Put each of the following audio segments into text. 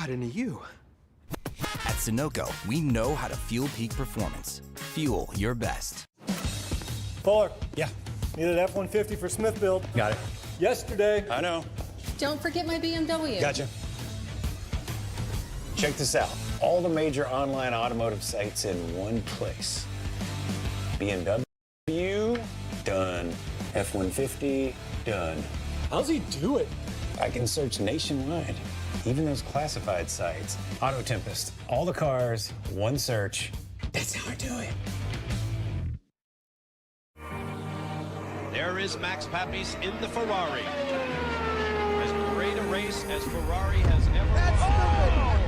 got into you? At Sunoco, we know how to fuel peak performance. Fuel your best. Fuller. Yeah. Needed F-150 for Smith build. Got it. Yesterday. I know. Don't forget my BMW. Gotcha. Check this out. All the major online automotive sites in one place. BMW, done. F-150, done. How's he do it? I can search nationwide. Even those classified sites. Auto Tempest, all the cars, one search. That's how I do it. There is Max Papis in the Ferrari. As great a race as Ferrari has ever won.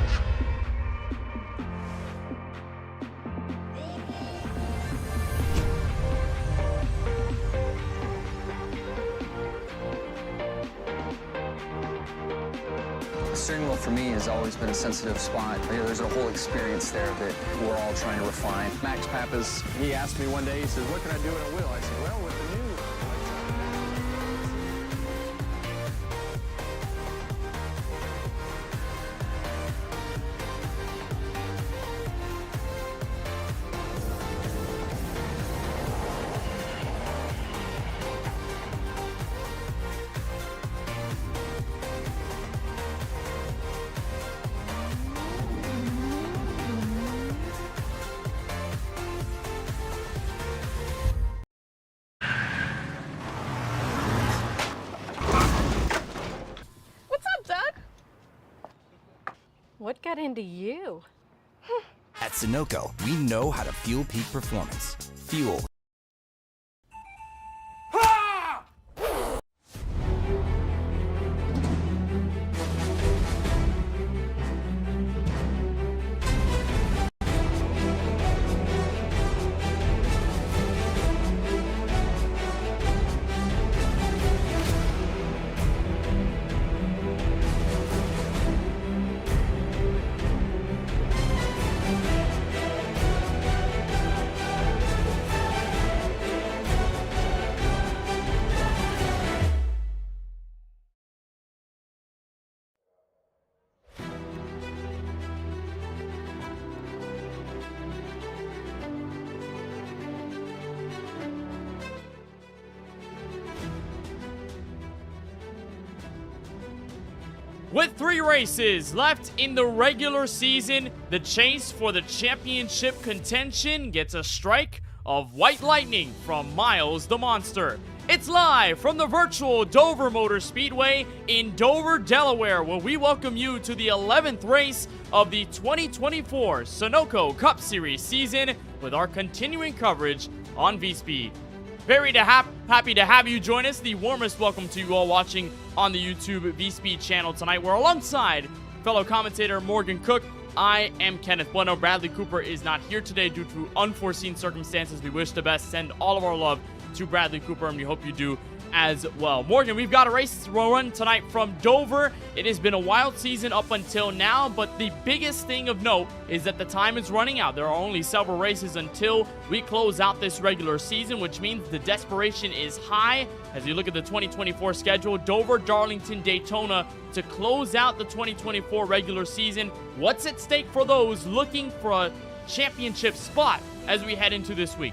The steering wheel for me has always been a sensitive spot. There's a whole experience there that we're all trying to refine. Max Pappas, he asked me one day, he said, what can I do in a wheel? I said, well, with the new... What got into you? At Sunoco, we know how to fuel peak performance. Fuel. With 3 races left in the regular season, the chase for the championship contention gets a strike of white lightning from Miles the Monster. It's live from the virtual Dover Motor Speedway in Dover, Delaware, where we welcome you to the 11th race of the 2024 Sunoco Cup Series season with our continuing coverage on VSPEED. Very happy to have you join us. The warmest welcome to you all watching on the YouTube VSPEED channel tonight. We're alongside fellow commentator Morgan Cook. I am Kenneth Bueno. Bradley Cooper is not here today due to unforeseen circumstances. We wish the best. Send all of our love to Bradley Cooper, and we hope you do as well. Morgan, we've got a race to run tonight from Dover. It has been a wild season up until now, but the biggest thing of note is that the time is running out. There are only several races until we close out this regular season, which means the desperation is high as you look at the 2024 schedule. Dover, Darlington, Daytona to close out the 2024 regular season. What's at stake for those looking for a championship spot as we head into this week?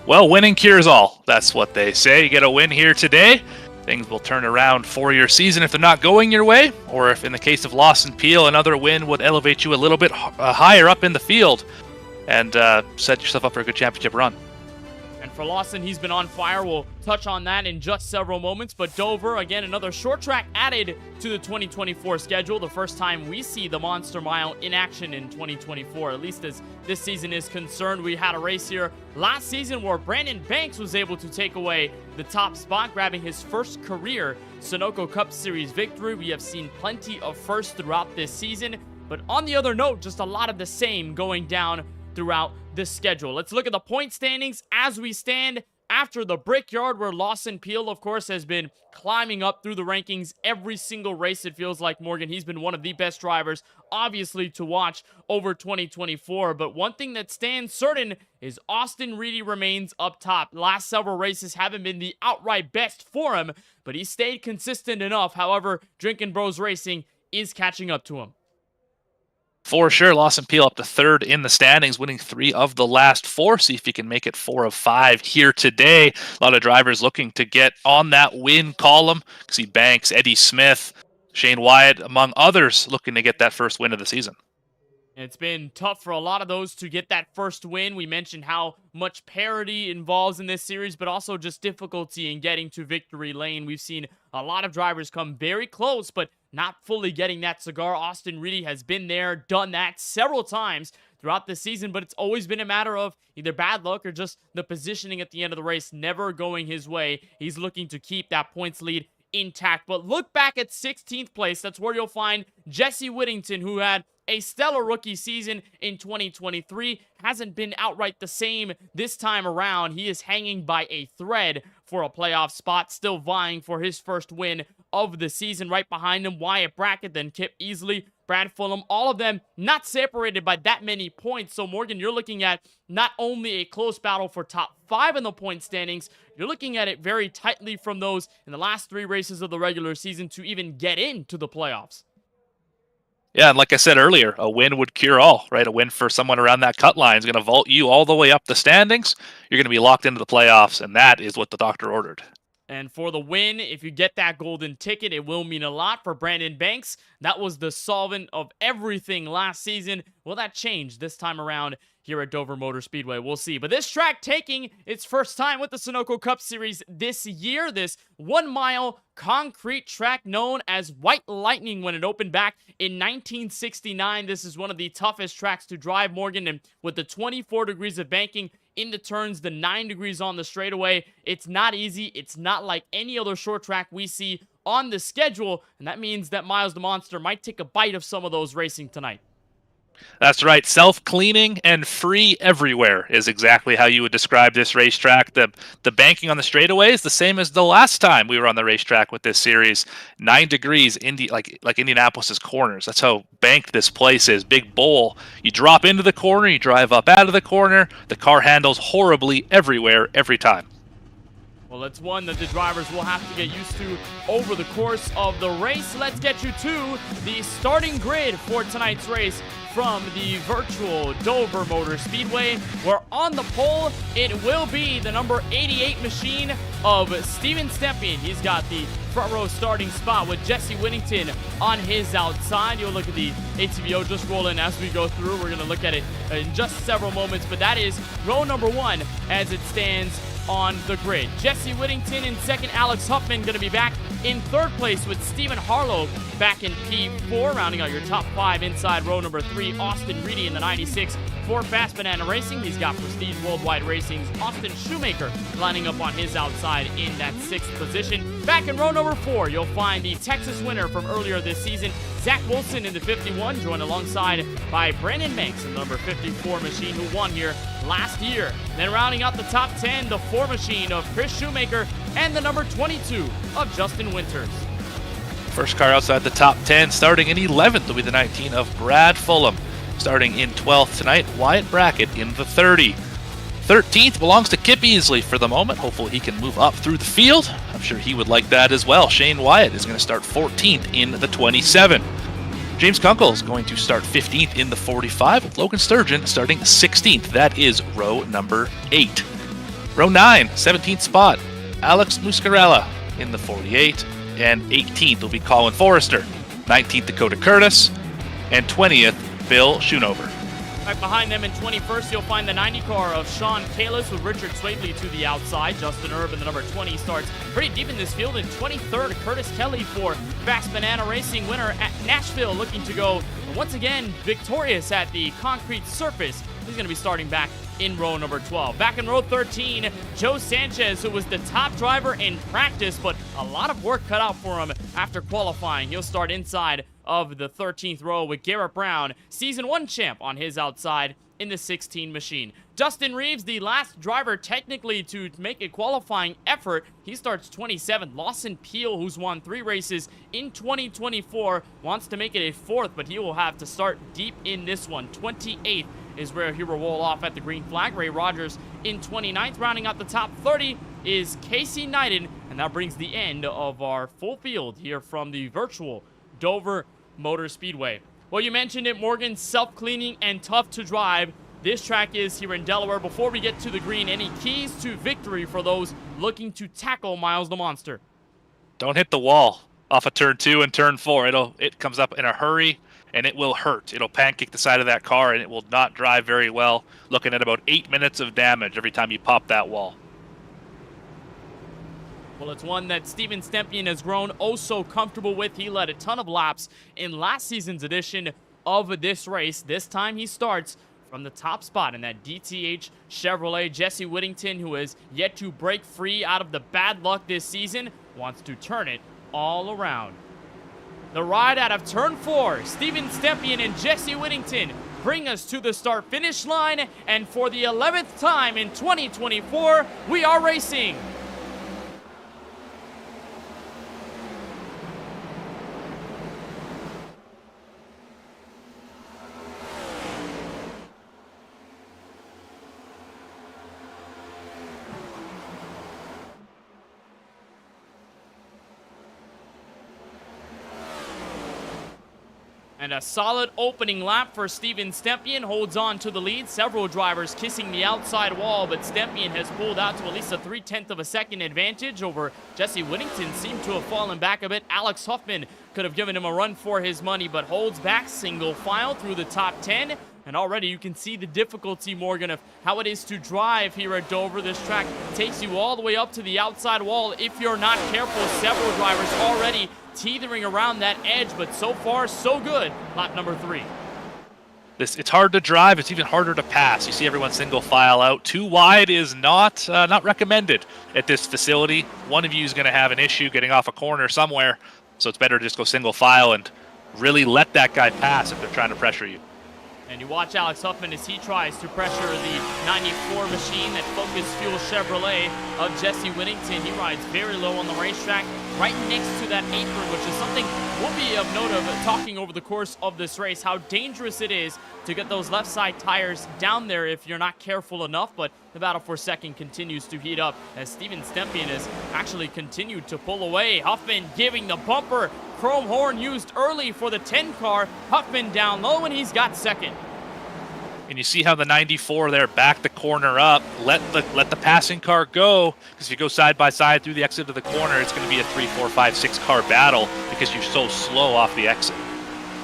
Well, winning cures all. That's what they say. You get a win here today, things will turn around for your season if they're not going your way, or if in the case of Lawson Peel, another win would elevate you a little bit higher up in the field and set yourself up for a good championship run. And for Lawson, he's been on fire. We'll touch on that in just several moments. But Dover, again, another short track added to the 2024 schedule. The first time we see the Monster Mile in action in 2024, at least as this season is concerned. We had a race here last season where Brandon Banks was able to take away the top spot, grabbing his first career Sunoco Cup Series victory. We have seen plenty of firsts throughout this season. But on the other note, just a lot of the same going down throughout this schedule. Let's look at the point standings as we stand after the Brickyard, where Lawson Peel, of course, has been climbing up through the rankings every single race. It feels like, Morgan, he's been one of the best drivers, obviously, to watch over 2024. But one thing that stands certain is Austin Reedy remains up top. Last several races haven't been the outright best for him, but he stayed consistent enough. However, Drinkin' Bros Racing is catching up to him. For sure, Lawson Peel up to third in the standings, winning 3 of the last 4. See if he can make it 4 of 5 here today. A lot of drivers looking to get on that win column. See Banks, Eddie Smith, Shane Wyatt, among others, looking to get that first win of the season. It's been tough for a lot of those to get that first win. We mentioned how much parity involves in this series, but also just difficulty in getting to victory lane. We've seen a lot of drivers come very close, but not fully getting that cigar. Austin Reedy has been there, done that several times throughout the season, but it's always been a matter of either bad luck or just the positioning at the end of the race never going his way. He's looking to keep that points lead intact. But look back at 16th place. That's where you'll find Jesse Whittington, who had a stellar rookie season in 2023. Hasn't been outright the same this time around. He is hanging by a thread for a playoff spot, still vying for his first win of the season. Right behind him, Wyatt Brackett, then Kip Easley, Brad Fulham, all of them not separated by that many points. So, Morgan, you're looking at not only a close battle for top 5 in the point standings, you're looking at it very tightly from those in the last 3 races of the regular season to even get into the playoffs. Yeah, and like I said earlier, a win would cure all, right? A win for someone around that cut line is going to vault you all the way up the standings. You're going to be locked into the playoffs, and that is what the doctor ordered. And for the win, if you get that golden ticket, it will mean a lot for Brandon Banks. That was the solvent of everything last season. Will that change this time around here at Dover Motor Speedway? We'll see. But this track taking its first time with the Sunoco Cup Series this year. This 1-mile concrete track known as White Lightning when it opened back in 1969. This is one of the toughest tracks to drive, Morgan, and with the 24 degrees of banking in the turns, the 9 degrees on the straightaway, it's not easy. It's not like any other short track we see on the schedule, and that means that Miles the Monster might take a bite of some of those racing tonight. That's right. Self-cleaning and free everywhere is exactly how you would describe this racetrack. The banking on the straightaway is the same as the last time we were on the racetrack with this series. 9 degrees, like Indianapolis's corners. That's how banked this place is. Big bowl. You drop into the corner, you drive up out of the corner. The car handles horribly everywhere, every time. Well, it's one that the drivers will have to get used to over the course of the race. Let's get you to the starting grid for tonight's race from the virtual Dover Motor Speedway, where on the pole, it will be the number 88 machine of Steven Stepien. He's got the front row starting spot with Jesse Whittington on his outside. You'll look at the ATVO just roll in as we go through. We're going to look at it in just several moments, but that is row number 1 as it stands on the grid. Jesse Whittington in second. Alex Huffman going to be back in third place with Stephen Harlow back in P4. Rounding out your top 5 inside row number 3, Austin Reedy in the 96 for Fast Banana Racing. He's got Prestige Worldwide Racing's Austin Shoemaker lining up on his outside in that 6th position. Back in row number 4, you'll find the Texas winner from earlier this season, Zach Wilson in the 51, joined alongside by Brandon Banks in the number 54 machine who won here last year. Then rounding out the top 10, the 4 machine of Chris Shoemaker and the number 22 of Justin Winters. First car outside the top 10, starting in 11th will be the 19 of Brad Fulham. Starting in 12th tonight, Wyatt Brackett in the 30. 13th belongs to Kip Easley for the moment. Hopefully he can move up through the field. I'm sure he would like that as well. Shane Wyatt is going to start 14th in the 27. James Kunkel is going to start 15th in the 45, with Logan Sturgeon starting 16th. That is row number 8. Row 9, 17th spot, Alex Muscarella in the 48, and 18th will be Colin Forrester. 19th, Dakota Curtis, and 20th, Bill Schoonover. Right behind them in 21st, you'll find the 90 car of Sean Kalis with Richard Swavely to the outside. Justin Erb in the number 20 starts pretty deep in this field. In 23rd, Curtis Kelly for Fast Banana Racing, winner at Nashville, looking to go once again victorious at the concrete surface. He's going to be starting back in row number 12. Back in row 13, Joe Sanchez, who was the top driver in practice, but a lot of work cut out for him after qualifying. He'll start inside of the 13th row with Garrett Brown, Season 1 champ, on his outside in the 16 machine. Dustin Reeves, the last driver technically to make a qualifying effort, he starts 27th. Lawson Peel, who's won 3 races in 2024, wants to make it a 4th, but he will have to start deep in this one. 28th is where he will roll off at the green flag. Ray Rogers in 29th. Rounding out the top 30 is Casey Knighton, and that brings the end of our full field here from the virtual Dover Motor Speedway. Well, you mentioned it, Morgan, self-cleaning and tough to drive. This track is here in Delaware. Before we get to the green, any keys to victory for those looking to tackle Miles the Monster? Don't hit the wall off of turn 2 and turn 4. It comes up in a hurry, and it will hurt. It'll pancake the side of that car, and it will not drive very well. Looking at about 8 minutes of damage every time you pop that wall. Well, it's one that Steven Stempian has grown oh so comfortable with. He led a ton of laps in last season's edition of this race. This time he starts from the top spot in that DTH Chevrolet. Jesse Whittington, who has yet to break free out of the bad luck this season, wants to turn it all around. The ride out of turn 4, Steven Stempian and Jesse Whittington bring us to the start-finish line, and for the 11th time in 2024, we are racing. And a solid opening lap for Steven Stempian, holds on to the lead. Several drivers kissing the outside wall, but Stempian has pulled out to at least a 0.3 of a second advantage over Jesse Whittington. Seemed to have fallen back a bit. Alex Huffman could have given him a run for his money, but holds back single file through the top 10. And already you can see the difficulty, Morgan, of how it is to drive here at Dover. This track takes you all the way up to the outside wall if you're not careful. Several drivers already teetering around that edge, but so far, so good. Lap number 3. It's hard to drive. It's even harder to pass. You see everyone single file out. Too wide is not recommended at this facility. One of you is going to have an issue getting off a corner somewhere, so it's better to just go single file and really let that guy pass if they're trying to pressure you. And you watch Alex Huffman as he tries to pressure the 94 machine, that Focus Fuel Chevrolet of Jesse Whittington. He rides very low on the racetrack, right next to that apron, which is something we'll be of note of talking over the course of this race, how dangerous it is to get those left side tires down there if you're not careful enough. But the battle for second continues to heat up as Steven Stempian has actually continued to pull away. Huffman giving the bumper. Chrome horn used early for the 10 car. Huffman down low, and he's got second. And you see how the 94 there backed the corner up, let the passing car go, because if you go side by side through the exit of the corner, it's going to be a 3, 4, 5, 6 car battle because you're so slow off the exit.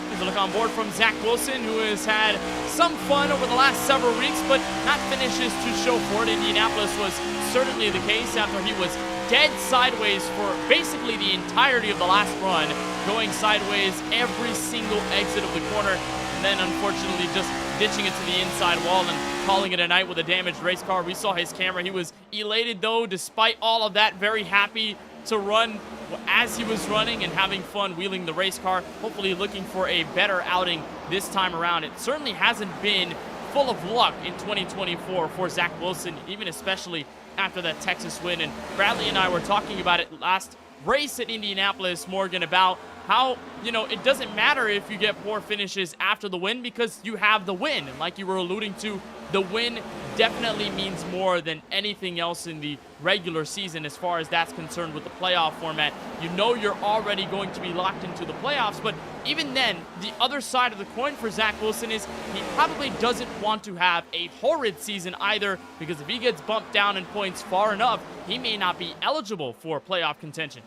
Here's a look on board from Zach Wilson, who has had some fun over the last several weeks, but not finishes to show for it. Indianapolis was certainly the case after he was dead sideways for basically the entirety of the last run, going sideways every single exit of the corner, and then unfortunately just ditching it to the inside wall and calling it a night with a damaged race car. We saw his camera. He was elated, though, despite all of that, very happy to run as he was running and having fun wheeling the race car, hopefully looking for a better outing this time around. It certainly hasn't been full of luck in 2024 for Zach Wilson, even especially after that Texas win. And Bradley and I were talking about it last race at Indianapolis, Morgan, about how, it doesn't matter if you get poor finishes after the win because you have the win. And like you were alluding to, the win definitely means more than anything else in the regular season as far as that's concerned with the playoff format. You're already going to be locked into the playoffs, but even then, the other side of the coin for Zach Wilson is he probably doesn't want to have a horrid season either, because if he gets bumped down in points far enough, he may not be eligible for playoff contention.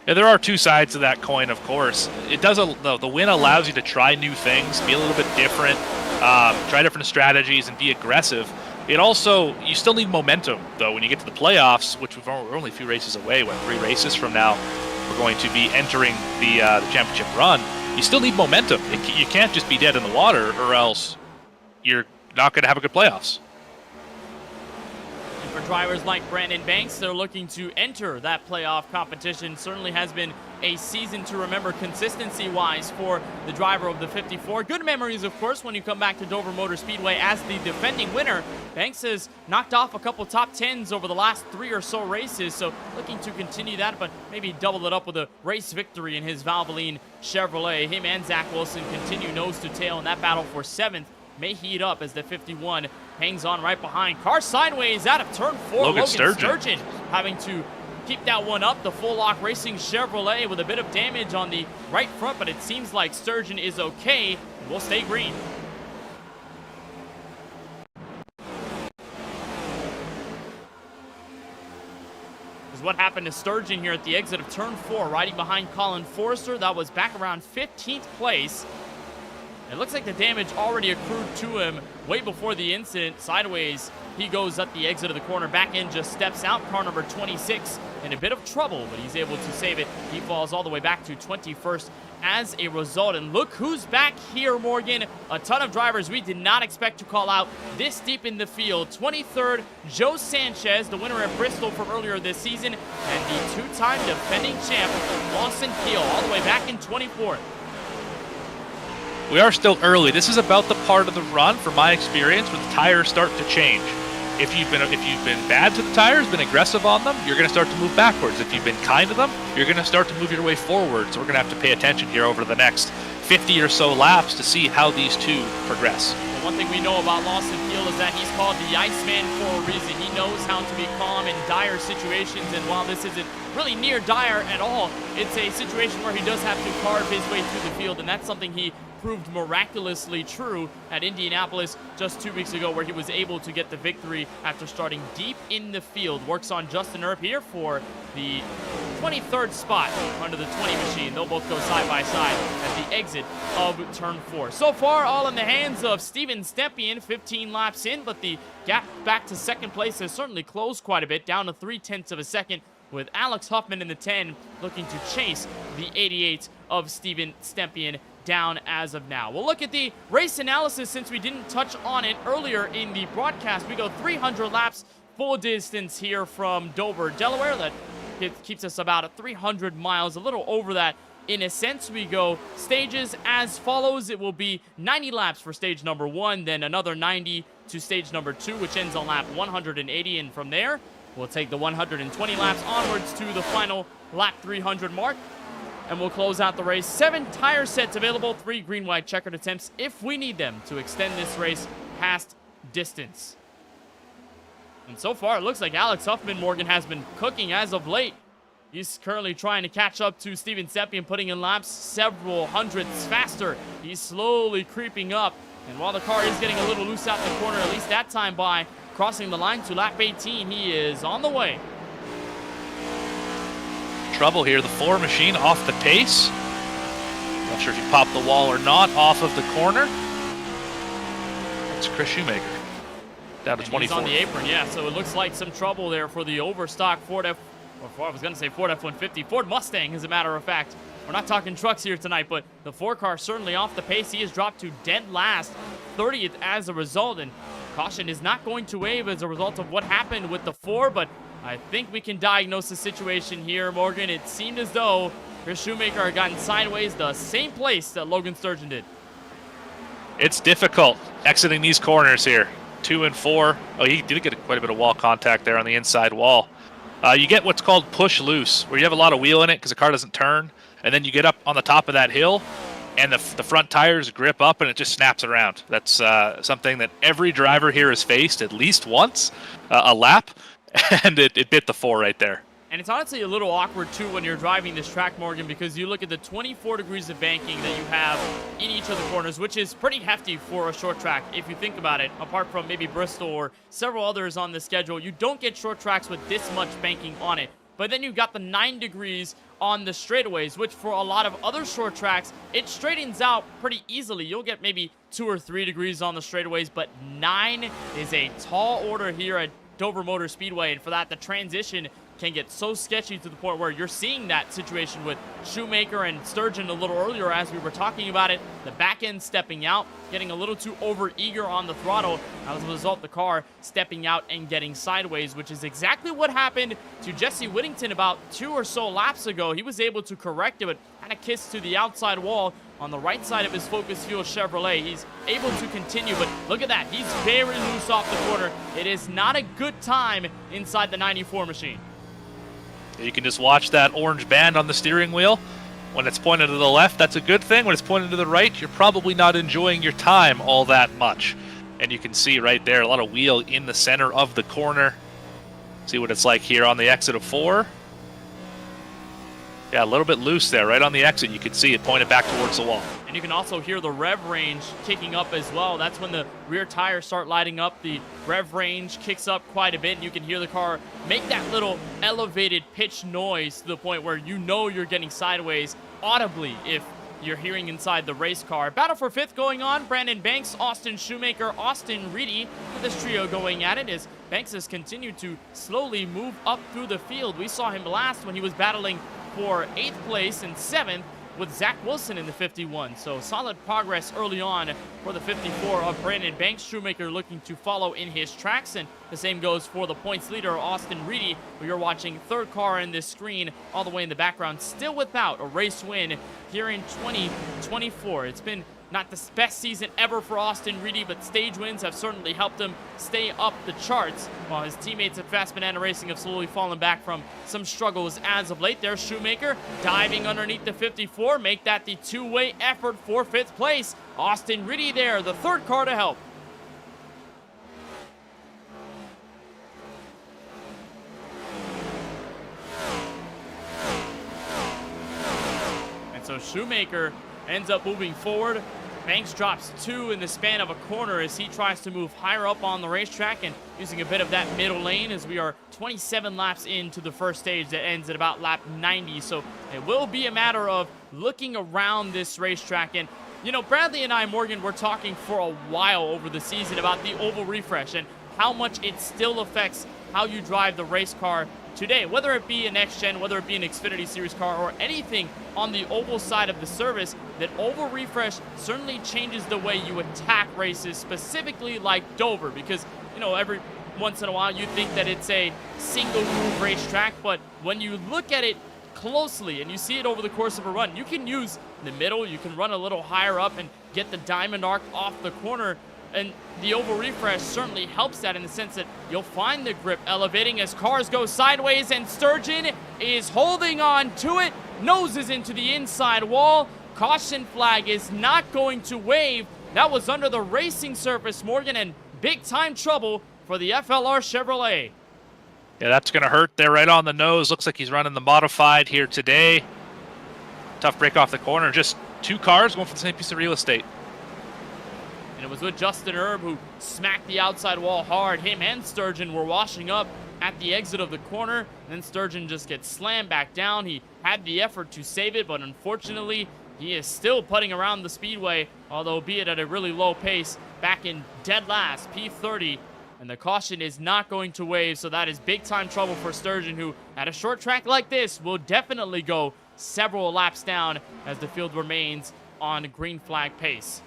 Yeah, there are two sides to that coin, of course. The win allows you to try new things, be a little bit different, try different strategies, and be aggressive. It also, you still need momentum, though, when you get to the playoffs, which we're only a few races away. 3 races from now, we're going to be entering the championship run. You still need momentum. You can't just be dead in the water, or else you're not going to have a good playoffs. For drivers like Brandon Banks, they're looking to enter that playoff competition. Certainly has been a season to remember consistency-wise for the driver of the 54. Good memories, of course, when you come back to Dover Motor Speedway as the defending winner. Banks has knocked off a couple top 10s over the last 3 or so races, so looking to continue that, but maybe double it up with a race victory in his Valvoline Chevrolet. Him and Zach Wilson continue nose to tail in that battle for 7th. May heat up as the 51 hangs on right behind. Car sideways out of turn 4. Logan Sturgeon having to keep that one up. The Full Lock Racing Chevrolet with a bit of damage on the right front, but it seems like Sturgeon is okay. And we'll stay green. Is what happened to Sturgeon here at the exit of turn 4, riding behind Colin Forrester. That was back around 15th place. It looks like the damage already accrued to him way before the incident. Sideways, he goes at the exit of the corner. Back end just steps out. Car number 26 in a bit of trouble, but he's able to save it. He falls all the way back to 21st as a result. And look who's back here, Morgan. A ton of drivers we did not expect to call out this deep in the field. 23rd, Joe Sanchez, the winner at Bristol from earlier this season, and the two-time defending champ, Lawson Peel, all the way back in 24th. We are still early. This is about the part of the run, from my experience, where the tires start to change. If you've been bad to the tires, been aggressive on them, you're going to start to move backwards. If you've been kind to them, you're going to start to move your way forward. So we're going to have to pay attention here over the next 50 or so laps to see how these two progress. Well, one thing we know about Lawson Peel is that he's called the Iceman for a reason. He knows how to be calm in dire situations, and while this isn't really near dire at all, it's a situation where he does have to carve his way through the field, and that's something he proved miraculously true at Indianapolis just 2 weeks ago, where he was able to get the victory after starting deep in the field. Works on Justin Earp here for the 23rd spot under the 20 machine. They'll both go side by side at the exit of turn 4. So far, all in the hands of Steven Stempien, 15 laps in, but the gap back to second place has certainly closed quite a bit, down to 0.3 of a second, with Alex Huffman in the 10 looking to chase the 88 of Steven Stempien down as of now. We'll look at the race analysis since we didn't touch on it earlier in the broadcast. We go 300 laps full distance here from Dover, Delaware. That keeps us about at 300 miles, a little over that in a sense. We go stages as follows. It will be 90 laps for stage number 1, then another 90 to stage number 2, which ends on lap 180, and from there we'll take the 120 laps onwards to the final lap 300 mark. And we'll close out the race. 7 tire sets available, 3 green-white checkered attempts if we need them to extend this race past distance. And so far, it looks like Alex Huffman, Morgan, has been cooking as of late. He's currently trying to catch up to Steven Stempien, putting in laps several hundredths faster. He's slowly creeping up. And while the car is getting a little loose out the corner, at least that time by crossing the line to lap 18, he is on the way. Trouble here. The 4 machine off the pace. Not sure if he popped the wall or not. Off of the corner. It's Chris Shoemaker. Down to 24. He's on the apron, yeah. So it looks like some trouble there for the overstock Ford F-150, Ford Mustang, as a matter of fact. We're not talking trucks here tonight, but the 4 car certainly off the pace. He has dropped to dead last, 30th as a result, and caution is not going to wave as a result of what happened with the 4, but I think we can diagnose the situation here, Morgan. It seemed as though Chris Shoemaker had gotten sideways the same place that Logan Sturgeon did. It's difficult exiting these corners here. 2 and 4. Oh, he did get quite a bit of wall contact there on the inside wall. You get what's called push loose, where you have a lot of wheel in it because the car doesn't turn, and then you get up on the top of that hill, and the front tires grip up, and it just snaps around. That's something that every driver here has faced at least once a lap. And it bit the 4 right there. And it's honestly a little awkward, too, when you're driving this track, Morgan, because you look at the 24 degrees of banking that you have in each of the corners, which is pretty hefty for a short track, if you think about it. Apart from maybe Bristol or several others on the schedule, you don't get short tracks with this much banking on it. But then you've got the 9 degrees on the straightaways, which for a lot of other short tracks, it straightens out pretty easily. You'll get maybe 2 or 3 degrees on the straightaways, but 9 is a tall order here at Dover Motor Speedway, and for that, the transition can get so sketchy to the point where you're seeing that situation with Shoemaker and Sturgeon a little earlier as we were talking about it. The back end stepping out, getting a little too over-eager on the throttle. As a result, the car stepping out and getting sideways, which is exactly what happened to Jesse Whittington about 2 or so laps ago. He was able to correct it, but had a kiss to the outside wall on the right side of his Focus Fuel Chevrolet. He's able to continue, but look at that. He's very loose off the corner. It is not a good time inside the 94 machine. You can just watch that orange band on the steering wheel. When it's pointed to the left, that's a good thing. When it's pointed to the right, you're probably not enjoying your time all that much. And you can see right there, a lot of wheel in the center of the corner. See what it's like here on the exit of 4. Yeah, a little bit loose there, right on the exit. You could see it pointed back towards the wall. And you can also hear the rev range kicking up as well. That's when the rear tires start lighting up. The rev range kicks up quite a bit, and you can hear the car make that little elevated pitch noise to the point where you know you're getting sideways audibly if you're hearing inside the race car. Battle for 5th going on. Brandon Banks, Austin Shoemaker, Austin Reedy with this trio going at it as Banks has continued to slowly move up through the field. We saw him last when he was battling for 8th place and 7th with Zach Wilson in the 51. So solid progress early on for the 54 of Brandon Banks. Shoemaker looking to follow in his tracks, and the same goes for the points leader, Austin Reedy, who you're watching third car in this screen all the way in the background, still without a race win here in 2024. It's been not the best season ever for Austin Reedy, but stage wins have certainly helped him stay up the charts, while his teammates at Fast Banana Racing have slowly fallen back from some struggles as of late. There's Shoemaker diving underneath the 54, make that the two-way effort for 5th place. Austin Reedy there, the third car to help. And so Shoemaker ends up moving forward. Banks drops 2 in the span of a corner as he tries to move higher up on the racetrack and using a bit of that middle lane as we are 27 laps into the first stage that ends at about lap 90. So it will be a matter of looking around this racetrack. And, you know, Bradley and I, Morgan, were talking for a while over the season about the oval refresh and how much it still affects how you drive the race car today, whether it be an X-Gen, whether it be an Xfinity Series car, or anything on the oval side of the service. That oval refresh certainly changes the way you attack races, specifically like Dover, because, you know, every once in a while you think that it's a single move racetrack, but when you look at it closely and you see it over the course of a run, you can use the middle, you can run a little higher up and get the diamond arc off the corner. And the oval refresh certainly helps that in the sense that you'll find the grip elevating as cars go sideways, and Sturgeon is holding on to it, noses into the inside wall. Caution flag is not going to wave. That was under the racing surface, Morgan, and big time trouble for the FLR Chevrolet. Yeah, that's going to hurt there right on the nose. Looks like he's running the modified here today. Tough break off the corner. Just 2 cars going for the same piece of real estate. And it was with Justin Erb who smacked the outside wall hard. Him and Sturgeon were washing up at the exit of the corner. And then Sturgeon just gets slammed back down. He had the effort to save it, but unfortunately, he is still putting around the speedway, although be it at a really low pace, back in dead last, P30. And the caution is not going to wave, so that is big time trouble for Sturgeon, who at a short track like this will definitely go several laps down as the field remains on green flag pace.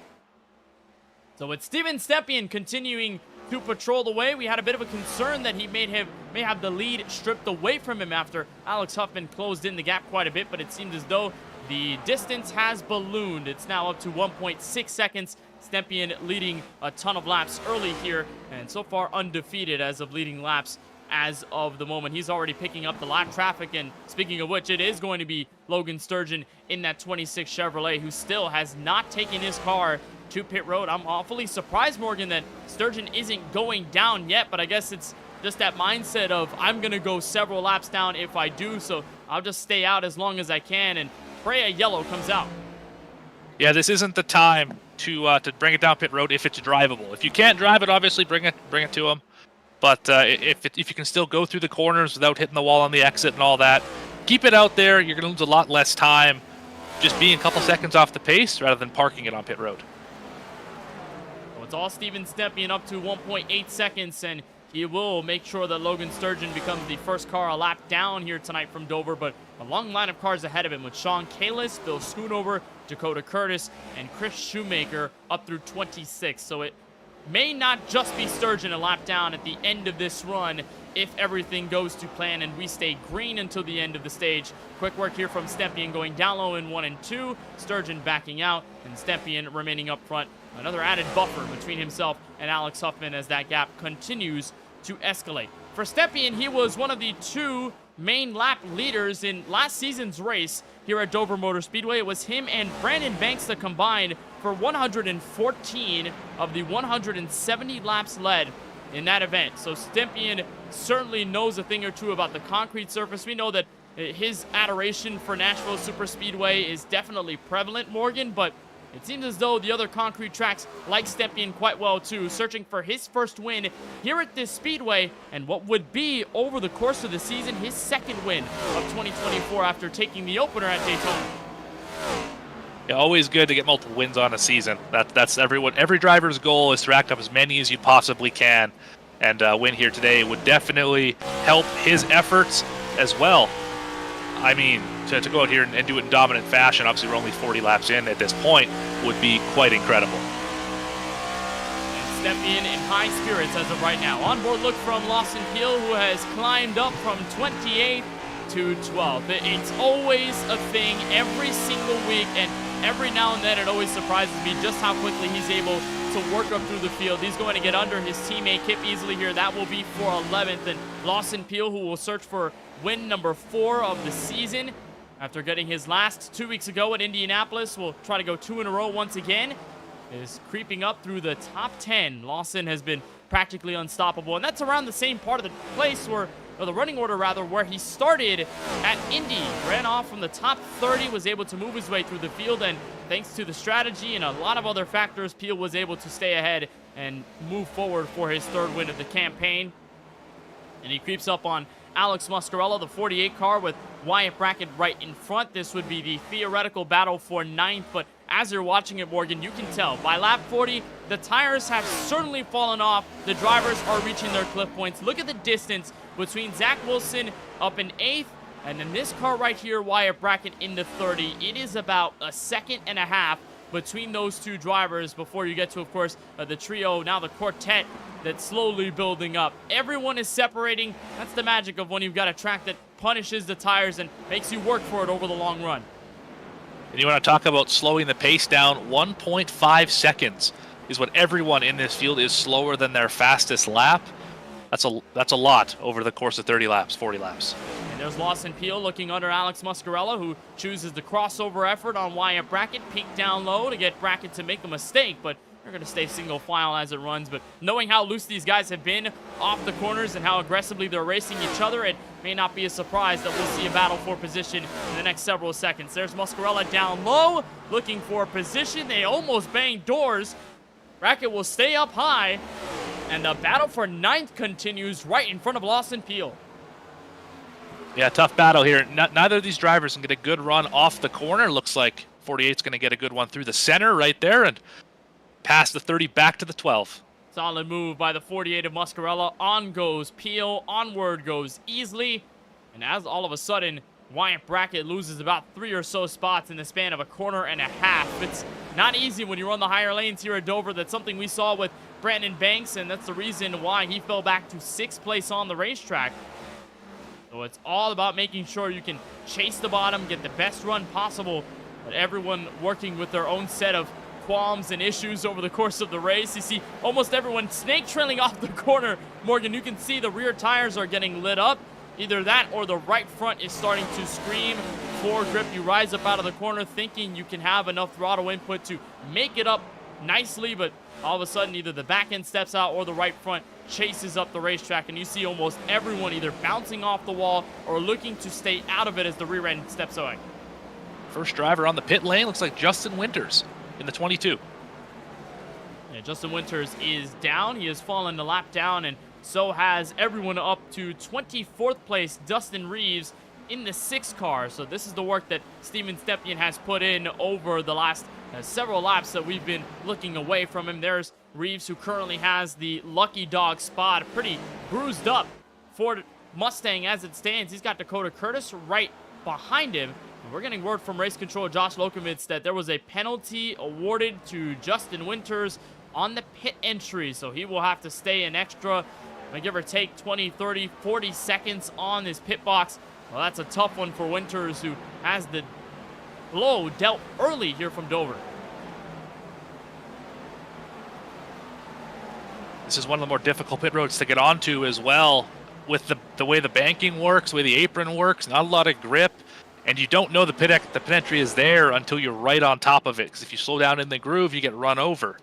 So it's Steven Stepien continuing to patrol the way. We had a bit of a concern that he may have the lead stripped away from him after Alex Huffman closed in the gap quite a bit, but it seems as though the distance has ballooned. It's now up to 1.6 seconds. Stepien leading a ton of laps early here, and so far undefeated as of leading laps as of the moment. He's already picking up the lap traffic, and speaking of which, it is going to be Logan Sturgeon in that 26 Chevrolet, who still has not taken his car to pit road. I'm awfully surprised, Morgan, that Sturgeon isn't going down yet, but I guess it's just that mindset of I'm going to go several laps down if I do, so I'll just stay out as long as I can and pray a yellow comes out. Yeah, this isn't the time to bring it down pit road if it's drivable. If you can't drive it, obviously bring it to him. But if you can still go through the corners without hitting the wall on the exit and all that, keep it out there. You're going to lose a lot less time just being a couple seconds off the pace rather than parking it on pit road. It's all Steven Stepien up to 1.8 seconds, and he will make sure that Logan Sturgeon becomes the first car a lap down here tonight from Dover, but a long line of cars ahead of him with Sean Kalis, Bill Schoonover, Dakota Curtis, and Chris Shoemaker up through 26. So it may not just be Sturgeon a lap down at the end of this run if everything goes to plan and we stay green until the end of the stage. Quick work here from Stepien going down low in 1 and 2, Sturgeon backing out, and Stepien remaining up front. Another added buffer between himself and Alex Huffman as that gap continues to escalate. For Stepien, he was one of the 2 main lap leaders in last season's race here at Dover Motor Speedway. It was him and Brandon Banks that combined for 114 of the 170 laps led in that event. So Stepien certainly knows a thing or two about the concrete surface. We know that his adoration for Nashville Superspeedway is definitely prevalent, Morgan, but it seems as though the other concrete tracks like Stepien quite well too, searching for his first win here at this speedway, and what would be, over the course of the season, his second win of 2024 after taking the opener at Daytona. Yeah, always good to get multiple wins on a season. That's every driver's goal, is to rack up as many as you possibly can, and win here today would definitely help his efforts as well. I mean, to go out here and do it in dominant fashion, obviously we're only 40 laps in at this point, would be quite incredible. And Stepien in high spirits as of right now. Onboard look from Lawson Peel, who has climbed up from 28th to 12th. It's always a thing every single week, and every now and then it always surprises me just how quickly he's able to work up through the field. He's going to get under his teammate Kip easily here. That will be for 11th, and Lawson Peel, who will search for win number 4 of the season after getting his last 2 weeks ago at Indianapolis, will try to go 2 in a row once again, is creeping up through the top 10. Lawson has been practically unstoppable, and that's around the same part of the place where, or the running order rather, where he started at Indy. Ran off from the top 30, was able to move his way through the field, and thanks to the strategy and a lot of other factors, Peel was able to stay ahead and move forward for his 3rd win of the campaign. And he creeps up on Alex Muscarella, the 48 car, with Wyatt Brackett right in front. This would be the theoretical battle for 9th, but as you're watching it, Morgan, you can tell by lap 40, the tires have certainly fallen off. The drivers are reaching their cliff points. Look at the distance between Zach Wilson up in 8th, and then this car right here, Wyatt Brackett, in the 30. It is about a second and a half between those two drivers before you get to, of course, the trio, now the quartet, that's slowly building up. Everyone is separating. That's the magic of when you've got a track that punishes the tires and makes you work for it over the long run. And you want to talk about slowing the pace down, 1.5 seconds is what everyone in this field is slower than their fastest lap. That's a lot over the course of 30 laps, 40 laps. And there's Lawson Peel looking under Alex Muscarella, who chooses the crossover effort on Wyatt Brackett, peek down low to get Brackett to make a mistake, but they're going to stay single file as it runs. But knowing how loose these guys have been off the corners and how aggressively they're racing each other, it may not be a surprise that we'll see a battle for position in the next several seconds. There's Muscarella down low, looking for position. They almost banged doors. Brackett will stay up high, and the battle for 9th continues right in front of Lawson Peel. Yeah, tough battle here. Neither of these drivers can get a good run off the corner. Looks like 48's going to get a good one through the center right there and past the 30 back to the 12. Solid move by the 48 of Muscarella. On goes Peel. Onward goes Easley. And as all of a sudden, Wyatt Brackett loses about 3 or so spots in the span of a corner and a half. It's not easy when you run the higher lanes here at Dover. That's something we saw with Brandon Banks, and that's the reason why he fell back to 6th place on the racetrack. So it's all about making sure you can chase the bottom, get the best run possible, but everyone working with their own set of qualms and issues over the course of the race. You see almost everyone snake trailing off the corner. Morgan, you can see the rear tires are getting lit up. Either that or the right front is starting to scream for grip. You rise up out of the corner thinking you can have enough throttle input to make it up nicely, but all of a sudden either the back end steps out or the right front chases up the racetrack, and you see almost everyone either bouncing off the wall or looking to stay out of it as the rear end steps away. First driver on the pit lane looks like Justin Winters in the 22. Yeah, Justin Winters is down. He has fallen a lap down, and so has everyone up to 24th place, Dustin Reeves, in the 6 car. So this is the work that Steven Stepien has put in over the last several laps that we've been looking away from him. There's Reeves, who currently has the lucky dog spot, pretty bruised up Ford Mustang as it stands. He's got Dakota Curtis right behind him. And we're getting word from race control Josh Lokovitz that there was a penalty awarded to Justin Winters on the pit entry, so he will have to stay an extra, give or take 20, 30, 40 seconds on his pit box. Well, that's a tough one for Winters, who has the blow dealt early here from Dover. This is one of the more difficult pit roads to get onto as well, with the way the banking works, the way the apron works, not a lot of grip, and you don't know the pit entry is there until you're right on top of it, because if you slow down in the groove, you get run over.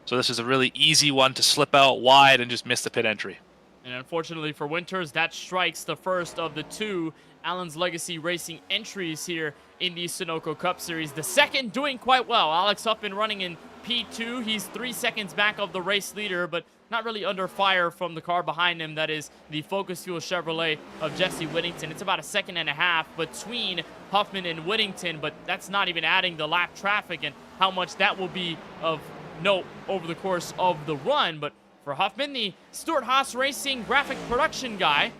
So this is a really easy one to slip out wide and just miss the pit entry. And unfortunately for Winters, that strikes the first of the 2 Allen's Legacy Racing entries here in the Sunoco Cup Series. The second doing quite well. Alex Huffman running in P2. He's 3 seconds back of the race leader, but not really under fire from the car behind him. That is the Focus Fuel Chevrolet of Jesse Whittington. It's about a second and a half between Huffman and Whittington, but that's not even adding the lap traffic and how much that will be of note over the course of the run. But for Huffman, the Stuart Haas Racing graphic production guy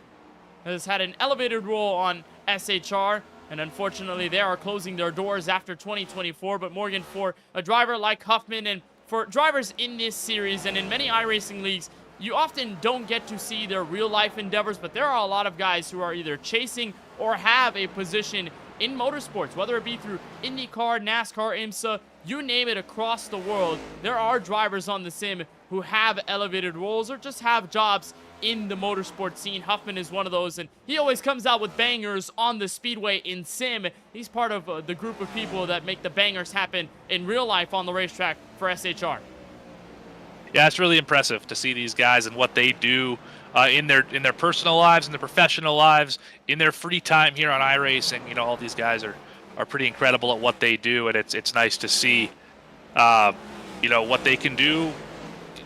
has had an elevated role on SHR, and unfortunately they are closing their doors after 2024. But Morgan, for a driver like Huffman and for drivers in this series and in many iRacing leagues, you often don't get to see their real life endeavors, but there are a lot of guys who are either chasing or have a position in motorsports, whether it be through IndyCar, NASCAR, IMSA, you name it, across the world. There are drivers on the sim who have elevated roles or just have jobs in the motorsport scene. Huffman is one of those, and he always comes out with bangers on the speedway in sim. He's part of the group of people that make the bangers happen in real life on the racetrack for SHR. Yeah, it's really impressive to see these guys and what they do in their personal lives, in their professional lives, in their free time here on iRacing. You know, all these guys are pretty incredible at what they do, and it's nice to see, you know, what they can do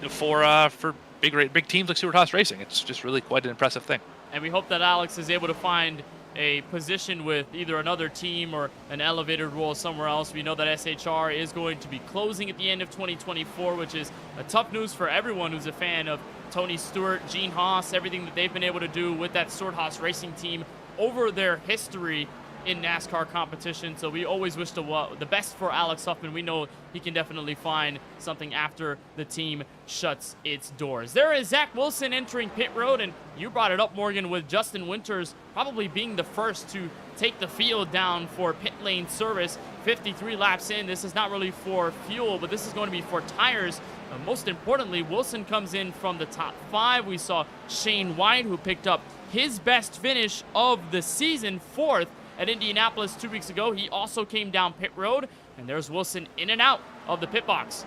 for big teams like Stuart Haas Racing. It's just really quite an impressive thing. And we hope that Alex is able to find a position with either another team or an elevated role somewhere else. We know that SHR is going to be closing at the end of 2024, which is a tough news for everyone who's a fan of Tony Stewart, Gene Haas, everything that they've been able to do with that Stuart Haas Racing team over their history in NASCAR competition. So we always wish the best for Alex Huffman. We know he can definitely find something after the team shuts its doors. There is Zach Wilson entering pit road, and you brought it up, Morgan, with Justin Winters probably being the first to take the field down for pit lane service. 53 laps in. This is not really for fuel, but this is going to be for tires. Most importantly, Wilson comes in from the top 5. We saw Shane White, who picked up his best finish of the season, 4th at Indianapolis 2 weeks ago. He also came down pit road, and there's Wilson in and out of the pit box.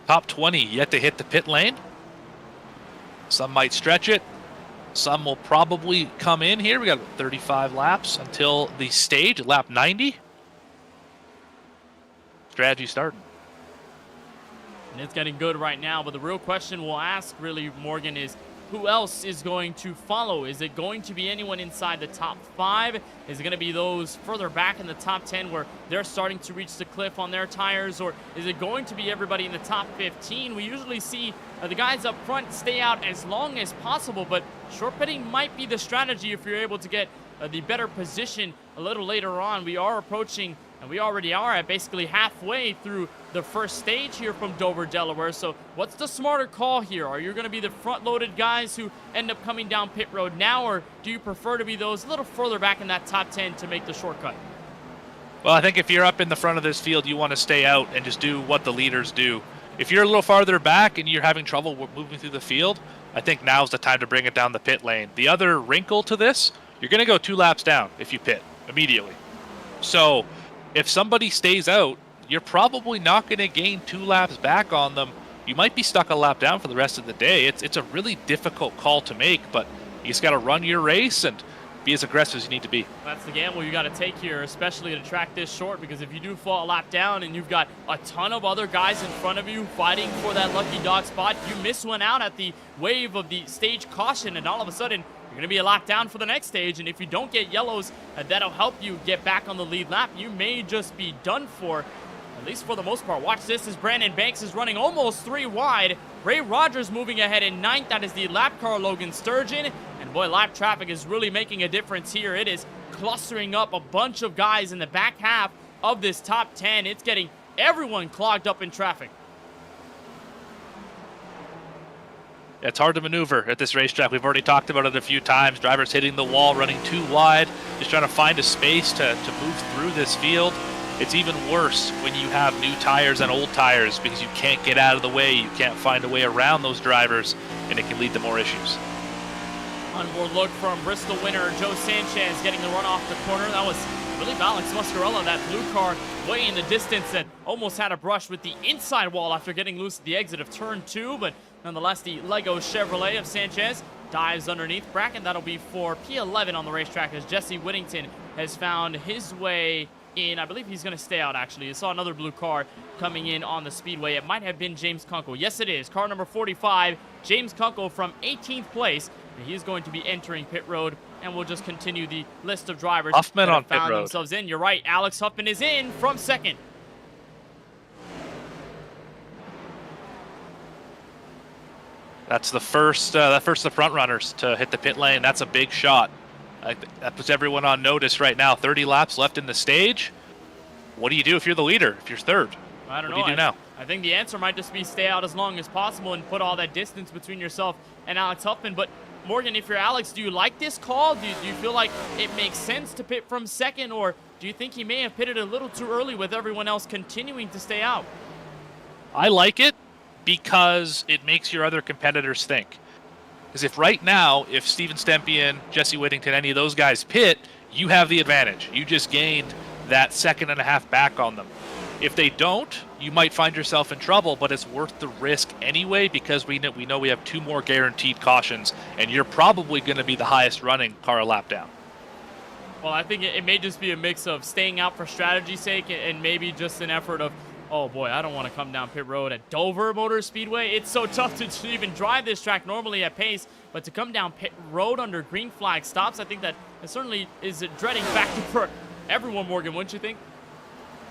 Top 20 yet to hit the pit lane. Some might stretch it. Some will probably come in here. We got 35 laps until the stage at lap 90. Strategy starting. And it's getting good right now, but the real question we'll ask, really, Morgan, is who else is going to follow? Is it going to be anyone inside the top 5? Is it going to be those further back in the top 10 where they're starting to reach the cliff on their tires? Or is it going to be everybody in the top 15? We usually see the guys up front stay out as long as possible, but short pitting might be the strategy if you're able to get the better position a little later on. We are approaching, and we already are at basically halfway through the first stage here from Dover, Delaware. So what's the smarter call here? Are you going to be the front-loaded guys who end up coming down pit road now, or do you prefer to be those a little further back in that top 10 to make the shortcut? Well, I think if you're up in the front of this field, you want to stay out and just do what the leaders do. If you're a little farther back and you're having trouble moving through the field, I think now's the time to bring it down the pit lane. The other wrinkle to this, you're going to go 2 laps down if you pit immediately. So if somebody stays out, you're probably not going to gain 2 laps back on them. You might be stuck a lap down for the rest of the day. It's a really difficult call to make, but you just got to run your race and be as aggressive as you need to be. That's the gamble you got to take here, especially at a track this short, because if you do fall a lap down and you've got a ton of other guys in front of you fighting for that lucky dog spot, you miss one out at the wave of the stage caution, and all of a sudden you're going to be a lap down for the next stage. And if you don't get yellows, that'll help you get back on the lead lap. You may just be done for, at least for the most part. Watch this as Brandon Banks is running almost 3 wide. Ray Rogers moving ahead in 9th. That is the lap car, Logan Sturgeon. And boy, lap traffic is really making a difference here. It is clustering up a bunch of guys in the back half of this top 10. It's getting everyone clogged up in traffic. It's hard to maneuver at this racetrack. We've already talked about it a few times. Drivers hitting the wall, running too wide, just trying to find a space to move through this field. It's even worse when you have new tires and old tires because you can't get out of the way. You can't find a way around those drivers, and it can lead to more issues. Onboard look from Bristol winner Joe Sanchez getting the run off the corner. That was, I believe, Alex Muscarella, that blue car way in the distance, and almost had a brush with the inside wall after getting loose at the exit of turn 2, but nonetheless, the Lego Chevrolet of Sanchez dives underneath. Bracken, that'll be for P11 on the racetrack as Jesse Whittington has found his way in. I believe he's going to stay out, actually. I saw another blue car coming in on the speedway. It might have been James Kunkel. Yes, it is. Car number 45, James Kunkel from 18th place. And he is going to be entering pit road, and we'll just continue the list of drivers Huffman that have on pit found road. themselves in. You're right. Alex Huffman is in from second. That's the first of the front runners to hit the pit lane. That's a big shot. That puts everyone on notice right now. 30 laps left in the stage. What do you do if you're the leader, if you're third? I don't know. What do you do now? I think the answer might just be stay out as long as possible and put all that distance between yourself and Alex Huffman. But Morgan, if you're Alex, do you like this call? Do you feel like it makes sense to pit from second, or do you think he may have pitted a little too early with everyone else continuing to stay out? I like it because it makes your other competitors think. Because if right now, if Steven Stempien, Jesse Whittington, any of those guys pit, you have the advantage. You just gained that 1.5 seconds back on them. If they don't, you might find yourself in trouble, but it's worth the risk anyway because we know we have 2 more guaranteed cautions, and you're probably going to be the highest running car a lap down. Well, I think it may just be a mix of staying out for strategy's sake and maybe just an effort of, oh boy, I don't want to come down pit road at Dover Motor Speedway. It's so tough to even drive this track normally at pace, but to come down pit road under green flag stops, I think that it certainly is a dreading factor for everyone, Morgan, wouldn't you think?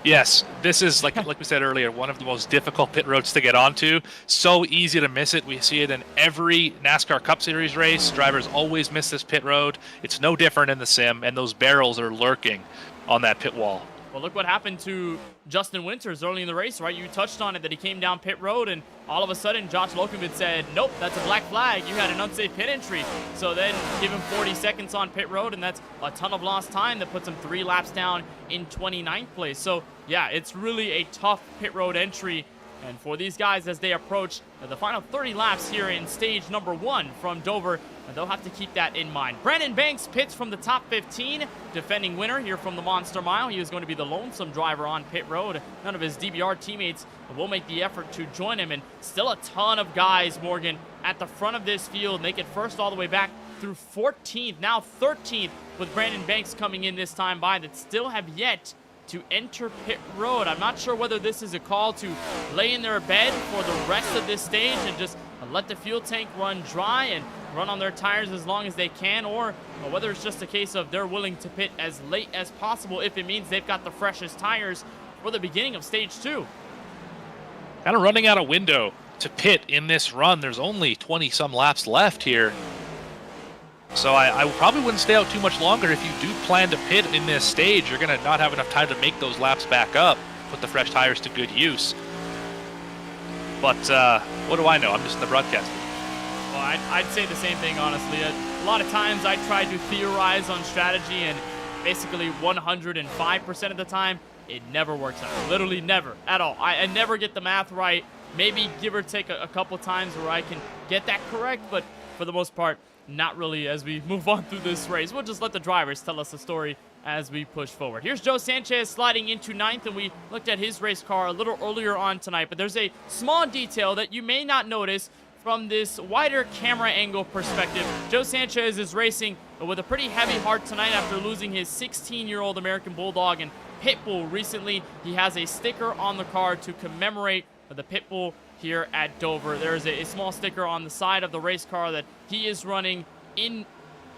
Yes, this is, like we said earlier, one of the most difficult pit roads to get onto. So easy to miss it. We see it in every NASCAR Cup Series race. Drivers always miss this pit road. It's no different in the sim, and those barrels are lurking on that pit wall. Well, look what happened to Justin Winters early in the race, right? You touched on it, that he came down pit road, and all of a sudden, Josh Lokovic said, nope, that's a black flag. You had an unsafe pit entry. So then give him 40 seconds on pit road, and that's a ton of lost time that puts him 3 laps down in 29th place. So, yeah, it's really a tough pit road entry. And for these guys, as they approach the final 30 laps here in stage number 1 from Dover, they'll have to keep that in mind. Brandon Banks pits from the top 15, defending winner here from the Monster Mile. He is going to be the lonesome driver on pit road. None of his DBR teammates will make the effort to join him, and still a ton of guys, Morgan, at the front of this field. Make it first all the way back through 14th, now 13th, with Brandon Banks coming in this time by, that still have yet to enter pit road. I'm not sure whether this is a call to lay in their bed for the rest of this stage and just let the fuel tank run dry and run on their tires as long as they can, or whether it's just a case of they're willing to pit as late as possible if it means they've got the freshest tires for the beginning of stage 2. Kind of running out of window to pit in this run. There's only 20-some laps left here. So I probably wouldn't stay out too much longer. If you do plan to pit in this stage, you're going to not have enough time to make those laps back up, put the fresh tires to good use. But what do I know? I'm just in the broadcast. Well, I'd say the same thing, honestly. A lot of times I try to theorize on strategy, and basically 105% of the time, it never works out. Literally never, at all. I never get the math right. Maybe give or take a couple times where I can get that correct, but for the most part, not really as we move on through this race. We'll just let the drivers tell us the story as we push forward. Here's Joe Sanchez sliding into 9th, and we looked at his race car a little earlier on tonight, but there's a small detail that you may not notice from this wider camera angle perspective. Joe Sanchez is racing with a pretty heavy heart tonight after losing his 16-year-old American Bulldog and Pitbull recently. He has a sticker on the car to commemorate the Pitbull here at Dover. There's a small sticker on the side of the race car that he is running in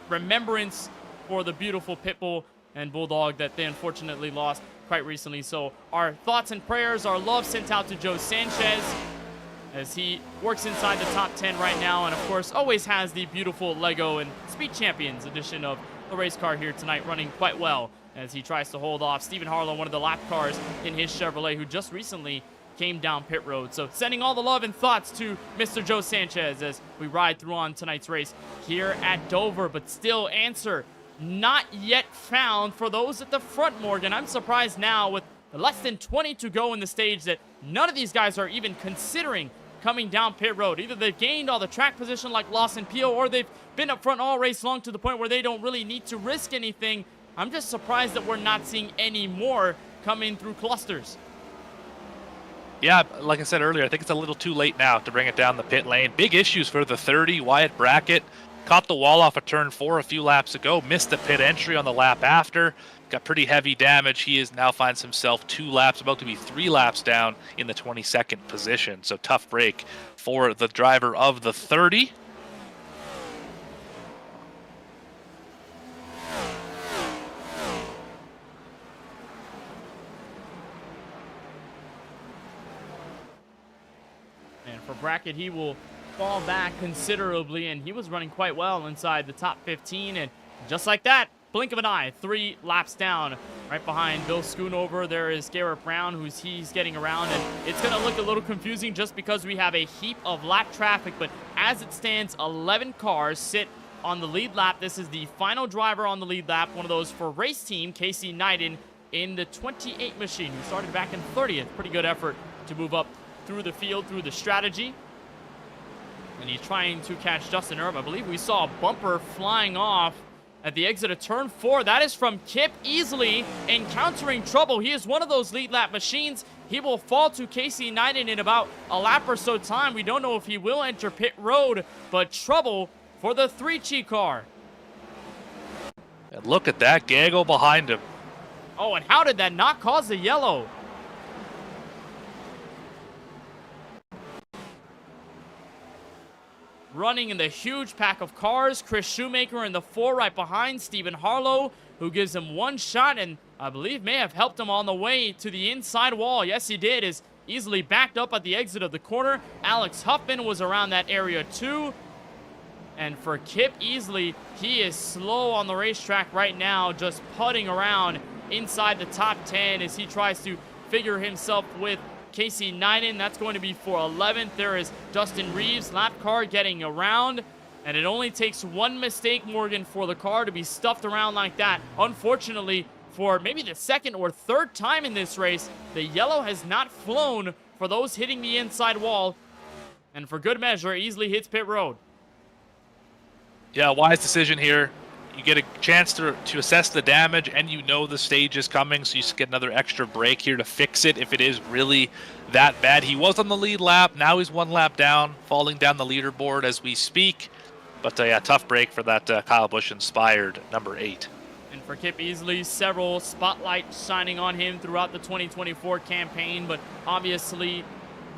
remembrance for the beautiful Pitbull and Bulldog that they unfortunately lost quite recently. So our thoughts and prayers, our love sent out to Joe Sanchez as he works inside the top 10 right now, and of course always has the beautiful Lego and Speed Champions edition of the race car here tonight, running quite well as he tries to hold off Stephen Harlow, one of the lap cars in his Chevrolet, who just recently came down pit road. So sending all the love and thoughts to Mr. Joe Sanchez as we ride through on tonight's race here at Dover, but still answer not yet found for those at the front, Morgan. I'm surprised now with less than 20 to go in the stage that none of these guys are even considering coming down pit road. Either they've gained all the track position like Lawson Peel, or they've been up front all race long to the point where they don't really need to risk anything. I'm just surprised that we're not seeing any more coming through clusters. Yeah, like I said earlier, I think it's a little too late now to bring it down the pit lane. Big issues for the 30. Wyatt Brackett caught the wall off of turn 4 a few laps ago, missed the pit entry on the lap after, got pretty heavy damage. He is now finds himself 2 laps, about to be 3 laps down in the 22nd position. So tough break for the driver of the 30. And for Brackett, he will fall back considerably, and he was running quite well inside the top 15, and just like that, blink of an eye, 3 laps down. Right behind Bill Schoonover, there is Garrett Brown, he's getting around, and it's going to look a little confusing just because we have a heap of lap traffic, but as it stands, 11 cars sit on the lead lap. This is the final driver on the lead lap, one of those for race team, Casey Knighton, in the 28 machine, who started back in 30th. Pretty good effort to move up through the field, through the strategy. And he's trying to catch Justin Erb. I believe we saw a bumper flying off at the exit of turn 4. That is from Kip Easley encountering trouble. He is one of those lead lap machines. He will fall to Casey Knighton in about a lap or so time. We don't know if he will enter pit road, but trouble for the 3 car. And look at that gaggle behind him. Oh, and how did that not cause a yellow? Running in the huge pack of cars, Chris Shoemaker in the 4 right behind, Stephen Harlow, who gives him 1 shot and I believe may have helped him on the way to the inside wall. Yes, he did, is easily backed up at the exit of the corner. Alex Huffman was around that area too. And for Kip Easley, he is slow on the racetrack right now, just putting around inside the top 10 as he tries to figure himself with Casey Knighton. That's going to be for 11th. There is Justin Reeves, lap car, getting around. And it only takes 1 mistake, Morgan, for the car to be stuffed around like that. Unfortunately, for maybe the 2nd or 3rd time in this race, the yellow has not flown for those hitting the inside wall. And for good measure, Easley hits pit road. Yeah, wise decision here. You get a chance to assess the damage, and you know the stage is coming, so you just get another extra break here to fix it if it is really that bad. He was on the lead lap. Now he's 1 lap down, falling down the leaderboard as we speak. But yeah, tough break for that Kyle Busch-inspired number 8. And for Kip Easley, several spotlights shining on him throughout the 2024 campaign, but obviously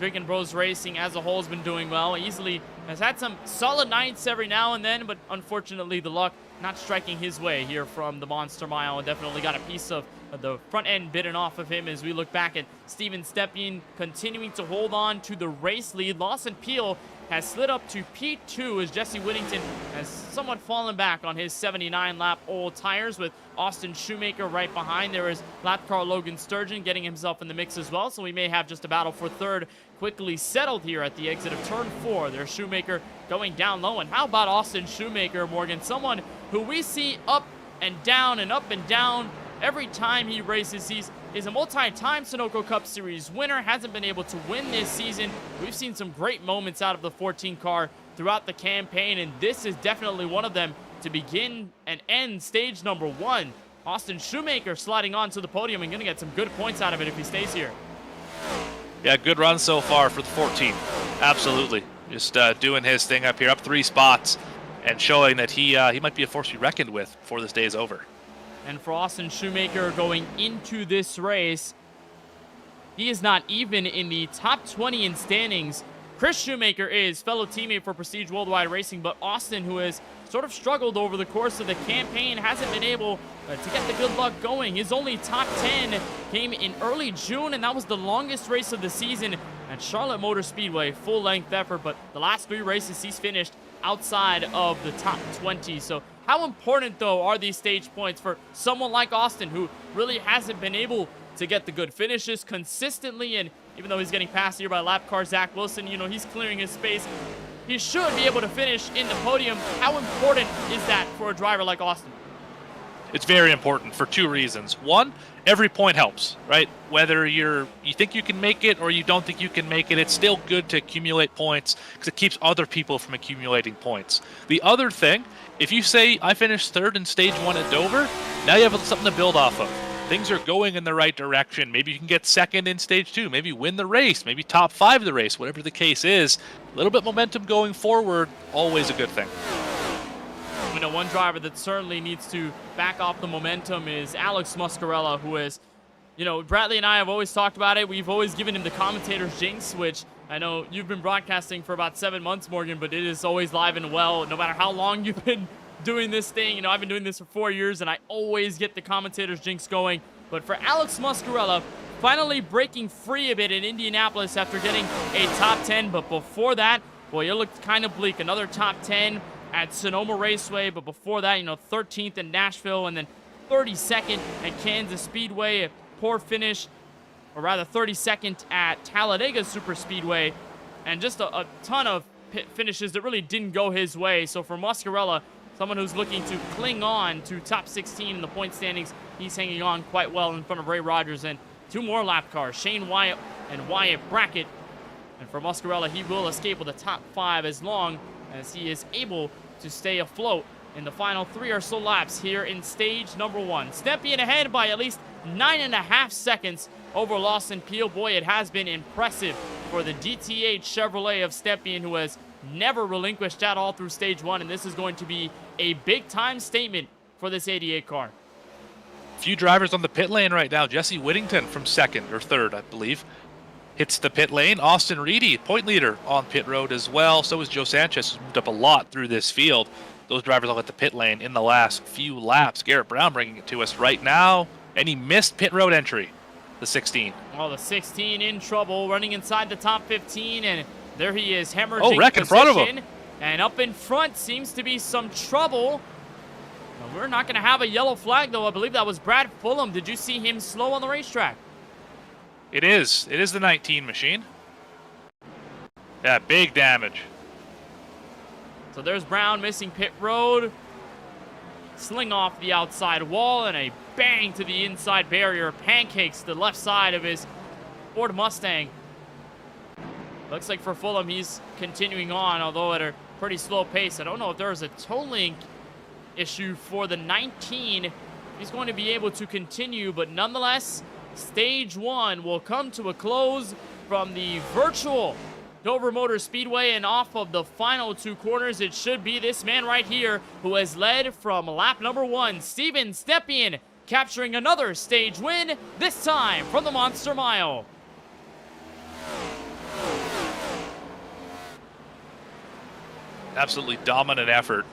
Drinking Bros Racing as a whole has been doing well. Easley has had some solid nights every now and then, but unfortunately the luck not striking his way here from the Monster Mile, and definitely got a piece of the front end bitten off of him as we look back at Steven Stepien continuing to hold on to the race lead. Lawson Peel has slid up to P2 as Jesse Whittington has somewhat fallen back on his 79-lap old tires, with Austin Shoemaker right behind. There is lap car Logan Sturgeon getting himself in the mix as well, so we may have just a battle for 3rd quickly settled here at the exit of turn 4. There's Shoemaker going down low, and how about Austin Shoemaker, Morgan? Someone who we see up and down every time he races. He's a multi-time Sunoco Cup Series winner, hasn't been able to win this season. We've seen some great moments out of the 14 car throughout the campaign, and this is definitely one of them to begin and end stage number 1. Austin Shoemaker sliding onto the podium and going to get some good points out of it if he stays here. Yeah, good run so far for the 14. Absolutely. Just doing his thing up here, up 3 spots, and showing that he might be a force to be reckoned with before this day is over. And for Austin Shoemaker going into this race, he is not even in the top 20 in standings. Chris Shoemaker is fellow teammate for Prestige Worldwide Racing, but Austin, who has sort of struggled over the course of the campaign, hasn't been able to get the good luck going. His only top 10 came in early June, and that was the longest race of the season at Charlotte Motor Speedway, full-length effort, but the last 3 races he's finished outside of the top 20. So how important, though, are these stage points for someone like Austin, who really hasn't been able to get the good finishes consistently? And even though he's getting passed here by lap car Zach Wilson, you know, he's clearing his space. He should be able to finish in the podium. How important is that for a driver like Austin? It's very important for 2 reasons. One, every point helps, right? Whether you think you can make it or you don't think you can make it, it's still good to accumulate points because it keeps other people from accumulating points. The other thing, if you say, I finished 3rd in stage 1 at Dover, now you have something to build off of. things are going in the right direction. Maybe you can get second in stage 2, maybe win the race, maybe top 5 of the race, whatever the case is. A little bit momentum going forward, always a good thing. You know, one driver that certainly needs to back off the momentum is Alex Muscarella, who is, you know, Bradley and I have always talked about it. We've always given him the commentator's jinx, which I know you've been broadcasting for about 7 months, Morgan, but it is always live and well, no matter how long you've been doing this thing. You know, I've been doing this for 4 years, and I always get the commentator's jinx going. But for Alex Muscarella, finally breaking free a bit in Indianapolis after getting a top 10. But before that, boy, it looked kind of bleak. Another top 10 at Sonoma Raceway. But before that, you know, 13th in Nashville and then 32nd at Kansas Speedway. A poor finish, or rather 32nd at Talladega Superspeedway. And just a ton of finishes that really didn't go his way. So for Muscarella, someone who's looking to cling on to top 16 in the point standings, he's hanging on quite well in front of Ray Rogers and 2 more lap cars, Shane Wyatt and Wyatt Brackett. And for Muscarella, he will escape with a top 5 as long as he is able to stay afloat in the final 3 or so laps here in stage number 1. Stepien ahead by at least 9.5 seconds over Lawson Peel. Boy, it has been impressive for the DTH Chevrolet of Stepien, who has never relinquished at all through stage 1, and this is going to be a big-time statement for this 88 car. Few drivers on the pit lane right now. Jesse Whittington from 2nd or 3rd, I believe, hits the pit lane. Austin Reedy, point leader on pit road as well. So is Joe Sanchez, who's moved up a lot through this field. Those drivers all hit the pit lane in the last few laps. Garrett Brown bringing it to us right now. And he missed pit road entry, the 16. Well, the 16 in trouble, running inside the top 15, and there he is, hemorrhaging Oh, wreck in front of him. And up in front seems to be some trouble. Now, we're not going to have a yellow flag, though. I believe that was Brad Fulham. Did you see him slow on the racetrack? It is. It is the 19 machine. Yeah, big damage. So there's Brown missing pit road. Sling off the outside wall and a bang to the inside barrier. Pancakes the left side of his Ford Mustang. Looks like for Fulham, he's continuing on, although at a pretty slow pace. I don't know if there's a toe link issue for the 19. He's going to be able to continue, but nonetheless, stage 1 will come to a close from the virtual Dover Motor Speedway, and off of the final 2 corners, it should be this man right here who has led from lap number 1, Steven Stepien, capturing another stage win, this time from the Monster Mile. Absolutely dominant effort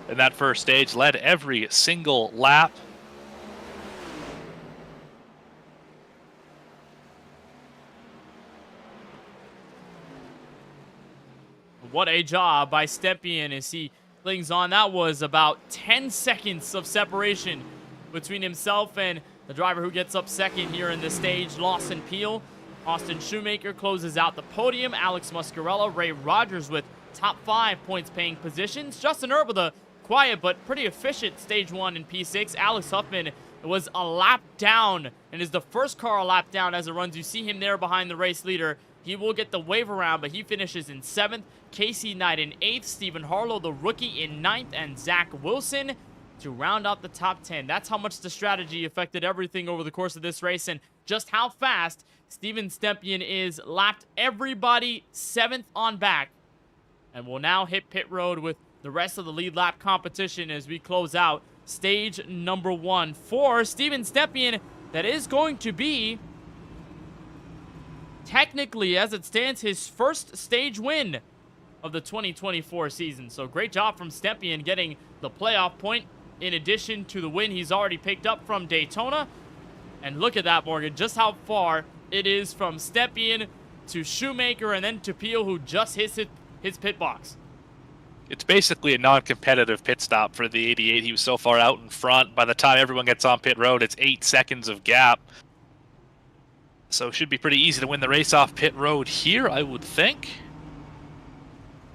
in that first stage. Led every single lap. What a job by Stepien as he clings on. That was about 10 seconds of separation between himself and the driver who gets up second here in the stage, Lawson Peel. Austin Shoemaker closes out the podium. Alex Muscarella, Ray Rogers with top 5 points paying positions. Justin Erb with a quiet but pretty efficient stage 1 in P6. Alex Huffman was a lap down and is the first car a lap down as it runs. You see him there behind the race leader. He will get the wave around, but he finishes in 7th. Casey Knight in 8th. Stephen Harlow, the rookie, in 9th. And Zach Wilson to round out the top 10. That's how much the strategy affected everything over the course of this race, and just how fast Steven Stepien is. Lapped everybody 7th on back, and will now hit pit road with the rest of the lead lap competition as we close out stage number 1 for Steven Stepien. That is going to be, technically, as it stands, his first stage win of the 2024 season. So great job from Stepien getting the playoff point in addition to the win he's already picked up from Daytona. And look at that, Morgan, just how far it is from Stepien to Shoemaker and then to Peel, who just hits his pit box. It's basically a non-competitive pit stop for the 88. He was so far out in front. By the time everyone gets on pit road, it's 8 seconds of gap. So it should be pretty easy to win the race off pit road here, I would think.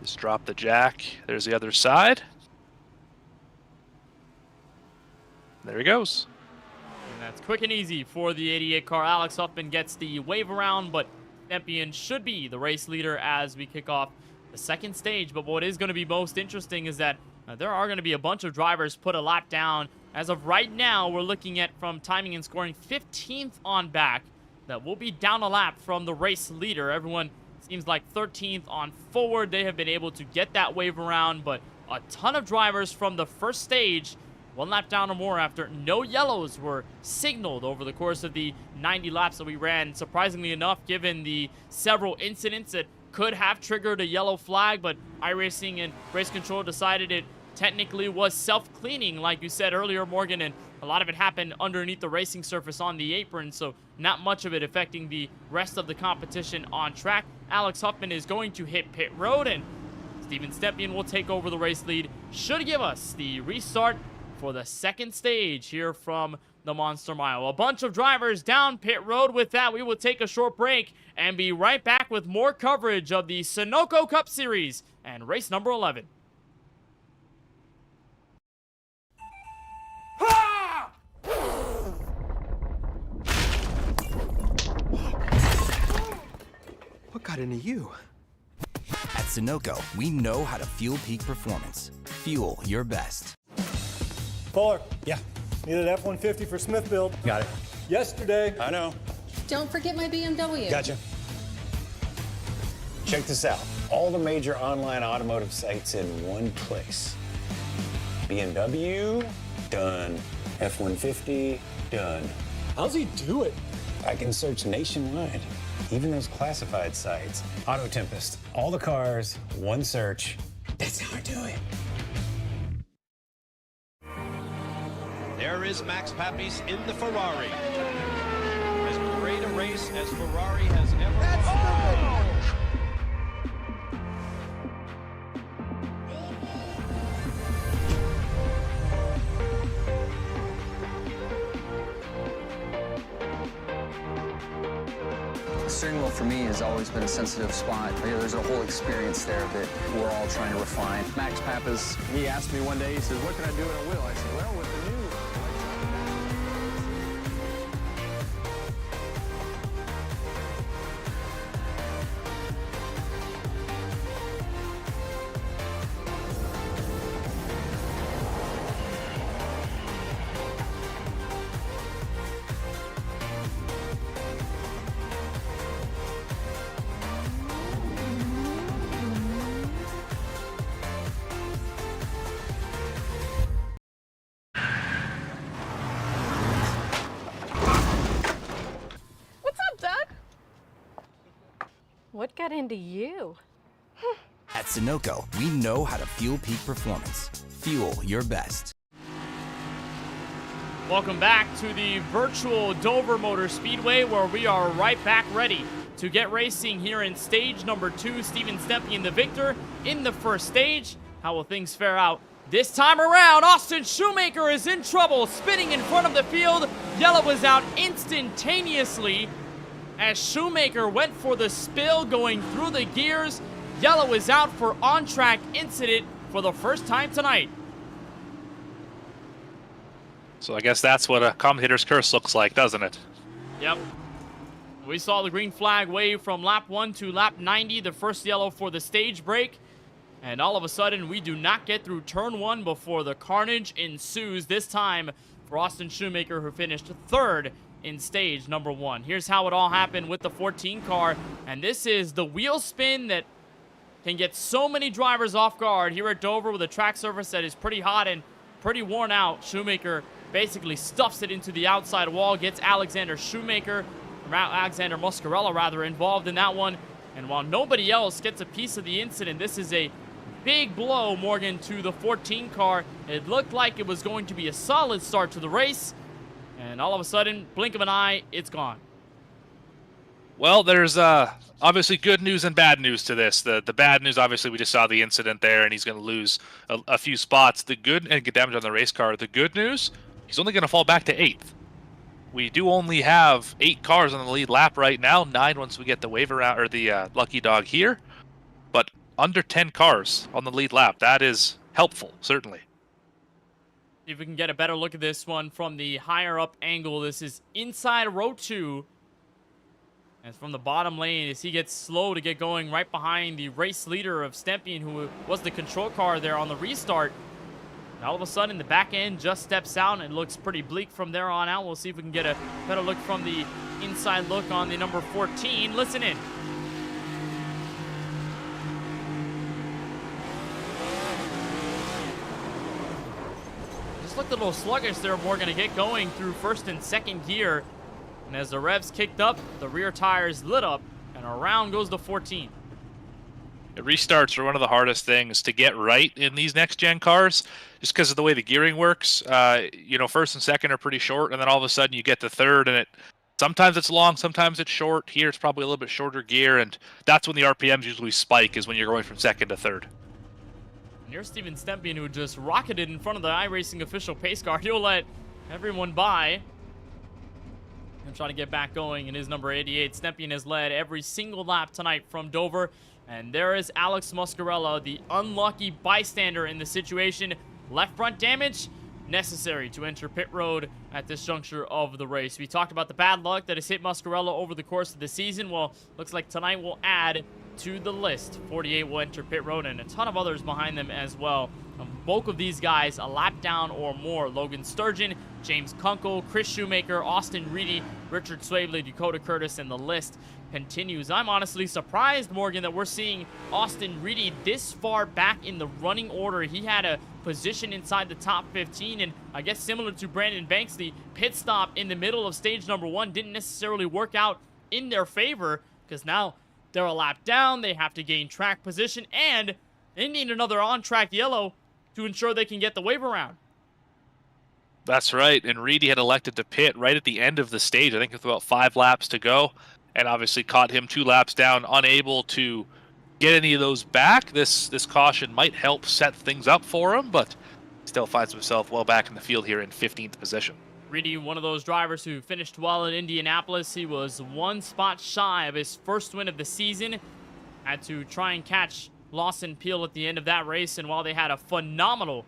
Just drop the jack. There's the other side. There he goes. And that's quick and easy for the 88 car. Alex Huffman gets the wave around, but Stepien should be the race leader as we kick off the second stage. But what is going to be most interesting is that there are going to be a bunch of drivers put a lap down As of right now, we're looking at, from timing and scoring, 15th on back. That will be down a lap from the race leader. Everyone seems like 13th on forward. They have been able to get that wave around, but a ton of drivers from the first stage, one lap down or more after no yellows were signaled over the course of the 90 laps that we ran. Surprisingly enough, given the several incidents that could have triggered a yellow flag, but iRacing and Race Control decided it technically was self-cleaning, like you said earlier, Morgan, and a lot of it happened underneath the racing surface on the apron, so not much of it affecting the rest of the competition on track. Alex Huffman is going to hit pit road, and Steven Stepien will take over the race lead. Should give us the restart for the second stage here from the Monster Mile. A bunch of drivers down pit road. With that, we will take a short break and be right back with more coverage of the Sunoco Cup Series and race number 11. What got into you? At Sunoco, we know how to fuel peak performance. Fuel your best. Fuller, yeah. Needed F-150 for Smith build. Got it. Yesterday. I know. Don't forget my BMW. Gotcha. Check this out. All the major online automotive sites in one place. BMW, done. F-150, done. How's he do it? I can search nationwide, even those classified sites. Auto Tempest, all the cars, one search. That's how I do it. There is Max Papis in the Ferrari. As great a race as Ferrari has ever won. The steering wheel for me has always been a sensitive spot. There's a whole experience there that we're all trying to refine. Max Pappas, he asked me one day, he says, what can I do in a wheel? I said, well, with the new What got into you? At Sunoco, we know how to fuel peak performance. Fuel your best. Welcome back to the virtual Dover Motor Speedway, where we are right back ready to get racing here in stage number 2. Steven Stepien, the victor in the first stage. How will things fare out this time around? Austin Shoemaker is in trouble, spinning in front of the field. Yellow was out instantaneously as Shoemaker went for the spill going through the gears. Yellow is out for on-track incident for the first time tonight. So I guess that's what a commentator's curse looks like, doesn't it? Yep. We saw the green flag wave from lap 1 to lap 90, the first yellow for the stage break. And all of a sudden, we do not get through turn 1 before the carnage ensues, this time for Austin Shoemaker, who finished third in stage number 1. Here's how it all happened with the 14 car, and this is the wheel spin that can get so many drivers off guard here at Dover with a track surface that is pretty hot and pretty worn out. Shoemaker basically stuffs it into the outside wall, gets Alexander Muscarella rather, involved in that one, and while nobody else gets a piece of the incident, this is a big blow, Morgan, to the 14 car. It looked like it was going to be a solid start to the race, and all of a sudden, blink of an eye, it's gone. Well, there's obviously good news and bad news to this. The bad news, obviously, we just saw the incident there, and he's going to lose a few spots. The good, and get damage on the race car. The good news, he's only going to fall back to 8th. We do only have 8 cars on the lead lap right now, 9 once we get the wave around, or the lucky dog here. But under 10 cars on the lead lap, that is helpful, certainly. See if we can get a better look at this one from the higher up angle. This is inside row 2. And from the bottom lane, as he gets slow to get going right behind the race leader of Stepien, who was the control car there on the restart. And all of a sudden, the back end just steps out, and it looks pretty bleak from there on out. We'll see if we can get a better look from the inside look on the number 14. Listen in. Just looked a little sluggish there. We're going to get going through first and second gear. And as the revs kicked up, the rear tires lit up, and around goes the 14. The restarts are one of the hardest things to get right in these next-gen cars, just because of the way the gearing works. You know, first and second are pretty short, and then all of a sudden you get to third, and sometimes it's long, sometimes it's short. Here it's probably a little bit shorter gear, and that's when the RPMs usually spike, is when you're going from second to third. And here's Steven Stempien, who just rocketed in front of the iRacing official pace car. He'll let everyone by and try to get back going in his number 88. Stempien has led every single lap tonight from Dover. And there is Alex Muscarella, the unlucky bystander in the situation. Left front damage necessary to enter pit road at this juncture of the race. We talked about the bad luck that has hit Muscarella over the course of the season. Well, looks like tonight will add to the list. 48 will enter pit road, and a ton of others behind them as well. Bulk of these guys a lap down or more. Logan Sturgeon, James Kunkel, Chris Shoemaker, Austin Reedy, Richard Swavely, Dakota Curtis, and the list continues. I'm honestly surprised, Morgan, that we're seeing Austin Reedy this far back in the running order. He had a position inside the top 15, and I guess similar to Brandon Banks, the pit stop in the middle of stage number 1 didn't necessarily work out in their favor, because now they're a lap down, they have to gain track position, and they need another on-track yellow to ensure they can get the wave around. That's right, and Reedy had elected to pit right at the end of the stage, I think with about 5 laps to go, and obviously caught him 2 laps down, unable to get any of those back. This caution might help set things up for him, but still finds himself well back in the field here in 15th position. Reedy, one of those drivers who finished well in Indianapolis. He was 1 spot shy of his first win of the season. Had to try and catch Lawson Peel at the end of that race, and while they had a phenomenal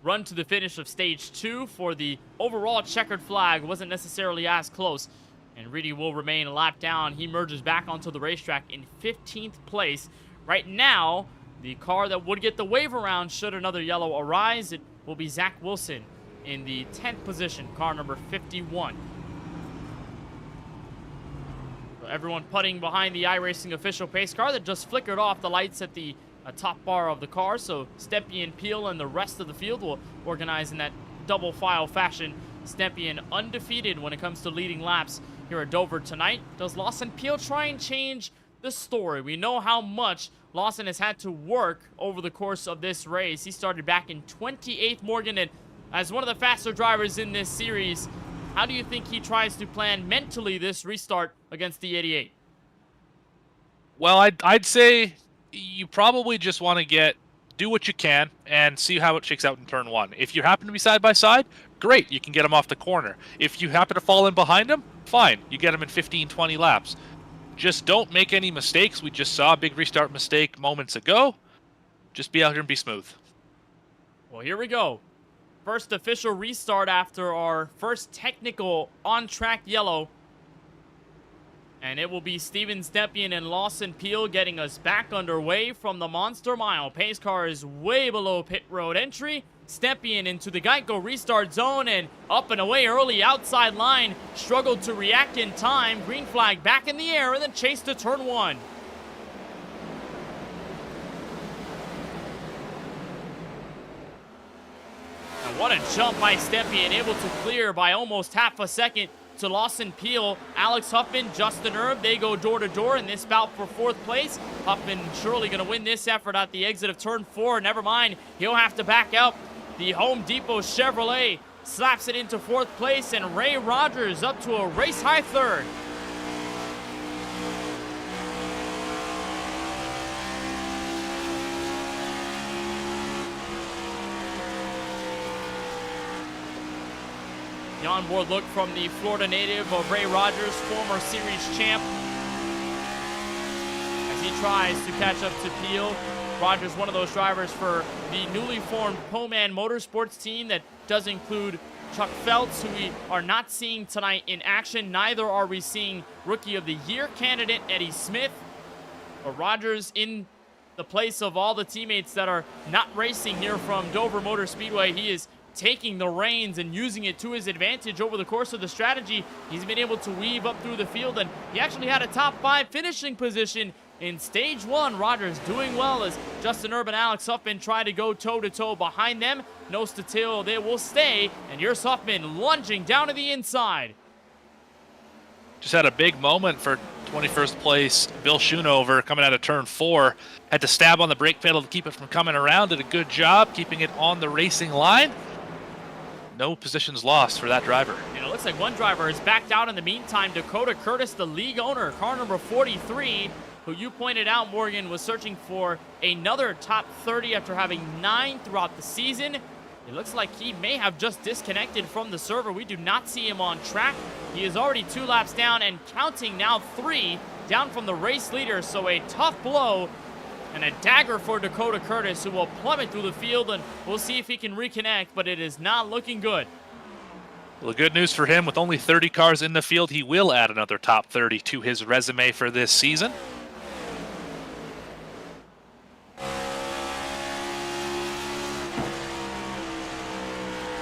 run to the finish of stage 2 for the overall checkered flag, wasn't necessarily as close. And Reedy will remain a lap down. He merges back onto the racetrack in 15th place. Right now, the car that would get the wave around should another yellow arise, it will be Zach Wilson in the 10th position, car number 51. So everyone putting behind the iRacing official pace car that just flickered off the lights at the top bar of the car. So Stempien, Peel, and the rest of the field will organize in that double file fashion. Stempien undefeated when it comes to leading laps here at Dover tonight. Does Lawson Peel try and change the story? We know how much Lawson has had to work over the course of this race. He started back in 28th, Morgan, and as one of the faster drivers in this series, how do you think he tries to plan mentally this restart against the 88? Well, I'd say you probably just want to do what you can and see how it shakes out in turn 1. If you happen to be side by side, great, you can get him off the corner. If you happen to fall in behind him, fine, you get him in 15, 20 laps. Just don't make any mistakes. We just saw a big restart mistake moments ago. Just be out here and be smooth. Well, here we go. First official restart after our first technical on-track yellow. And it will be Steven Stempien and Lawson Peel getting us back underway from the Monster Mile. Pace car is way below pit road entry. Stempien into the Geico restart zone and up and away early outside line. Struggled to react in time. Green flag back in the air and then chase to turn 1. And what a jump by Stempien, able to clear by almost half a second to Lawson Peel. Alex Huffman, Justin Erb, they go door to door in this bout for 4th place. Huffman surely going to win this effort at the exit of turn 4. Never mind, he'll have to back out. The Home Depot Chevrolet slaps it into 4th place, and Ray Rogers up to a race-high 3rd. The onboard look from the Florida native of Ray Rogers, former series champ, as he tries to catch up to Peel. Rogers, one of those drivers for the newly formed Poman Motorsports team that does include Chuck Feltz, who we are not seeing tonight in action. Neither are we seeing Rookie of the Year candidate Eddie Smith. But Rogers in the place of all the teammates that are not racing here from Dover Motor Speedway. He is taking the reins and using it to his advantage over the course of the strategy. He's been able to weave up through the field, and he actually had a top 5 finishing position in stage 1. Rogers doing well as Justin Urban, Alex Huffman try to go toe-to-toe behind them. Nose to tail, they will stay, and here's Huffman lunging down to the inside. Just had a big moment for 21st place Bill Schoonover coming out of turn 4. Had to stab on the brake pedal to keep it from coming around. Did a good job keeping it on the racing line. No positions lost for that driver. And it looks like one driver is backed out in the meantime. Dakota Curtis, the league owner, car number 43, who you pointed out, Morgan, was searching for another top 30 after having 9 throughout the season. It looks like he may have just disconnected from the server. We do not see him on track. He is already 2 laps down and counting now 3 down from the race leader. So a tough blow and a dagger for Dakota Curtis, who will plummet through the field, and we'll see if he can reconnect, but it is not looking good. Well, the good news for him, with only 30 cars in the field, he will add another top 30 to his resume for this season.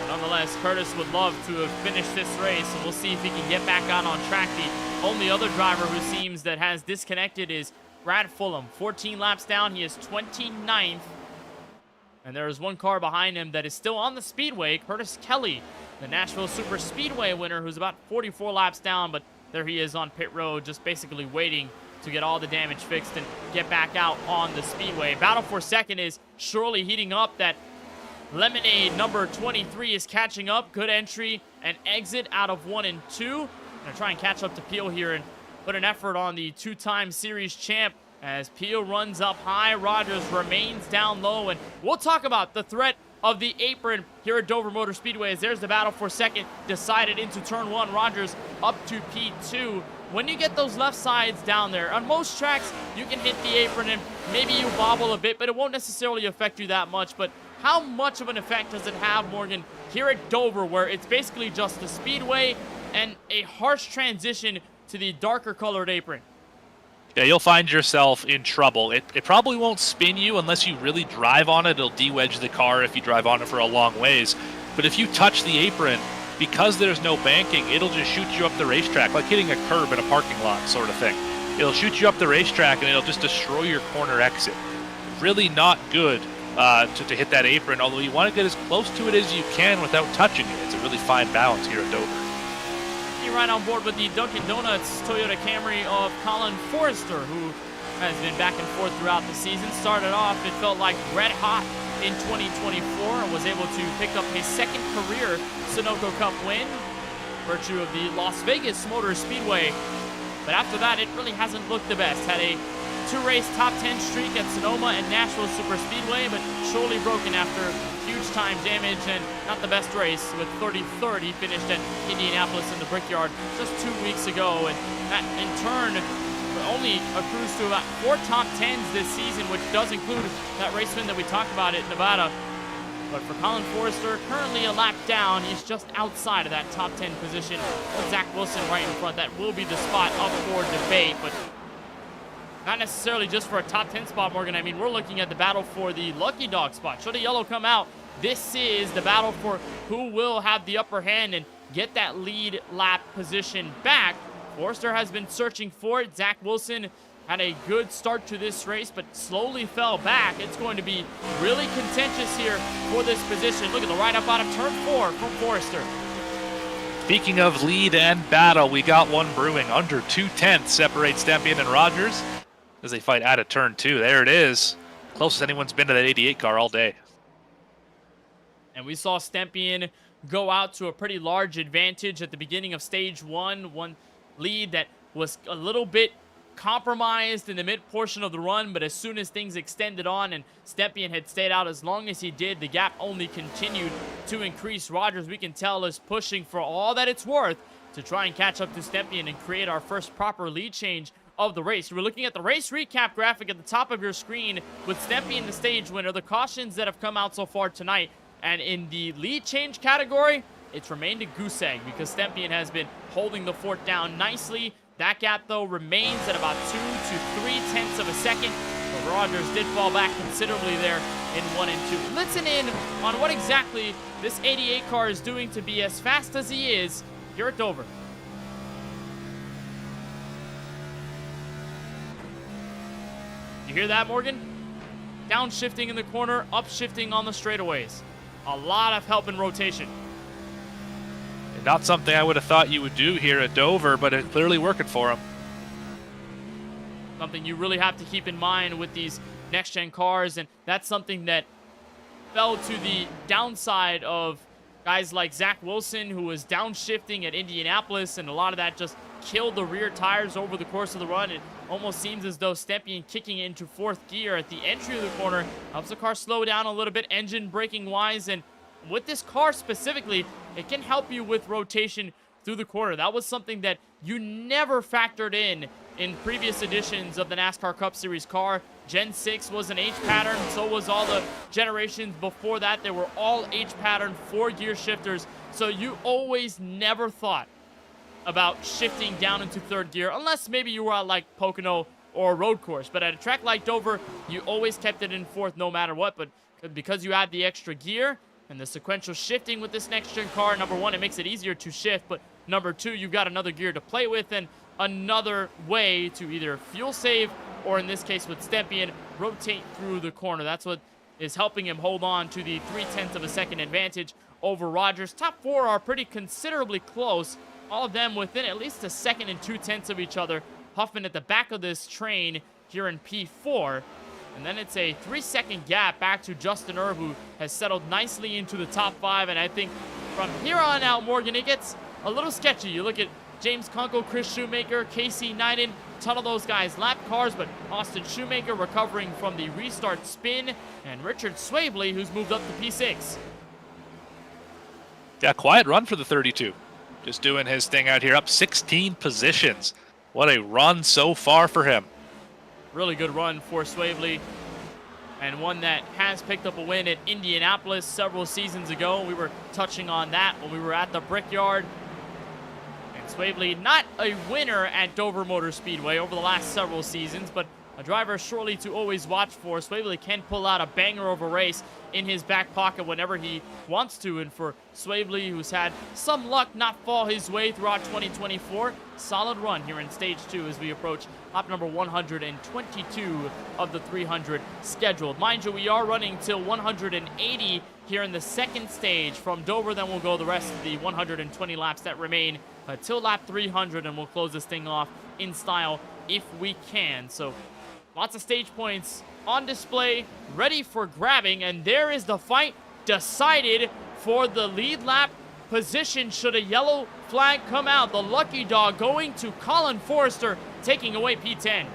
Nonetheless, Curtis would love to have finished this race, and we'll see if he can get back out on track. The only other driver who seems that has disconnected is Brad Fulham. 14 laps down, he is 29th. And there is one car behind him that is still on the speedway, Curtis Kelly, the Nashville Super Speedway winner, who's about 44 laps down, but there he is on pit road, just basically waiting to get all the damage fixed and get back out on the speedway. Battle for second is surely heating up. That Lemonade number 23 is catching up. Good entry and exit out of 1 and 2. Gonna try and catch up to Peel here and put an effort on the 2-time series champ. As Peel runs up high, Rogers remains down low, and we'll talk about the threat of the apron here at Dover Motor Speedway as there's the battle for second decided into turn 1. Rogers up to P2. When you get those left sides down there, on most tracks, you can hit the apron and maybe you bobble a bit, but it won't necessarily affect you that much. But how much of an effect does it have, Morgan, here at Dover, where it's basically just the speedway and a harsh transition to the darker colored apron? Yeah, you'll find yourself in trouble. It probably won't spin you unless you really drive on it. It'll de-wedge the car if you drive on it for a long ways. But if you touch the apron, because there's no banking, it'll just shoot you up the racetrack, like hitting a curb in a parking lot sort of thing. It'll shoot you up the racetrack and it'll just destroy your corner exit. Really not good to hit that apron, although you want to get as close to it as you can without touching it. It's a really fine balance here at Dover. You're right on board with the Dunkin' Donuts Toyota Camry of Colin Forrester, who has been back and forth throughout the season. Started off, it felt like red hot in 2024 and was able to pick up his second career Sunoco Cup win, virtue of the Las Vegas Motor Speedway. But after that, it really hasn't looked the best. Had a 2-race top 10 streak at Sonoma and Nashville Super Speedway, but surely broken after huge time damage and not the best race with 33rd. He finished at Indianapolis in the Brickyard just 2 weeks ago, and that in turn only accrues to about 4 top 10s this season, which does include that race win that we talked about at Nevada. But for Colin Forrester, currently a lap down, he's just outside of that top 10 position. With Zach Wilson right in front, that will be the spot up for debate, but not necessarily just for a top 10 spot, Morgan. I mean, we're looking at the battle for the lucky dog spot. Should the yellow come out, this is the battle for who will have the upper hand and get that lead lap position back. Forrester has been searching for it. Zach Wilson had a good start to this race, but slowly fell back. It's going to be really contentious here for this position. Look at the right up out of turn 4 from Forrester. Speaking of lead and battle, we got one brewing. Under 2/10 separates Stempien and Rogers as they fight out of turn 2. There it is. Closest anyone's been to that 88 car all day. And we saw Stempien go out to a pretty large advantage at the beginning of stage 1. One lead that was a little bit compromised in the mid portion of the run, but as soon as things extended on and Stempien had stayed out as long as he did, the gap only continued to increase. Rogers, we can tell, is pushing for all that it's worth to try and catch up to Stempien and create our first proper lead change of the race. We're looking at the race recap graphic at the top of your screen with Stempien the stage winner, the cautions that have come out so far tonight. And in the lead change category, it's remained a goose egg because Stempien has been holding the fort down nicely. That gap, though, remains at about 2 to 3 tenths of a second. But Rogers did fall back considerably there in 1 and 2. Listen in on what exactly this 88 car is doing to be as fast as he is here at Dover. You hear that, Morgan? Downshifting in the corner, upshifting on the straightaways. A lot of help in rotation. Not something I would have thought you would do here at Dover, but it's clearly working for him. Something you really have to keep in mind with these next-gen cars, and that's something that fell to the downside of guys like Zach Wilson, who was downshifting at Indianapolis, and a lot of that just killed the rear tires over the course of the run. It almost seems as though Stepien kicking into 4th gear at the entry of the corner helps the car slow down a little bit, engine braking wise, and with this car specifically, it can help you with rotation through the corner. That was something that you never factored in previous editions of the NASCAR Cup Series car. Gen 6 was an H pattern, so was all the generations before that. They were all H pattern 4-gear shifters, so you always never thought about shifting down into 3rd gear, unless maybe you were at like Pocono or a road course. But at a track like Dover, you always kept it in 4th no matter what. But because you add the extra gear and the sequential shifting with this next-gen car, number one, it makes it easier to shift, but number two, you've got another gear to play with and another way to either fuel save or, in this case with Stepien, rotate through the corner. That's what is helping him hold on to the 0.3 of a second advantage over Rogers. Top 4 are pretty considerably close, all of them within at least a second and 0.2 of each other. Huffman at the back of this train here in P4. And then it's a 3-second gap back to Justin Erb, who has settled nicely into the top 5. And I think from here on out, Morgan, it gets a little sketchy. You look at James Kunkel, Chris Shoemaker, Casey Knighton, a ton of those guys lap cars, but Austin Shoemaker recovering from the restart spin, and Richard Swavely, who's moved up to P6. Yeah, quiet run for the 32. Just doing his thing out here, up 16 positions. What a run so far for him. Really good run for Swavely, and one that has picked up a win at Indianapolis several seasons ago. We were touching on that when we were at the Brickyard. And Swavely, not a winner at Dover Motor Speedway over the last several seasons, but a driver surely to always watch for. Swavely can pull out a banger of a race in his back pocket whenever he wants to. And for Swavely, who's had some luck not fall his way throughout 2024, solid run here in Stage 2 as we approach lap number 122 of the 300 scheduled. Mind you, we are running till 180 here in the second stage. From Dover, then we'll go the rest of the 120 laps that remain till lap 300, and we'll close this thing off in style if we can. So lots of stage points on display, ready for grabbing, and there is the fight decided for the lead lap position should a yellow flag come out. The lucky dog going to Colin Forrester, taking away P10.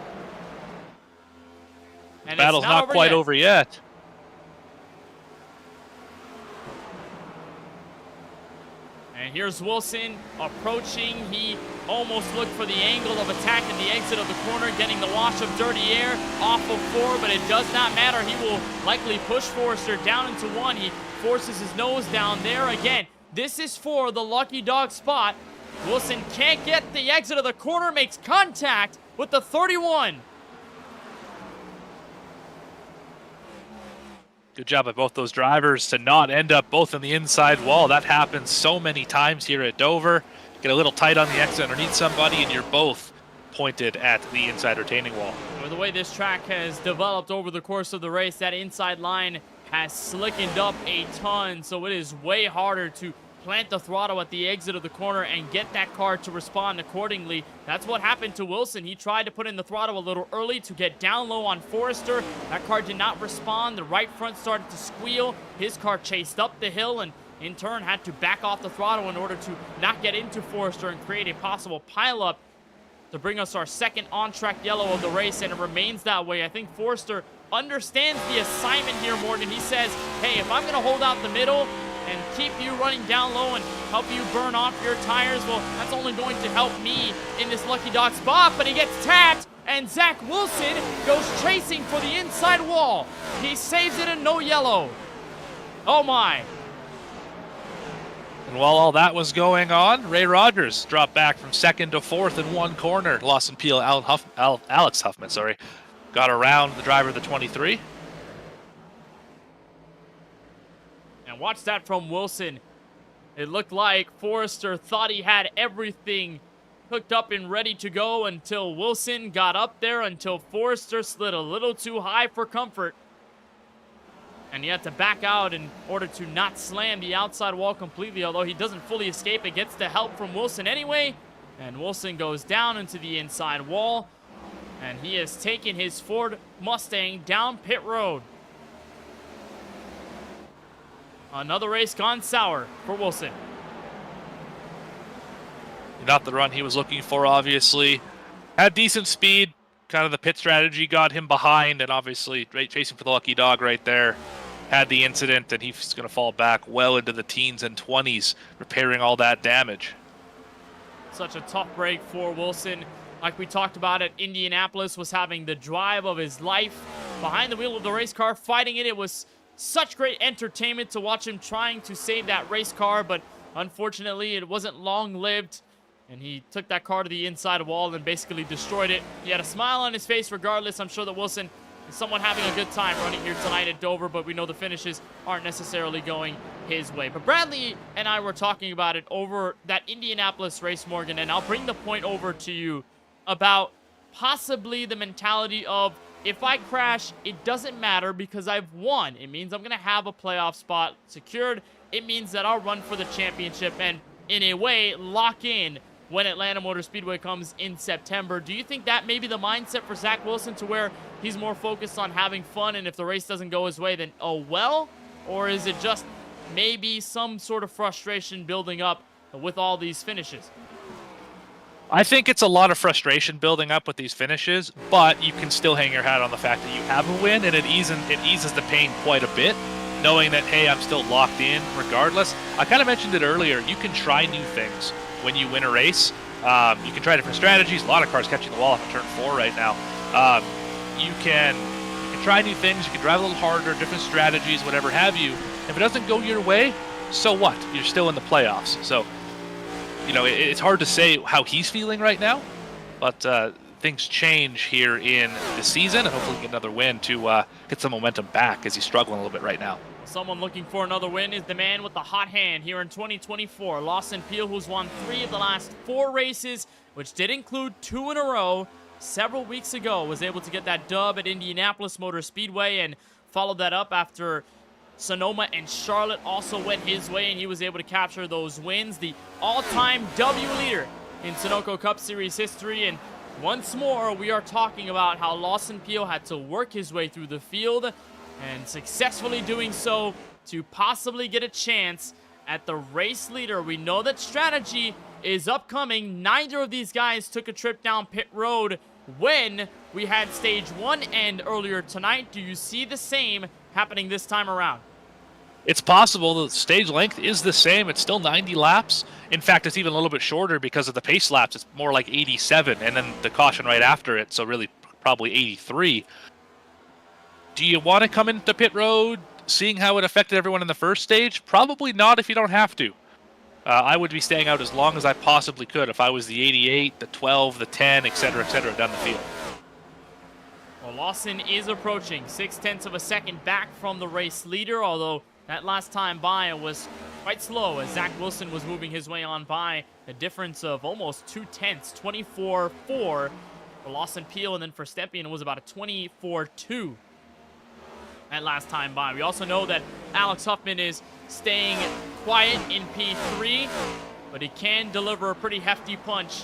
And battle's not quite over yet. And here's Wilson approaching. He almost looked for the angle of attack in the exit of the corner, getting the wash of dirty air off of 4, but it does not matter. He will likely push Forrester down into 1. He forces his nose down there again. This is for the lucky dog spot. Wilson can't get the exit of the corner, makes contact with the 31. Good job by both those drivers to not end up both in the inside wall. That happens so many times here at Dover. Get a little tight on the exit underneath somebody, and you're both pointed at the inside retaining wall. With the way this track has developed over the course of the race, that inside line has slickened up a ton, so it is way harder to plant the throttle at the exit of the corner and get that car to respond accordingly. That's what happened to Wilson. He tried to put in the throttle a little early to get down low on Forrester. That car did not respond. The right front started to squeal. His car chased up the hill and in turn had to back off the throttle in order to not get into Forrester and create a possible pileup to bring us our second on-track yellow of the race, and it remains that way. I think Forrester understands the assignment here, Morgan. He says, hey, if I'm going to hold out the middle and keep you running down low and help you burn off your tires, well, that's only going to help me in this lucky dog spot. But he gets tapped, and Zach Wilson goes chasing for the inside wall. He saves it in no yellow. Oh my. And while all that was going on, Ray Rogers dropped back from second to fourth in one corner. Lawson Peel, Alex Huffman, got around the driver of the 23. And watch that from Wilson. It looked like Forrester thought he had everything hooked up and ready to go until Wilson got up there, until Forrester slid a little too high for comfort. And he had to back out in order to not slam the outside wall completely, although he doesn't fully escape. It gets the help from Wilson anyway. And Wilson goes down into the inside wall. And he has taken his Ford Mustang down pit road. Another race gone sour for Wilson. Not the run he was looking for, obviously. Had decent speed. Kind of the pit strategy got him behind, and obviously chasing for the lucky dog right there. Had the incident, and he's going to fall back well into the teens and 20s, repairing all that damage. Such a tough break for Wilson. Like we talked about it, Indianapolis was having the drive of his life behind the wheel of the race car, fighting it. It was such great entertainment to watch him trying to save that race car, but unfortunately it wasn't long-lived. And he took that car to the inside wall and basically destroyed it. He had a smile on his face regardless. I'm sure that Wilson is somewhat having a good time running here tonight at Dover, but we know the finishes aren't necessarily going his way. But Bradley and I were talking about it over that Indianapolis race, Morgan, and I'll bring the point over to you about possibly the mentality of, if I crash, it doesn't matter because I've won. It means I'm going to have a playoff spot secured. It means that I'll run for the championship and, in a way, lock in when Atlanta Motor Speedway comes in September. Do you think that may be the mindset for Zach Wilson, to where he's more focused on having fun, and if the race doesn't go his way, then oh well? Or is it just maybe some sort of frustration building up with all these finishes? I think it's a lot of frustration building up with these finishes, but you can still hang your hat on the fact that you have a win, and it eases the pain quite a bit, knowing that, hey, I'm still locked in regardless. I kind of mentioned it earlier. You can try new things when you win a race. You can try different strategies. A lot of cars catching the wall off of turn 4 right now. You can try new things. You can drive a little harder, different strategies, whatever have you. If it doesn't go your way, so what? You're still in the playoffs. So, you know, it's hard to say how he's feeling right now, but things change here in the season, and hopefully get another win to get some momentum back, as he's struggling a little bit right now. Someone looking for another win is the man with the hot hand here in 2024, Lawson Peel, who's won 3 of the last 4 races, which did include 2 in a row. Several weeks ago, was able to get that dub at Indianapolis Motor Speedway, and followed that up after Sonoma and Charlotte also went his way, and he was able to capture those wins. The all-time W leader in Sunoco Cup Series history. And once more, we are talking about how Lawson Peel had to work his way through the field, and successfully doing so to possibly get a chance at the race leader. We know that strategy is upcoming. Neither of these guys took a trip down pit road when we had stage 1 end earlier tonight. Do you see the same happening this time around? It's possible. The stage length is the same. It's still 90 laps. In fact, it's even a little bit shorter because of the pace laps. It's more like 87, and then the caution right after it, so really probably 83. Do you want to come into pit road seeing how it affected everyone in the first stage? Probably not if you don't have to. I would be staying out as long as I possibly could if I was the 88, the 12, the 10, etc., down the field. Well, Lawson is approaching 0.6 of a second back from the race leader, although that last time by was quite slow as Zach Wilson was moving his way on by. A difference of almost 0.2, 24.4 for Lawson Peel, and then for Stepien was about a 24.2. That last time by. We also know that Alex Huffman is staying quiet in P3, but he can deliver a pretty hefty punch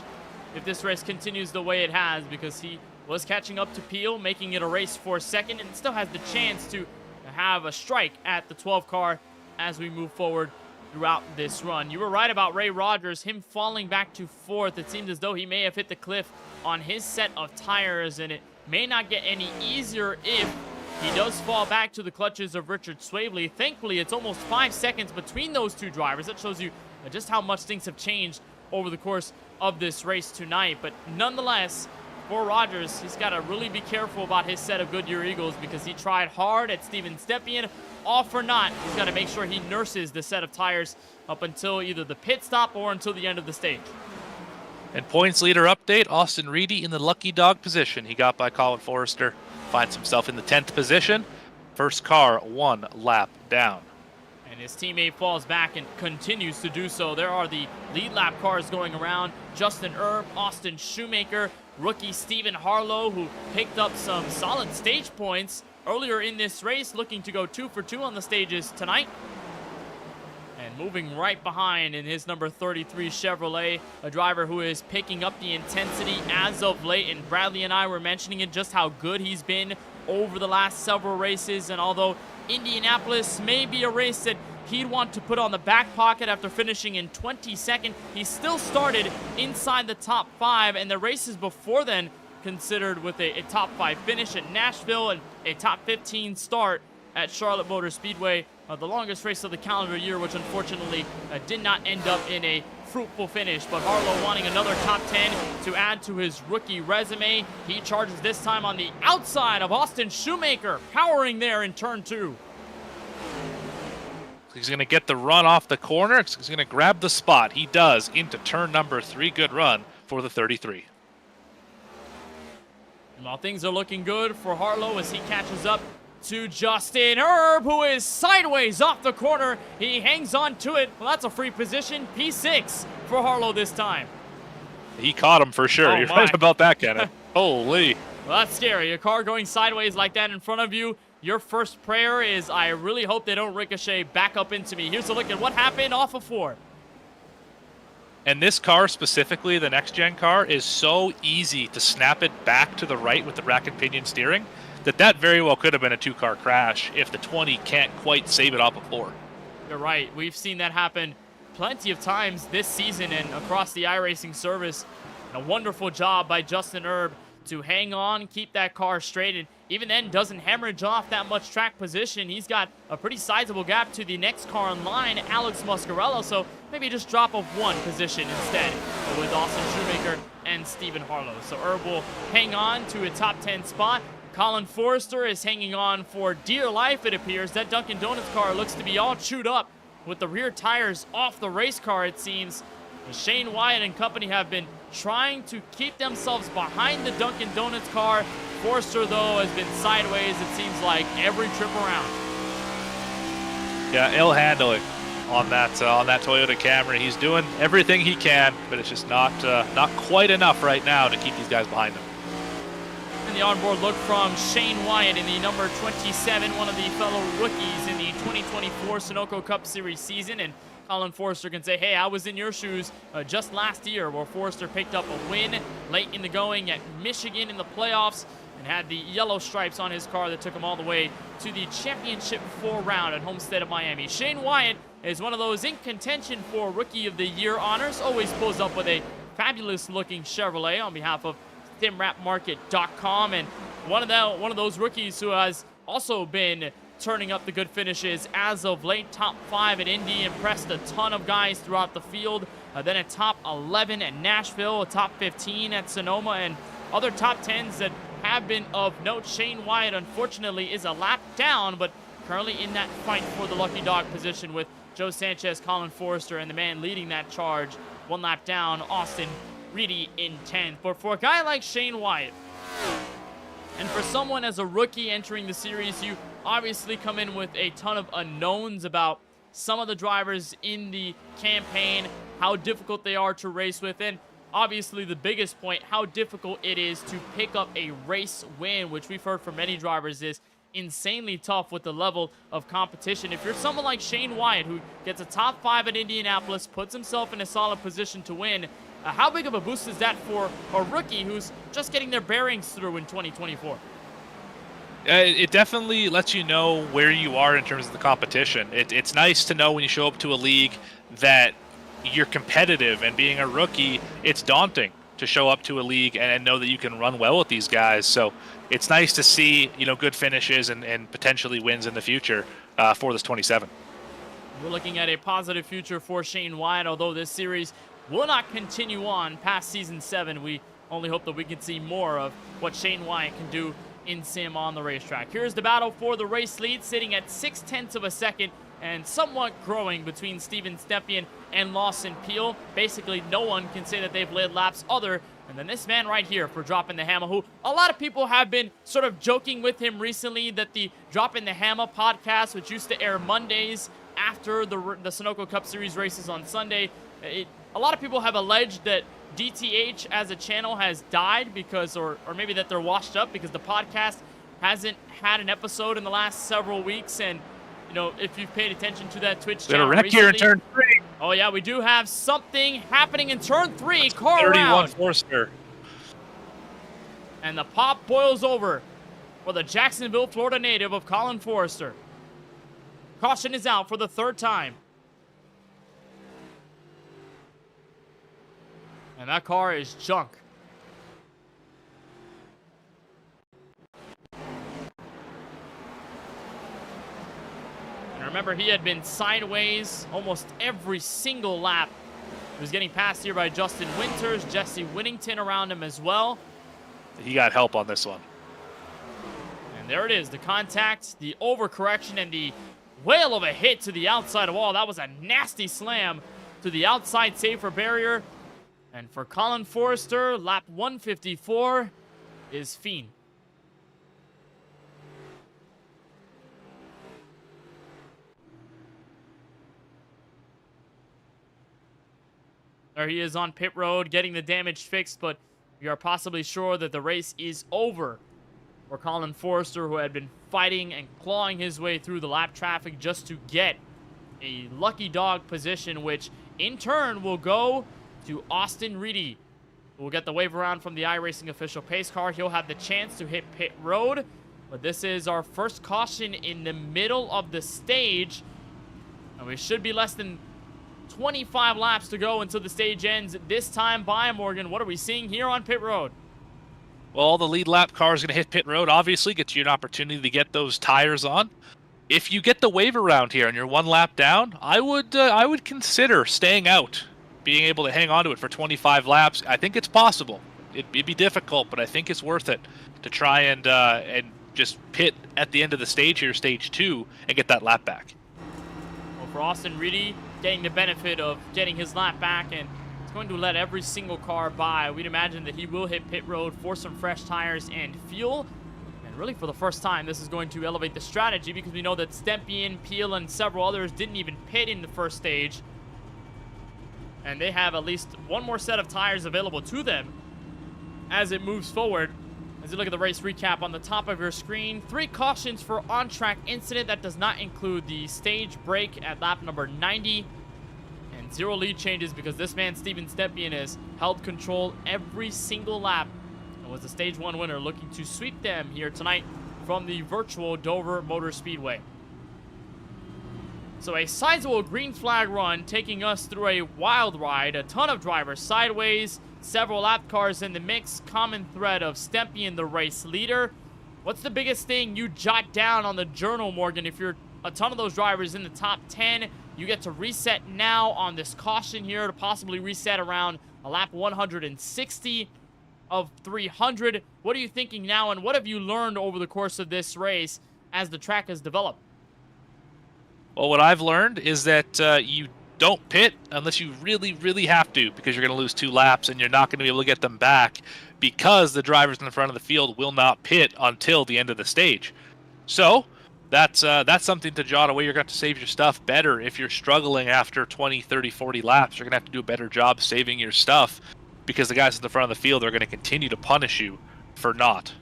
if this race continues the way it has, because he was catching up to Peel, making it a race for second, and still has the chance to have a strike at the 12 car as we move forward throughout this run. You were right about Ray Rogers, him falling back to 4th. It seems as though he may have hit the cliff on his set of tires, and it may not get any easier if he does fall back to the clutches of Richard Swavely. Thankfully, it's almost 5 seconds between those two drivers. That shows you just how much things have changed over the course of this race tonight. But nonetheless, for Rogers, he's got to really be careful about his set of Goodyear Eagles, because he tried hard at Steven Stepien. All for naught. He's got to make sure he nurses the set of tires up until either the pit stop or until the end of the stage. And points leader update, Austin Reedy in the lucky dog position. He got by Colin Forrester finds himself in the 10th position. First car 1 lap down. And his teammate falls back and continues to do so. There are the lead lap cars going around. Justin Erb, Austin Shoemaker, rookie Stephen Harlow, who picked up some solid stage points earlier in this race, looking to go 2 for 2 on the stages tonight. And moving right behind in his number 33 Chevrolet, a driver who is picking up the intensity as of late. And Bradley and I were mentioning it, just how good he's been over the last several races. And although Indianapolis may be a race that he'd want to put on the back pocket after finishing in 22nd, he still started inside the top 5, and the races before then considered with a top 5 finish at Nashville and a top 15 start at Charlotte Motor Speedway, the longest race of the calendar year, which unfortunately did not end up in a fruitful finish. But Harlow wanting another top 10 to add to his rookie resume. He charges this time on the outside of Austin Shoemaker, powering there in turn 2. He's going to get the run off the corner. He's going to grab the spot. He does into turn number 3. Good run for the 33. While things are looking good for Harlow as he catches up to Justin Erb, who is sideways off the corner. He hangs on to it. Well, that's a free position. P6 for Harlow this time. He caught him for sure. Oh, You're my. right about that, Kenneth. Holy. Well, that's scary. A car going sideways like that in front of you. Your first prayer is, I really hope they don't ricochet back up into me. Here's a look at what happened off of 4. And this car specifically, the next-gen car, is so easy to snap it back to the right with the rack and pinion steering that very well could have been a 2-car crash if the 20 can't quite save it off of 4. You're right. We've seen that happen plenty of times this season and across the iRacing service. And a wonderful job by Justin Erb to hang on, keep that car straight, and even then doesn't hemorrhage off that much track position. He's got a pretty sizable gap to the next car in line, Alex Muscarello, so maybe just drop of 1 position instead with Austin Shoemaker and Stephen Harlow. So Erb will hang on to a top 10 spot. Colin Forrester is hanging on for dear life, it appears. That Dunkin' Donuts car looks to be all chewed up with the rear tires off the race car, it seems. And Shane Wyatt and company have been trying to keep themselves behind the Dunkin' Donuts car. Forrester, though, has been sideways, it seems like, every trip around. Yeah, ill handling on that Toyota Camry. He's doing everything he can, but it's just not quite enough right now to keep these guys behind him. And the onboard look from Shane Wyatt in the number 27, one of the fellow rookies in the 2024 Sunoco Cup Series season. And Colin Forrester can say, hey, I was in your shoes just last year, where Forrester picked up a win late in the going at Michigan in the playoffs and had the yellow stripes on his car that took him all the way to the championship 4 round at Homestead of Miami. Shane Wyatt is one of those in contention for Rookie of the Year honors, always pulls up with a fabulous looking Chevrolet on behalf of StimWrapMarket.com, and one of those rookies who has also been turning up the good finishes as of late. Top 5 at Indy, impressed a ton of guys throughout the field. Then a top 11 at Nashville, a top 15 at Sonoma, and other top 10s that have been of note. Shane Wyatt, unfortunately, is a lap down, but currently in that fight for the lucky dog position with Joe Sanchez, Colin Forrester, and the man leading that charge 1 lap down, Austin Reedy in 10th. But for a guy like Shane Wyatt, and for someone as a rookie entering the series, you obviously come in with a ton of unknowns about some of the drivers in the campaign, how difficult they are to race with, and obviously the biggest point, how difficult it is to pick up a race win, which we've heard from many drivers is insanely tough with the level of competition. If you're someone like Shane Wyatt, who gets a top 5 at Indianapolis, puts himself in a solid position to win, how big of a boost is that for a rookie who's just getting their bearings through in 2024? It definitely lets you know where you are in terms of the competition. It's nice to know when you show up to a league that you're competitive, and being a rookie, it's daunting to show up to a league and know that you can run well with these guys. So it's nice to see, good finishes and potentially wins in the future for this 27. We're looking at a positive future for Shane Wyatt, although this series will not continue on past Season 7. We only hope that we can see more of what Shane Wyatt can do in sim on the racetrack. Here's the battle for the race lead, sitting at 0.6 of a second and somewhat growing between Steven Stepien and Lawson Peel. Basically, no one can say that they've led laps other And then this man right here for dropping the hammer, who a lot of people have been sort of joking with him recently that the Dropping the Hammer podcast, which used to air Mondays after the Sunoco Cup Series races on Sunday, a lot of people have alleged that DTH as a channel has died because, or maybe that they're washed up because the podcast hasn't had an episode in the last several weeks. And, you know, if you've paid attention to that Twitch channel wreck recently, here in turn 3. Oh, yeah, we do have something happening in turn 3. Car 31 around. Forster. And the pop boils over for the Jacksonville, Florida native of Colin Forrester. Caution is out for the 3rd time. And that car is junk. And remember, he had been sideways almost every single lap. He was getting passed here by Justin Winters, Jesse Whittington around him as well. He got help on this one. And there it is, the contact, the overcorrection, and the whale of a hit to the outside wall. That was a nasty slam to the outside safer barrier. And for Colin Forrester, lap 154 is Fiend. There he is on pit road, getting the damage fixed, but we are possibly sure that the race is over for Colin Forrester, who had been fighting and clawing his way through the lap traffic just to get a lucky dog position, which in turn will go to Austin Reedy, who will get the wave around from the iRacing official pace car. He'll have the chance to hit pit road, but this is our first caution in the middle of the stage, and we should be less than 25 laps to go until the stage ends. This time by Morgan, what are we seeing here on pit road? Well, the lead lap car is going to hit pit road, obviously, gets you an opportunity to get those tires on. If you get the wave around here and you're 1 lap down, I would consider staying out, being able to hang on to it for 25 laps. I think it's possible. It'd be difficult, but I think it's worth it to try and just pit at the end of the stage here, stage 2, and get that lap back. Well, for Austin Reedy, getting the benefit of getting his lap back, and it's going to let every single car by. We'd imagine that he will hit pit road for some fresh tires and fuel. And really, for the first time, this is going to elevate the strategy, because we know that Stempien, Peel, and several others didn't even pit in the first stage. And they have at least one more set of tires available to them as it moves forward. As you look at the race recap on the top of your screen, 3 cautions for on-track incident. That does not include the stage break at lap number 90. And 0 lead changes because this man, Steven Stempien, has held control every single lap and was the stage 1 winner, looking to sweep them here tonight from the virtual Dover Motor Speedway. So a sizable green flag run taking us through a wild ride, a ton of drivers sideways, several lap cars in the mix, common thread of Stempien, the race leader. What's the biggest thing you jot down on the journal, Morgan? If you're a ton of those drivers in the top 10, you get to reset now on this caution here to possibly reset around a lap 160 of 300. What are you thinking now, and what have you learned over the course of this race as the track has developed? Well, what I've learned is that you don't pit unless you really, really have to, because you're going to lose 2 laps and you're not going to be able to get them back because the drivers in the front of the field will not pit until the end of the stage. So that's something to jot away. You're going to have to save your stuff better. If you're struggling after 20, 30, 40 laps, you're going to have to do a better job saving your stuff, because the guys in the front of the field are going to continue to punish you for not.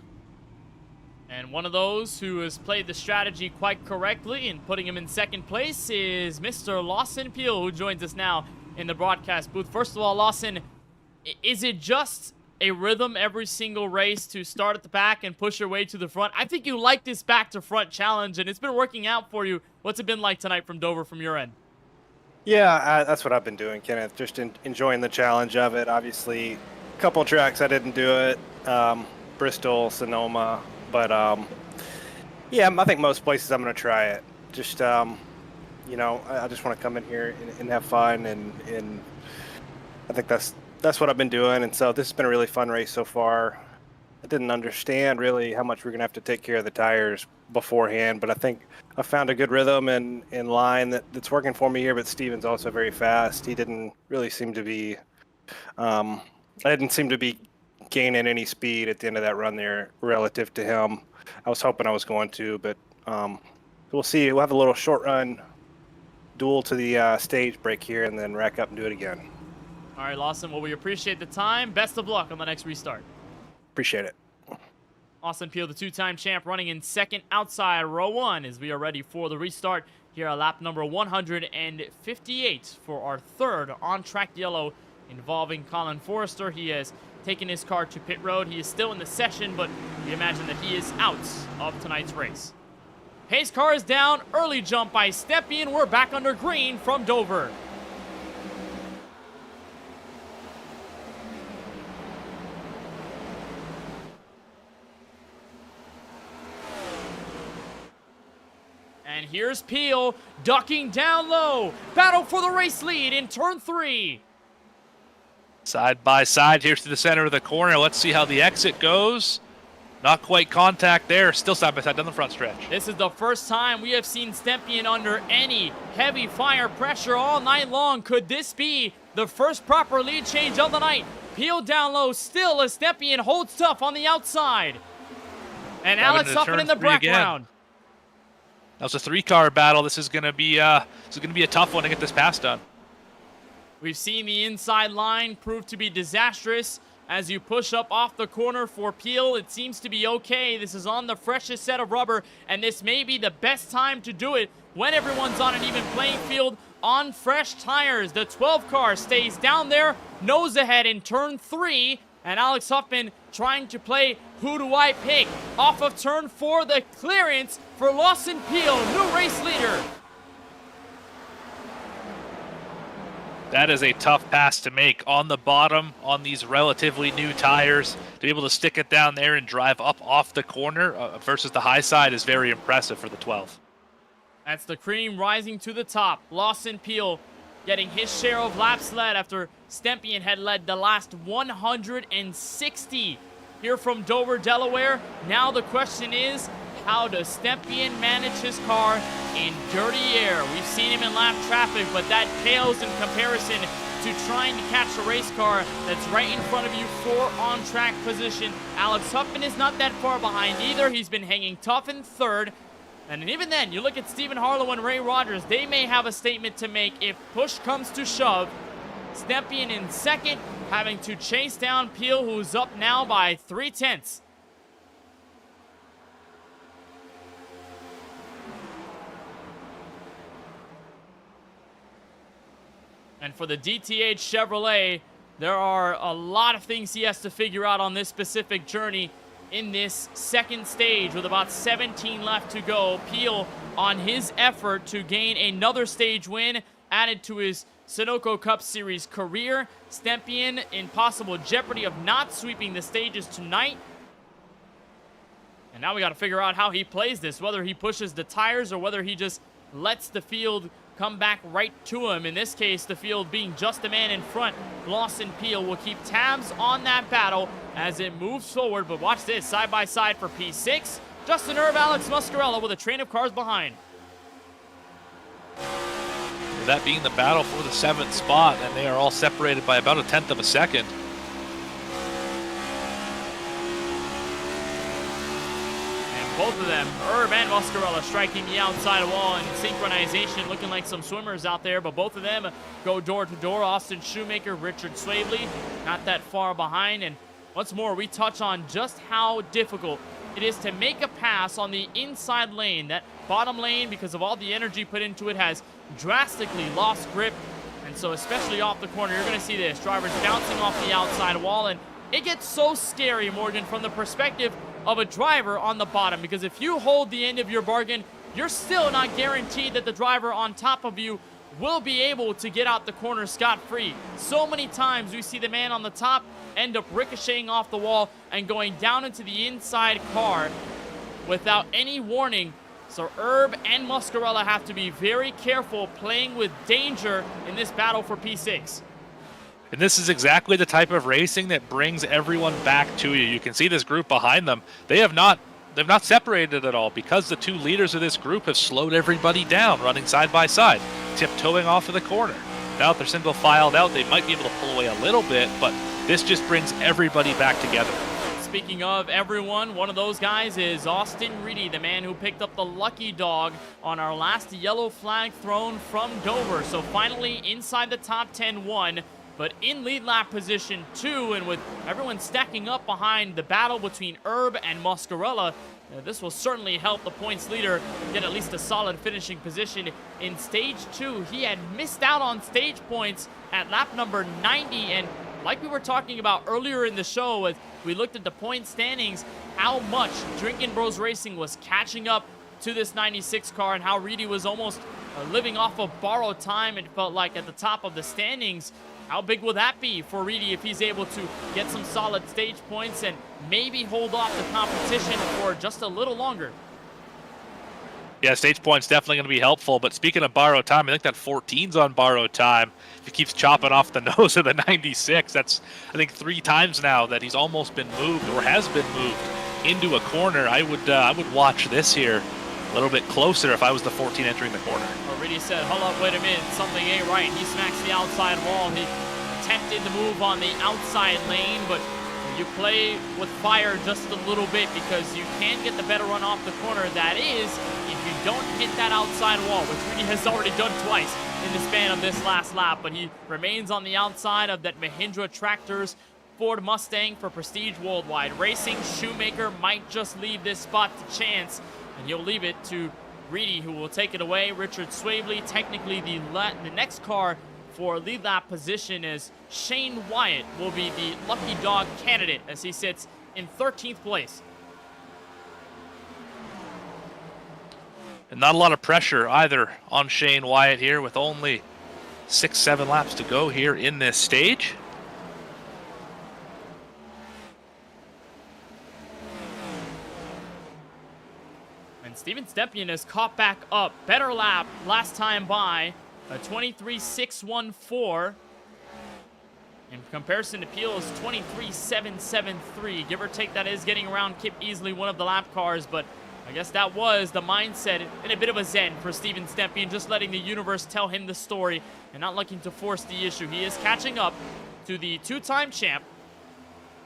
And one of those who has played the strategy quite correctly and putting him in second place is Mr. Lawson Peel, who joins us now in the broadcast booth. First of all, Lawson, is it just a rhythm every single race to start at the back and push your way to the front? I think you like this back-to-front challenge, and it's been working out for you. What's it been like tonight from Dover from your end? Yeah, that's what I've been doing, Kenneth. Just enjoying the challenge of it. Obviously, a couple tracks I didn't do it. Bristol, Sonoma. But, yeah, I think most places I'm going to try it. Just, you know, I just want to come in here and have fun, and I think that's what I've been doing. And so this has been a really fun race so far. I didn't understand really how much we're going to have to take care of the tires beforehand, but I think I found a good rhythm and in line that's working for me here. But Steven's also very fast. He didn't really seem to be I didn't seem to be gaining any speed at the end of that run there relative to him. I was hoping I was going to, but we'll see. We'll have a little short run duel to the stage break here and then rack up and do it again. All right, Lawson. Well, we appreciate the time. Best of luck on the next restart. Appreciate it. Austin Peele, the two-time champ, running in second outside row 1 as we are ready for the restart here at lap number 158 for our third on-track yellow involving Colin Forrester. He has taken his car to pit road. He is still in the session, but we imagine that he is out of tonight's race. Pace car is down. Early jump by Stepien. We're back under green from Dover. And here's Peele, ducking down low. Battle for the race lead in turn 3. Side by side here to the center of the corner. Let's see how the exit goes. Not quite contact there. Still side by side down the front stretch. This is the first time we have seen Stepien under any heavy fire pressure all night long. Could this be the first proper lead change of the night? Peele down low still as Stepien holds tough on the outside. And Alex Huffman in the background. That was a 3-car battle. This is gonna be a tough one to get this pass done. We've seen the inside line prove to be disastrous as you push up off the corner for Peele. It seems to be okay. This is on the freshest set of rubber, and this may be the best time to do it when everyone's on an even playing field on fresh tires. The 12 car stays down there, nose ahead in turn 3, and Alex Huffman trying to play who do I pick off of turn 4. The clearance for Lawson Peele, new race leader. That is a tough pass to make on the bottom on these relatively new tires. To be able to stick it down there and drive up off the corner versus the high side is very impressive for the 12. That's the cream rising to the top. Lawson Peele getting his share of laps led after Stepien had led the last 160 here from Dover, Delaware. Now the question is, how does Stepien manage his car in dirty air? We've seen him in lap traffic, but that pales in comparison to trying to catch a race car that's right in front of you for on-track position. Alex Huffman is not that far behind either. He's been hanging tough in third. And even then, you look at Stephen Harlow and Ray Rogers, they may have a statement to make if push comes to shove. Stepien in second, having to chase down Peele, who's up now by 3/10. And for the DTH Chevrolet, there are a lot of things he has to figure out on this specific journey in this second stage with about 17 left to go. Peele on his effort to gain another stage win added to his Sunoco Cup Series career. Stepien in possible jeopardy of not sweeping the stages tonight. And now we got to figure out how he plays this, whether he pushes the tires or whether he just lets the field come back right to him. In this case, the field being just a man in front. Lawson Peele will keep tabs on that battle as it moves forward. But watch this, side by side for P6. Justin Erb, Alex Muscarella with a train of cars behind. That being the battle for the 7th spot, and they are all separated by about 1/10 of a second. Both of them, Erb and Muscarella, striking the outside wall in synchronization, looking like some swimmers out there, but both of them go door to door. Austin Shoemaker, Richard Swavely, not that far behind. And once more, we touch on just how difficult it is to make a pass on the inside lane. That bottom lane, because of all the energy put into it, has drastically lost grip. And so especially off the corner, you're going to see this. Drivers bouncing off the outside wall, and it gets so scary, Morgan, from the perspective of a driver on the bottom, because if you hold the end of your bargain, you're still not guaranteed that the driver on top of you will be able to get out the corner scot-free. So many times we see the man on the top end up ricocheting off the wall and going down into the inside car without any warning. So Erb and Muscarella have to be very careful playing with danger in this battle for P6. And this is exactly the type of racing that brings everyone back to you. You can see this group behind them. They've not separated at all because the two leaders of this group have slowed everybody down, running side by side, tiptoeing off of the corner. Now that they're single filed out, they might be able to pull away a little bit, but this just brings everybody back together. Speaking of everyone, one of those guys is Austin Reedy, the man who picked up the lucky dog on our last yellow flag thrown from Dover. So finally inside the top 10 1, but in lead lap position 2, and with everyone stacking up behind the battle between Herb and Moscarella, this will certainly help the points leader get at least a solid finishing position in stage 2. He had missed out on stage points at lap number 90, and like we were talking about earlier in the show, as we looked at the point standings, how much Drinkin' Bros Racing was catching up to this 96 car, and how Reedy was almost living off of borrowed time, it felt like, at the top of the standings. How big will that be for Reedy if he's able to get some solid stage points and maybe hold off the competition for just a little longer? Yeah, stage points definitely going to be helpful. But speaking of borrowed time, I think that 14's on borrowed time. If he keeps chopping off the nose of the 96, that's, I think, 3 times now that he's almost been moved or has been moved into a corner. I would watch this here a little bit closer if I was the 14 entering the corner. Reedy said, hold up, wait a minute, something ain't right. He smacks the outside wall. He attempted to move on the outside lane, but you play with fire just a little bit because you can get the better run off the corner. That is, if you don't hit that outside wall, which Reedy has already done twice in the span of this last lap, but he remains on the outside of that Mahindra Tractors Ford Mustang for Prestige Worldwide Racing. Shoemaker might just leave this spot to chance, and he'll leave it to Reedy, who will take it away. Richard Swavely, technically the next car for lead lap position, is Shane Wyatt will be the lucky dog candidate as he sits in 13th place. And not a lot of pressure either on Shane Wyatt here with only 6-7 laps to go here in this stage. And Steven Stepien has caught back up. Better lap last time by, a 23.614. In comparison to Peel's 23.773. Give or take, that is getting around Kip Easley, one of the lap cars, but I guess that was the mindset in a bit of a zen for Steven Stepien, just letting the universe tell him the story and not looking to force the issue. He is catching up to the 2-time champ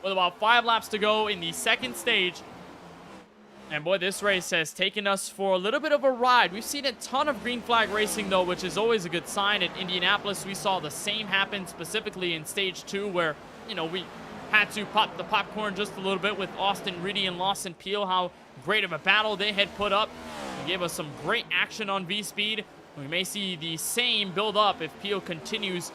with about 5 laps to go in the second stage. And boy, this race has taken us for a little bit of a ride. We've seen a ton of green flag racing, though, which is always a good sign. At Indianapolis, we saw the same happen, specifically in stage 2, where, you know, we had to pop the popcorn just a little bit with Austin Reedy and Lawson Peel, how great of a battle they had put up. They gave us some great action on VSPEED. We may see the same build up if Peel continues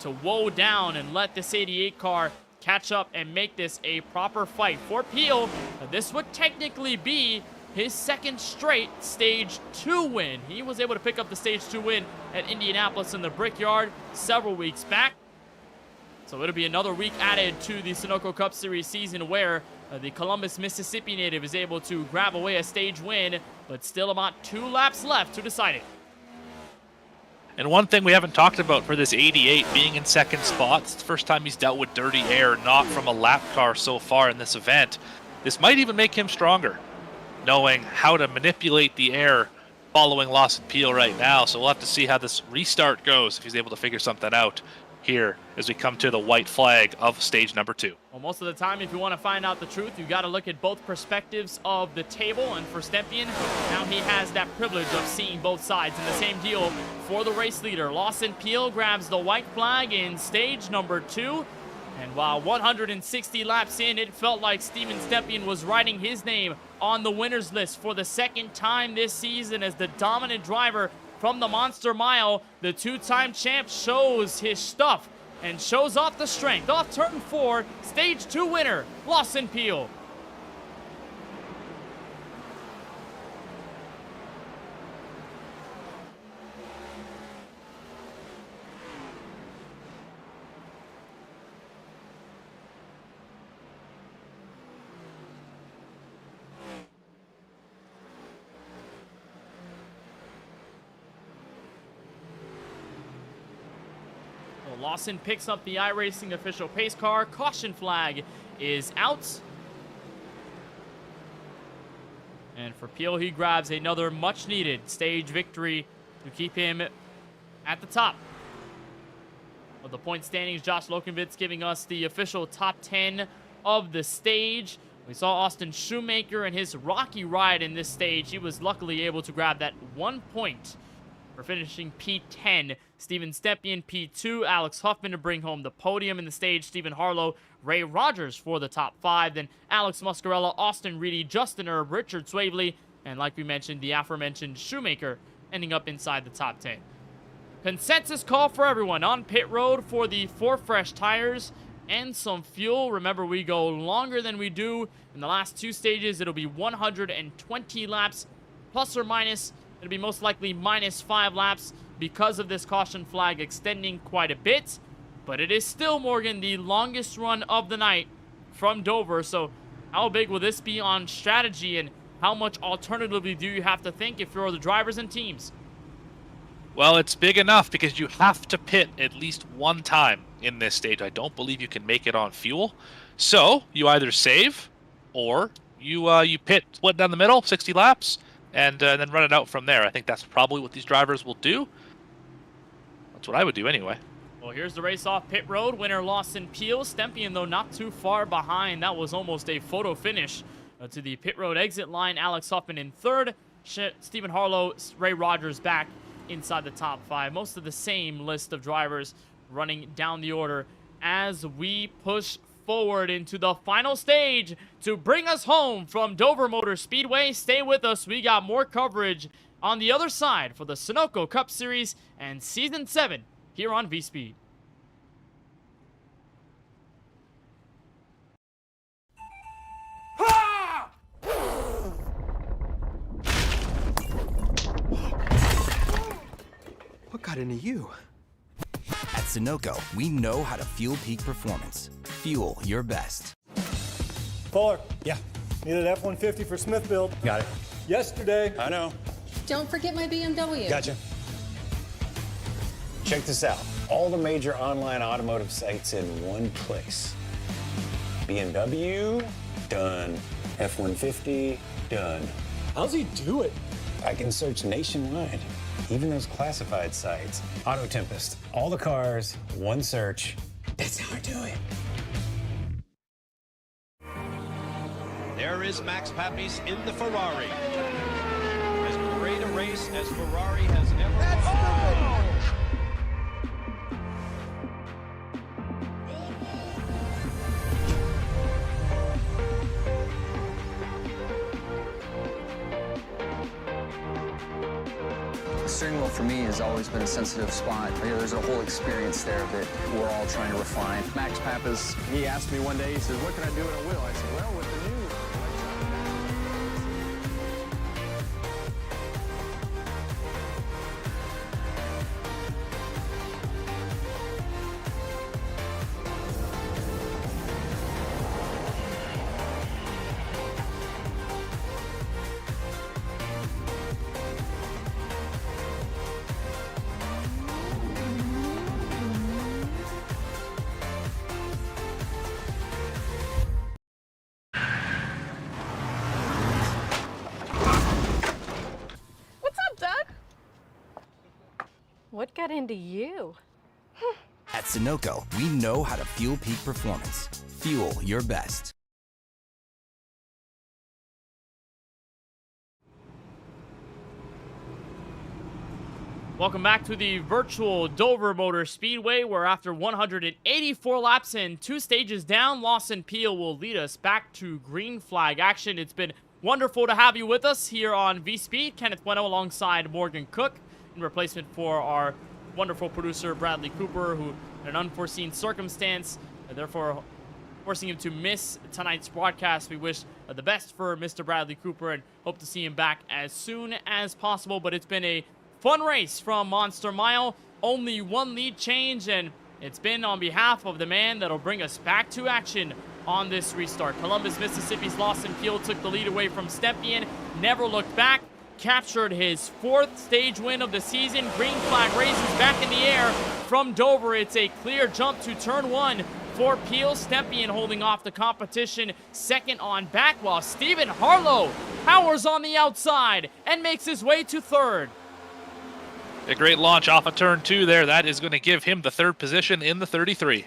to woe down and let this 88 car catch up and make this a proper fight. For Peel, this would technically be his second straight stage 2 win. He was able to pick up the stage 2 win at Indianapolis in the Brickyard several weeks back. So it'll be another week added to the Sunoco Cup Series season where the Columbus, Mississippi native is able to grab away a stage win, but still about 2 laps left to decide it. And one thing we haven't talked about for this 88 being in second spot, it's the first time he's dealt with dirty air, not from a lap car so far in this event. This might even make him stronger, knowing how to manipulate the air following Lawson Peel right now. So we'll have to see how this restart goes if he's able to figure something out here as we come to the white flag of stage number 2. Well, most of the time, if you want to find out the truth, you got to look at both perspectives of the table. And for Stepien, now he has that privilege of seeing both sides. And the same deal for the race leader. Lawson Peel grabs the white flag in stage number 2. And while 160 laps in, it felt like Steven Stepien was writing his name on the winner's list for the second time this season as the dominant driver from the Monster Mile. The 2-time champ shows his stuff and shows off the strength. Off turn 4, stage 2 winner, Lawson Peel. Lawson picks up the iRacing official pace car. Caution flag is out. And for Peel, he grabs another much-needed stage victory to keep him at the top. of the point standings. Josh Lokenvitz giving us the official top 10 of the stage. We saw Austin Shoemaker and his rocky ride in this stage. He was luckily able to grab that 1 point for finishing P10. Steven Stepien, P2. Alex Huffman to bring home the podium in the stage. Stephen Harlow, Ray Rogers for the top 5. Then Alex Muscarella, Austin Reedy, Justin Erb, Richard Swavely, and like we mentioned, the aforementioned Shoemaker ending up inside the top 10. Consensus call for everyone on pit road for the 4 fresh tires and some fuel. Remember, we go longer than we do in the last 2 stages. It'll be 120 laps, plus or minus. It'll be most likely minus 5 laps because of this caution flag extending quite a bit. But it is still, Morgan, the longest run of the night from Dover. So how big will this be on strategy, and how much alternatively do you have to think if you're the drivers and teams? Well, it's big enough because you have to pit at least 1 time in this stage. I don't believe you can make it on fuel. So you either save or you pit split down the middle, 60 laps, and then run it out from there. I think that's probably what these drivers will do. That's what I would do anyway. Well, here's the race off pit road. Winner Lawson Peel. Stepien, though, not too far behind. That was almost a photo finish to the pit road exit line. Alex Huffman in 3rd. Stephen Harlow, Ray Rogers back inside the top 5. Most of the same list of drivers running down the order as we push forward into the final stage to bring us home from Dover Motor Speedway. Stay with us. We got more coverage on the other side for the Sunoco Cup Series and Season 7 here on VSPEED. What got into you? At Sunoco, we know how to fuel peak performance. Fuel your best. Fuller, yeah. Needed F-150 for Smith build. Got it. Yesterday. I know. Don't forget my BMW. Gotcha. Check this out. All the major online automotive sites in one place. BMW, done. F-150, done. How's he do it? I can search nationwide, even those classified sites. Auto Tempest, all the cars, one search. That's how I do it. There is Max Papis in the Ferrari. As great a race as Ferrari has ever won. The steering wheel for me has always been a sensitive spot. There's a whole experience there that we're all trying to refine. Max Pappas, he asked me one day, he says, what can I do at a wheel? I said, well, with the new What got into you? At Sunoco, we know how to fuel peak performance. Fuel your best. Welcome back to the virtual Dover Motor Speedway, where after 184 laps and 2 stages down, Lawson Peel will lead us back to green flag action. It's been wonderful to have you with us here on VSPEED. Kenneth Bueno alongside Morgan Cook in replacement for our wonderful producer Bradley Cooper, who in an unforeseen circumstance, and therefore forcing him to miss tonight's broadcast. We wish the best for Mr. Bradley Cooper and hope to see him back as soon as possible. But it's been a fun race from Monster Mile. Only 1 lead change, and it's been on behalf of the man that'll bring us back to action on this restart. Columbus, Mississippi's Lawson Peel took the lead away from Stepien, never looked back, captured his 4th stage win of the season. Green flag raises back in the air from Dover. It's a clear jump to turn 1 for Peel. Stepien holding off the competition, 2nd on back, while Stephen Harlow powers on the outside and makes his way to 3rd. A great launch off of turn 2 there. That is going to give him the 3rd position in the 33.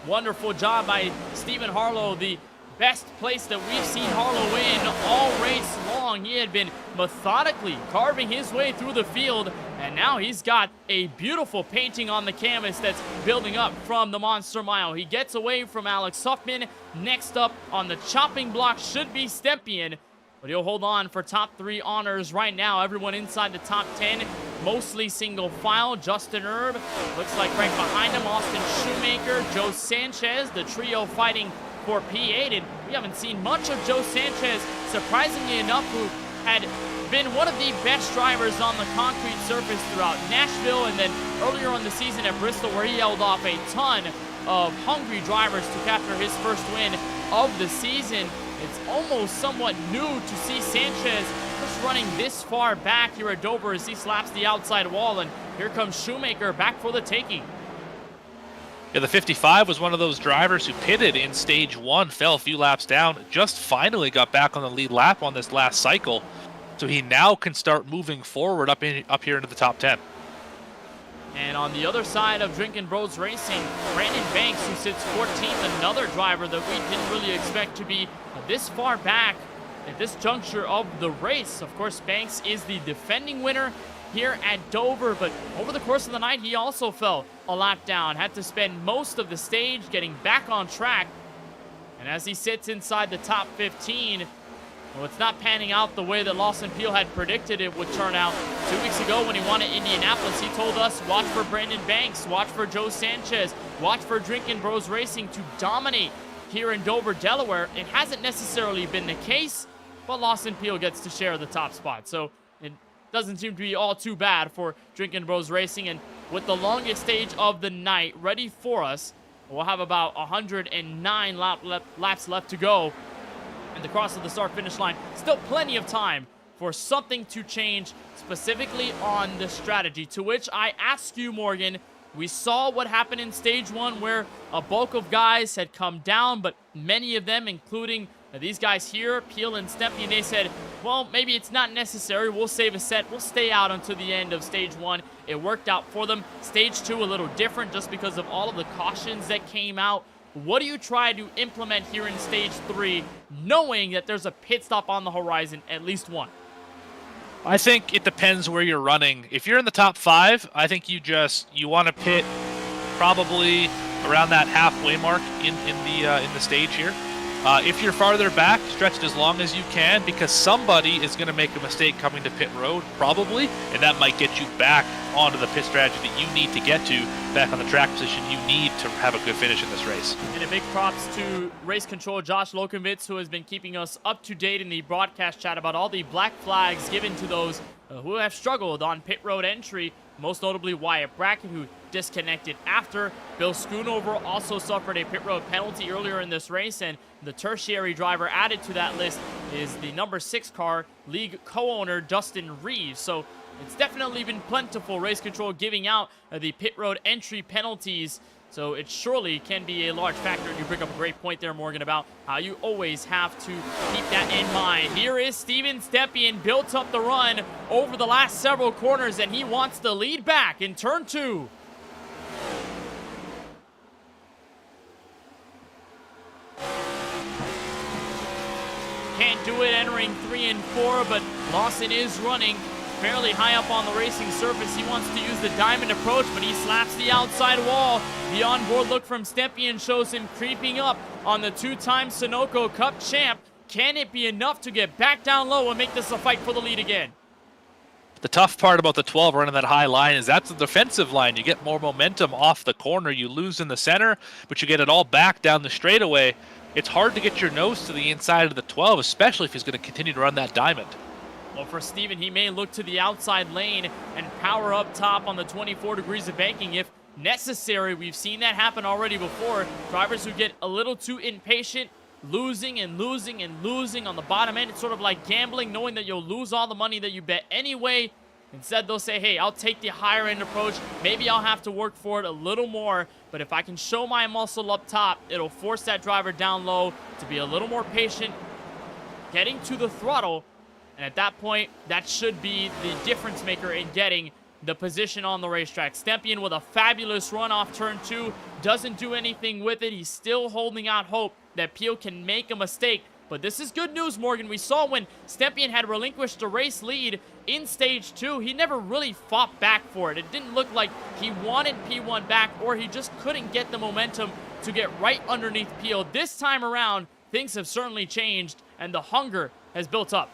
Wonderful job by Stephen Harlow, the best place that we've seen Harlow in all race long. He had been methodically carving his way through the field, and now he's got a beautiful painting on the canvas that's building up from the Monster Mile. He gets away from Alex Huffman. Next up on the chopping block should be Stempien, but he'll hold on for top 3 honors right now. Everyone inside the top 10, mostly single file. Justin Erb looks like right behind him, Austin Shoemaker, Joe Sanchez, the trio fighting for P8, and we haven't seen much of Joe Sanchez, surprisingly enough, who had been one of the best drivers on the concrete surface throughout Nashville and then earlier on the season at Bristol, where he held off a ton of hungry drivers to capture his first win of the season. It's almost somewhat new to see Sanchez just running this far back here at Dover as he slaps the outside wall, and here comes Shoemaker back for the taking. Yeah, the 55 was one of those drivers who pitted in stage 1, fell a few laps down, just finally got back on the lead lap on this last cycle. So he now can start moving forward up here into the top 10. And on the other side of Drinkin' Bros Racing, Brandon Banks, who sits 14th, another driver that we didn't really expect to be this far back at this juncture of the race. Of course, Banks is the defending winner here at Dover, but over the course of the night, he also fell a lap down, had to spend most of the stage getting back on track. And as he sits inside the top 15, well, it's not panning out the way that Lawson Peel had predicted it would turn out. 2 weeks ago when he won at Indianapolis, he told us, watch for Brandon Banks, watch for Joe Sanchez, watch for Drinkin' Bros Racing to dominate here in Dover, Delaware. It hasn't necessarily been the case, but Lawson Peel gets to share the top spot. So it doesn't seem to be all too bad for Drinkin' Bros Racing. And with the longest stage of the night ready for us, we'll have about 109 laps left to go and the cross of the start-finish line. Still plenty of time for something to change, specifically on the strategy, to which I ask you, Morgan. We saw what happened in stage 1 where a bulk of guys had come down, but many of them, including these guys here, Peel and Stempien, they said, well, maybe it's not necessary. We'll save a set. We'll stay out until the end of stage 1. It worked out for them. Stage 2, a little different just because of all of the cautions that came out. What do you try to implement here in stage 3, knowing that there's a pit stop on the horizon, at least one? I think it depends where you're running. If you're in the top 5, I think you want to pit probably around that halfway mark in the stage here. If you're farther back, stretch it as long as you can, because somebody is going to make a mistake coming to pit road, probably, and that might get you back onto the pit strategy that you need to get to, back on the track position you need to have a good finish in this race. And a big props to race control Josh Lokovitz, who has been keeping us up to date in the broadcast chat about all the black flags given to those who have struggled on pit road entry, most notably Wyatt Brackett, who disconnected after. Bill Schoonover also suffered a pit road penalty earlier in this race, and the tertiary driver added to that list is the number 6 car league co-owner Dustin Reeves. So it's definitely been plentiful race control giving out the pit road entry penalties. So it surely can be a large factor. And you bring up a great point there, Morgan, about how you always have to keep that in mind. Here is Steven Stempien, built up the run over the last several corners, and he wants the lead back in turn 2. Can't do it entering 3 and 4, but Lawson is running fairly high up on the racing surface. He wants to use the diamond approach, but he slaps the outside wall. The onboard look from Stempien shows him creeping up on the 2-time Sunoco Cup champ. Can it be enough to get back down low and make this a fight for the lead again? The tough part about the 12 running that high line is that's the defensive line. You get more momentum off the corner. You lose in the center, but you get it all back down the straightaway. It's hard to get your nose to the inside of the 12, especially if he's going to continue to run that diamond. Well, for Steven, he may look to the outside lane and power up top on the 24 degrees of banking if necessary. We've seen that happen already before. Drivers who get a little too impatient, losing and losing and losing on the bottom end. It's sort of like gambling, knowing that you'll lose all the money that you bet anyway. Instead, they'll say, hey, I'll take the higher end approach. Maybe I'll have to work for it a little more, but if I can show my muscle up top, it'll force that driver down low to be a little more patient, getting to the throttle. And at that point, that should be the difference maker in getting the position on the racetrack. Stepien with a fabulous run off turn 2. Doesn't do anything with it. He's still holding out hope that Peel can make a mistake. But this is good news, Morgan. We saw when Stepien had relinquished the race lead in stage 2, he never really fought back for it. It didn't look like he wanted P1 back, or he just couldn't get the momentum to get right underneath Peel. This time around, things have certainly changed, and the hunger has built up.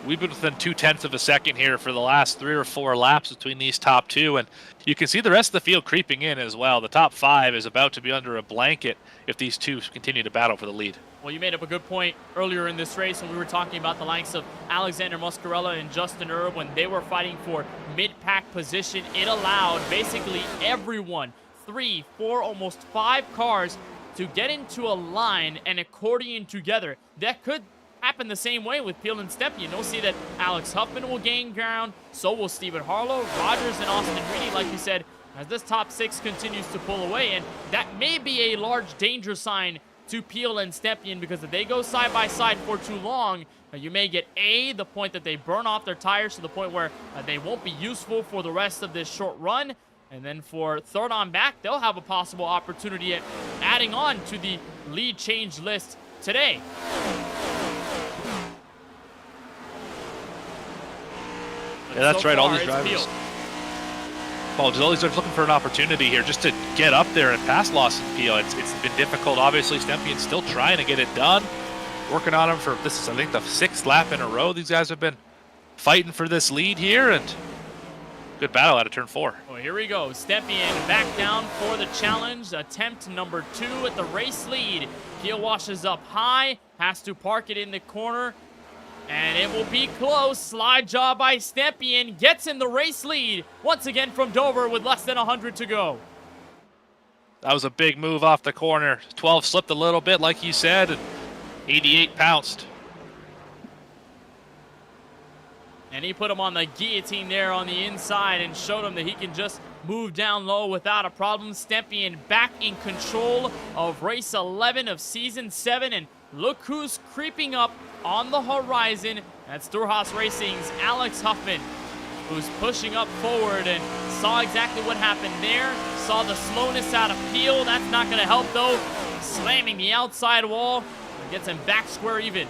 We've been within 0.2 of a second here for the last 3 or 4 laps between these top 2, and you can see the rest of the field creeping in as well. The top 5 is about to be under a blanket if these two continue to battle for the lead. Well, you made up a good point earlier in this race when we were talking about the likes of Alexander Muscarella and Justin Erb when they were fighting for mid-pack position. It allowed basically everyone, 3, 4, almost 5 cars to get into a line and accordion together. That could happen the same way with Peel and Stepien. You'll see that Alex Huffman will gain ground, so will Stephen Harlow, Rogers, and Austin Reedy, like you said, as this top 6 continues to pull away. And that may be a large danger sign to Peel and Stepien, because if they go side by side for too long, you may get the point that they burn off their tires to the point where they won't be useful for the rest of this short run. And then for third on back, they'll have a possible opportunity at adding on to the lead change list today. Yeah, that's so right. All far, these it's drivers. Peel. Well, all these drivers looking for an opportunity here just to get up there and pass Lawson Peel. It's been difficult. Obviously, Stepien's still trying to get it done. Working on him for, this is, I think, the 6th lap in a row. These guys have been fighting for this lead here, and good battle out of turn 4. Well, here we go. Stepien back down for the challenge. Attempt number 2 at the race lead. Peel washes up high, has to park it in the corner, and it will be close. Slide job by Stepien. Gets in the race lead once again from Dover with less than 100 to go. That was a big move off the corner. 12 slipped a little bit, like you said, and 88 pounced. And he put him on the guillotine there on the inside and showed him that he can just move down low without a problem. Stepien back in control of race 11 of season 7. And look who's creeping up on the horizon. That's Durhas Racing's Alex Huffman, who's pushing up forward, and saw exactly what happened there. Saw the slowness out of Peel. That's not going to help, though. Slamming the outside wall. Gets him back square even.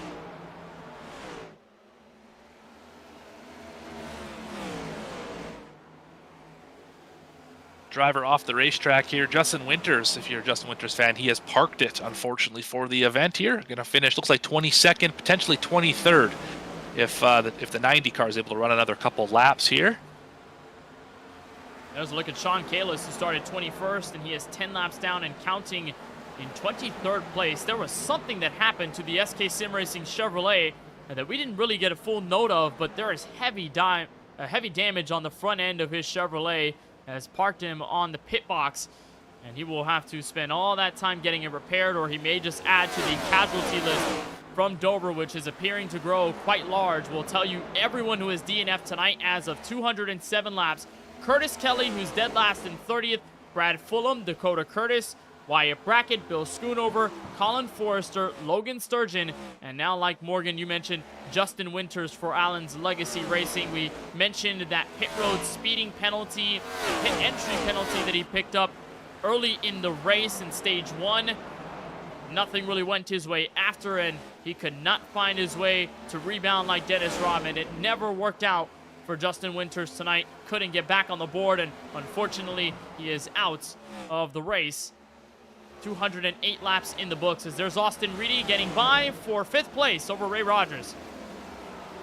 Driver off the racetrack here, Justin Winters. If you're a Justin Winters fan, he has parked it, unfortunately, for the event here. Going to finish, looks like 22nd, potentially 23rd, if the 90 car is able to run another couple laps here. There's a look at Sean Kalis, who started 21st, and he has 10 laps down and counting in 23rd place. There was something that happened to the SK Sim Racing Chevrolet that we didn't really get a full note of, but there is heavy damage on the front end of his Chevrolet. Has parked him on the pit box, and he will have to spend all that time getting it repaired, or he may just add to the casualty list from Dover, which is appearing to grow quite large. We'll tell you everyone who is DNF tonight as of 207 laps. Curtis Kelly, who's dead last in 30th, Brad Fulham, Dakota Curtis, Wyatt Brackett, Bill Schoonover, Colin Forrester, Logan Sturgeon, and now, like Morgan, you mentioned, Justin Winters for Allen's Legacy Racing. We mentioned that pit road speeding penalty, pit entry penalty that he picked up early in the race in stage 1. Nothing really went his way after, and he could not find his way to rebound like Dennis Rodman. It never worked out for Justin Winters tonight. Couldn't get back on the board, and unfortunately, he is out of the race. 208 laps in the books, as there's Austin Reedy getting by for 5th place over Ray Rogers.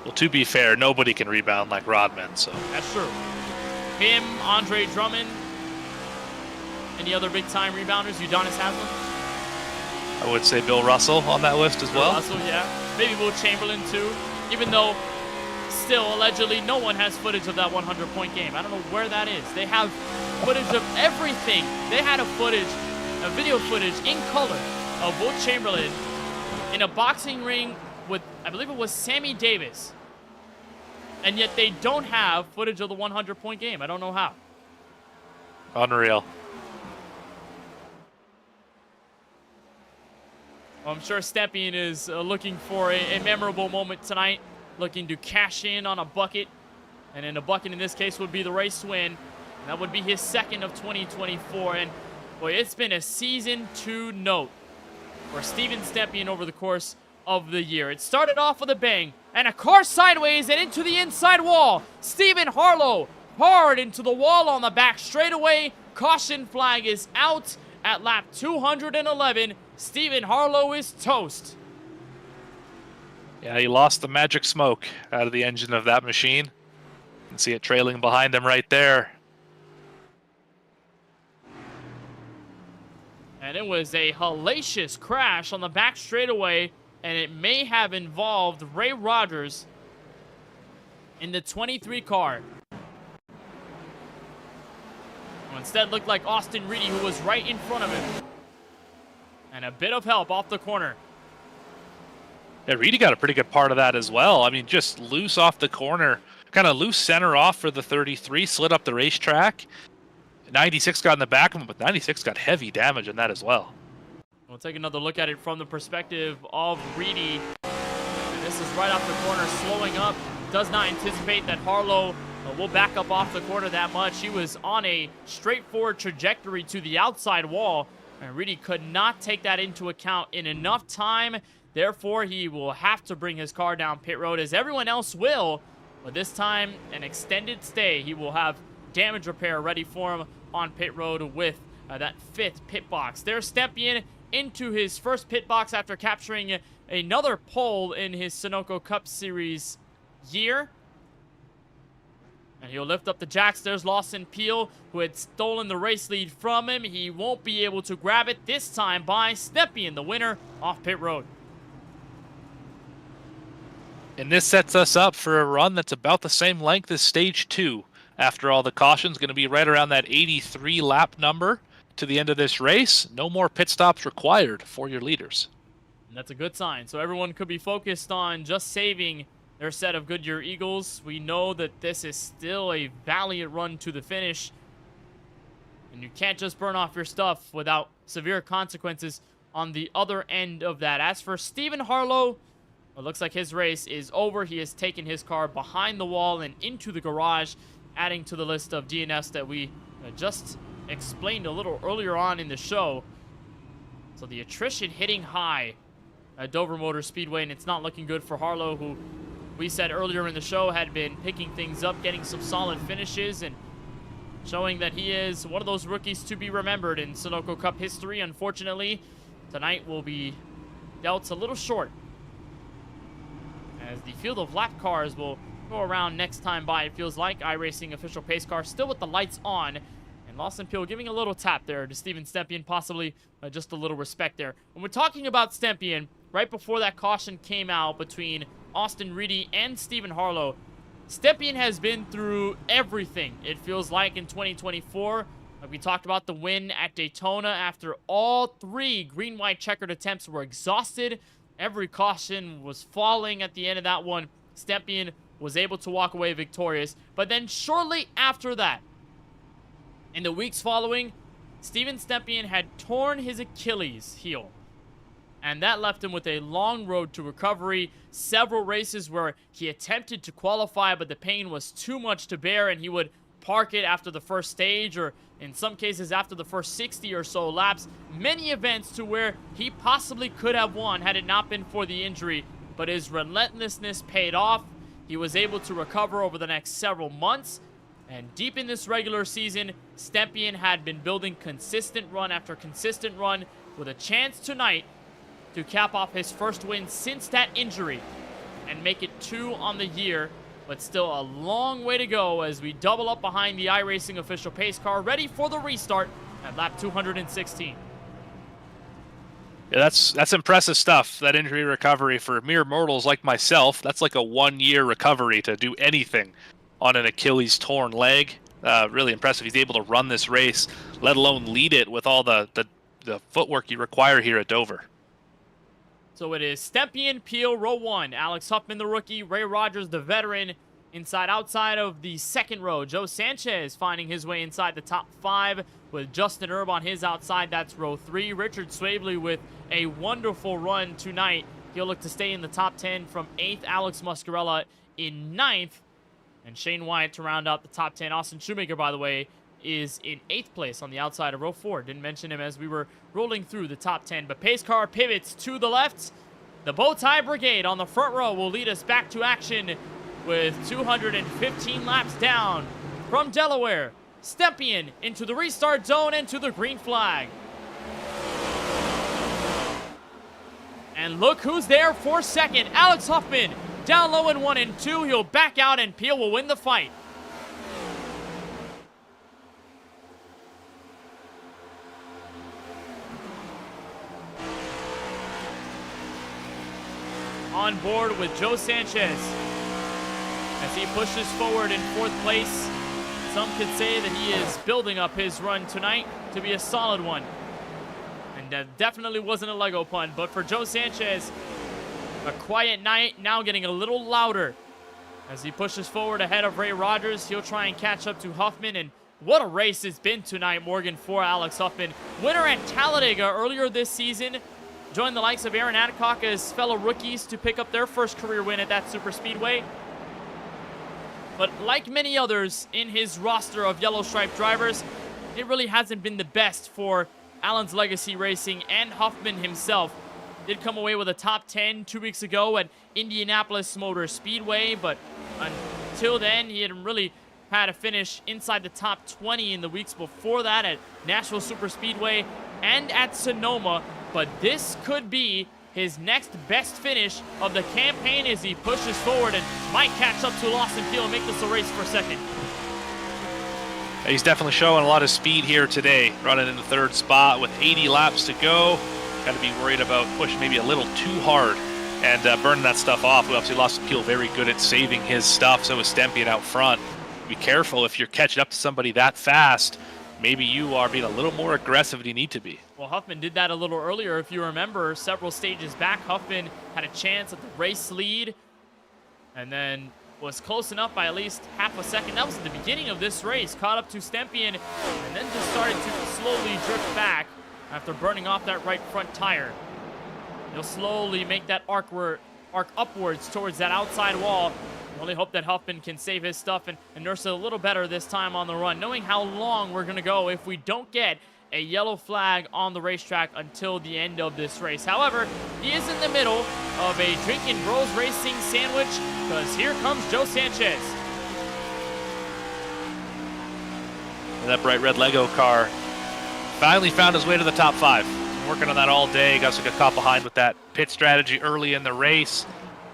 Well, to be fair, nobody can rebound like Rodman, so. That's true. Him, Andre Drummond, any other big-time rebounders? Udonis Haslam? I would say Bill Russell on that list as well. Russell, yeah. Maybe Will Chamberlain, too. Even though, still, allegedly, no one has footage of that 100-point game. I don't know where that is. They have footage of everything. They had a video footage in color of Will Chamberlain in a boxing ring with, I believe it was Sammy Davis. And yet they don't have footage of the 100-point game. I don't know how. Unreal. Well, I'm sure Stepien is looking for a memorable moment tonight, looking to cash in on a bucket And then a bucket in this case would be the race win. And that would be his second of 2024. And boy, it's been a season to note for Steven Stepien over the course of the year. It started off with a bang and a car sideways and into the inside wall. Stephen Harlow hard into the wall on the back straightaway. Caution flag is out at lap 211. Stephen Harlow is toast. Yeah, he lost the magic smoke out of the engine of that machine. You can see it trailing behind him right there. And it was a hellacious crash on the back straightaway, and it may have involved Ray Rogers in the 23 car. Well, instead, looked like Austin Reedy, who was right in front of him. And a bit of help off the corner. Yeah, Reedy got a pretty good part of that as well. I mean, just loose off the corner, kind of loose center off for the 33, slid up the racetrack. 96 got in the back of him, but 96 got heavy damage in that as well. We'll take another look at it from the perspective of Reedy. And this is right off the corner, slowing up. Does not anticipate that Harlow will back up off the corner that much. He was on a straightforward trajectory to the outside wall, and Reedy could not take that into account in enough time. Therefore, he will have to bring his car down pit road, as everyone else will. But this time, an extended stay. He will have damage repair ready for him on pit road with that 5th pit box. There's Stepien into his first pit box after capturing another pole in his Sunoco Cup Series year. And he'll lift up the jacks. There's Lawson Peel, who had stolen the race lead from him. He won't be able to grab it this time by Stepien, the winner, off pit road. And this sets us up for a run that's about the same length as Stage 2. After all the cautions, going to be right around that 83 lap number to the end of this race. No more pit stops required for your leaders. And that's a good sign. So everyone could be focused on just saving their set of Goodyear Eagles. We know that this is still a valiant run to the finish. And you can't just burn off your stuff without severe consequences on the other end of that. As for Stephen Harlow, it looks like his race is over. He has taken his car behind the wall and into the garage, adding to the list of DNFs that we just explained a little earlier on in the show. So the attrition hitting high at Dover Motor Speedway, and it's not looking good for Harlow, who we said earlier in the show had been picking things up, getting some solid finishes, and showing that he is one of those rookies to be remembered in Sunoco Cup history. Unfortunately, tonight will be dealt a little short, as the field of lap cars will go around next time by, it feels like. iRacing official pace car still with the lights on. And Lawson Peel giving a little tap there to Steven Stepien, possibly just a little respect there. When we're talking about Stepien, right before that caution came out between Austin Reedy and Stephen Harlow, Stepien has been through everything, it feels like, in 2024. Like we talked about the win at Daytona after all 3 green-white checkered attempts were exhausted. Every caution was falling at the end of that one. Stepien was able to walk away victorious. But then shortly after that, in the weeks following, Steven Stepien had torn his Achilles heel. And that left him with a long road to recovery. Several races where he attempted to qualify, but the pain was too much to bear, and he would park it after the first stage, or in some cases after the first 60 or so laps. Many events to where he possibly could have won had it not been for the injury, but his relentlessness paid off. He was able to recover over the next several months, and deep in this regular season, Stepien had been building consistent run after consistent run, with a chance tonight to cap off his first win since that injury and make it 2 on the year. But still a long way to go as we double up behind the iRacing official pace car, ready for the restart at lap 216. Yeah, that's impressive stuff, that injury recovery for mere mortals like myself. That's like a 1-year recovery to do anything on an Achilles torn leg. Really impressive. He's able to run this race, let alone lead it with all the footwork you require here at Dover. So it is Stepien, Peel, row 1. Alex Huffman, the rookie. Ray Rogers, the veteran. Outside of the second row, Joe Sanchez finding his way inside the top 5 with Justin Erb on his outside. That's row 3. Richard Swavely with a wonderful run tonight. He'll look to stay in the top 10 from 8th. Alex Muscarella in 9th. And Shane Wyatt to round out the top 10. Austin Shoemaker, by the way, is in 8th place on the outside of row 4. Didn't mention him as we were rolling through the top 10. But pace car pivots to the left. The bow tie brigade on the front row will lead us back to action with 215 laps down from Delaware. Stempien into the restart zone and to the green flag. And look who's there for second. Alex Huffman down low in 1 and 2. He'll back out and Peel will win the fight. On board with Joe Sanchez as he pushes forward in 4th place. Some could say that he is building up his run tonight to be a solid one. And that definitely wasn't a Lego pun, but for Joe Sanchez, a quiet night, now getting a little louder. As he pushes forward ahead of Ray Rogers, he'll try and catch up to Huffman, and what a race it's been tonight, Morgan, for Alex Huffman. Winner at Talladega earlier this season, joined the likes of Aaron Adcock as fellow rookies to pick up their first career win at that super speedway. But like many others in his roster of yellow stripe drivers, it really hasn't been the best for Allen's Legacy Racing, and Huffman himself did come away with a top 10 2 weeks ago at Indianapolis Motor Speedway, but until then, he hadn't really had a finish inside the top 20 in the weeks before that at Nashville Super Speedway and at Sonoma. But this could be his next best finish of the campaign as he pushes forward and might catch up to Lawson Peel and make this a race for second. He's definitely showing a lot of speed here today, running in the 3rd spot with 80 laps to go. Got to be worried about pushing maybe a little too hard and burning that stuff off. We obviously lost Peel, very good at saving his stuff, so is Stempien out front. Be careful if you're catching up to somebody that fast. Maybe you are being a little more aggressive than you need to be. Well, Huffman did that a little earlier. If you remember, several stages back, Huffman had a chance at the race lead and then was close enough by at least half a second. That was at the beginning of this race. Caught up to Stempien and then just started to slowly drift back after burning off that right front tire. He'll slowly make that arc upwards towards that outside wall. Only hope that Huffman can save his stuff and nurse it a little better this time on the run, knowing how long we're going to go if we don't get a yellow flag on the racetrack until the end of this race. However, he is in the middle of a Drinking Bros Racing sandwich because here comes Joe Sanchez. And that bright red Lego car finally found his way to the top 5. Been working on that all day. Got caught behind with that pit strategy early in the race,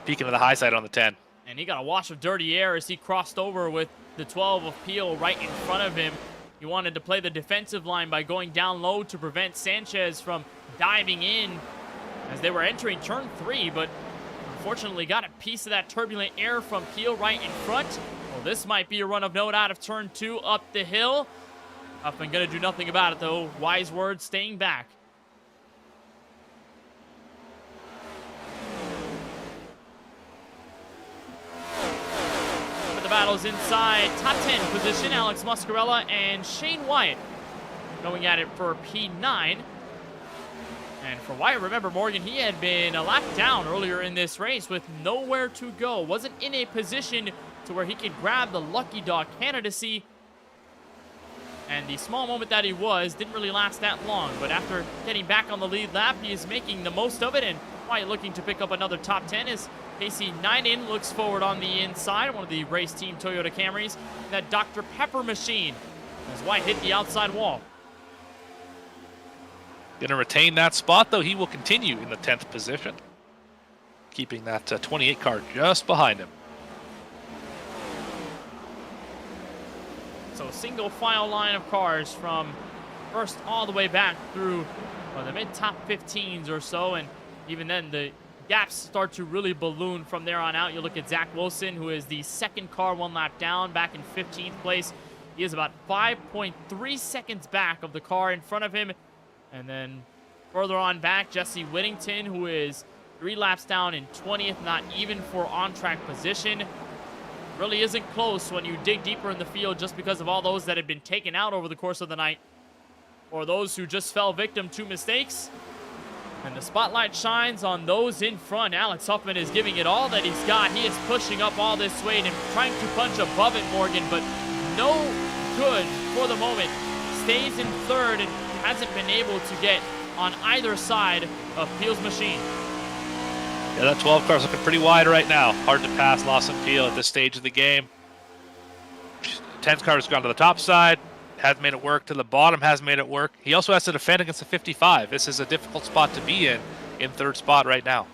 peeking to the high side on the 10. And he got a wash of dirty air as he crossed over with the 12 of Peel right in front of him. He wanted to play the defensive line by going down low to prevent Sanchez from diving in as they were entering turn 3, but unfortunately got a piece of that turbulent air from Peel right in front. Well, this might be a run of note out of turn 2 up the hill. Huffman gonna do nothing about it though. Wise words, staying back. Battles inside top 10 position. Alex Muscarella and Shane Wyatt going at it for P9. And for Wyatt, remember, Morgan, he had been a lap down earlier in this race with nowhere to go. Wasn't in a position to where he could grab the Lucky Dog candidacy. And the small moment that he was didn't really last that long. But after getting back on the lead lap, he is making the most of it. And Wyatt looking to pick up another top 10 as Casey Neinen looks forward on the inside, one of the race team Toyota Camrys. That Dr. Pepper machine as Wyatt hit the outside wall. Going to retain that spot, though. He will continue in the 10th position, keeping that 28 car just behind him. So single file line of cars from first all the way back through the mid-top 15s or so, and even then the gaps start to really balloon from there on out. You look at Zach Wilson, who is the second car one lap down, back in 15th place. He is about 5.3 seconds back of the car in front of him. And then further on back, Jesse Whittington, who is 3 laps down in 20th, not even for on-track position. Really isn't close when you dig deeper in the field just because of all those that have been taken out over the course of the night, or those who just fell victim to mistakes. And the spotlight shines on those in front. Alex Huffman is giving it all that he's got. He is pushing up all this weight and trying to punch above it, Morgan, but no good for the moment. Stays in third and hasn't been able to get on either side of Peel's machine. Yeah, that 12 car is looking pretty wide right now. Hard to pass Lawson Peel at this stage of the game. 10th car has gone to the top side. Hasn't made it work. To the bottom, hasn't made it work. He also has to defend against the 55. This is a difficult spot to be in third spot right now.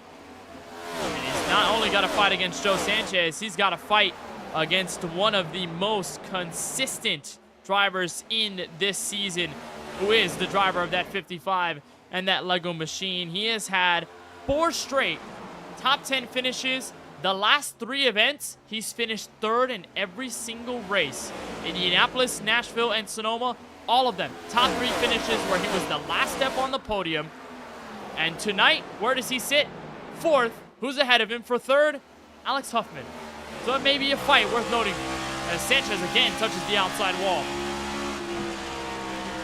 And he's not only got to fight against Joe Sanchez, he's got to fight against one of the most consistent drivers in this season, who is the driver of that 55 and that Lego machine. He has had 4 straight top 10 finishes. The last 3 events, he's finished third in every single race. Indianapolis, Nashville, and Sonoma, all of them top 3 finishes where he was the last step on the podium. And tonight, where does he sit? 4th. Who's ahead of him for 3rd? Alex Huffman. So it may be a fight worth noting as Sanchez again touches the outside wall.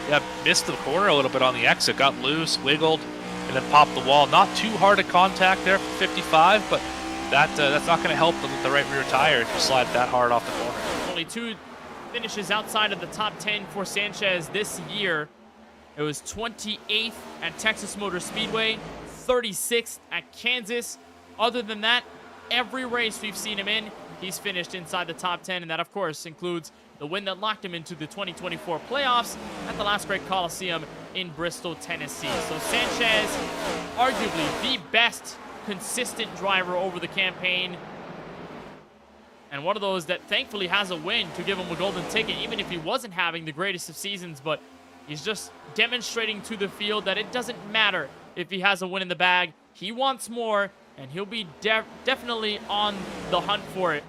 Yeah, missed the corner a little bit on the exit, got loose, wiggled, and then popped the wall. Not too hard a contact there for 55, but that's not going to help the right rear tire if you slide that hard off the corner. Only 2 finishes outside of the top 10 for Sanchez this year. It was 28th at Texas Motor Speedway, 36th at Kansas. Other than that, every race we've seen him in, he's finished inside the top 10, and that, of course, includes the win that locked him into the 2024 playoffs at the Last Great Coliseum in Bristol, Tennessee. So Sanchez, arguably the best consistent driver over the campaign, and one of those that thankfully has a win to give him a golden ticket, even if he wasn't having the greatest of seasons. But he's just demonstrating to the field that it doesn't matter if he has a win in the bag. He wants more, and he'll be definitely on the hunt for it.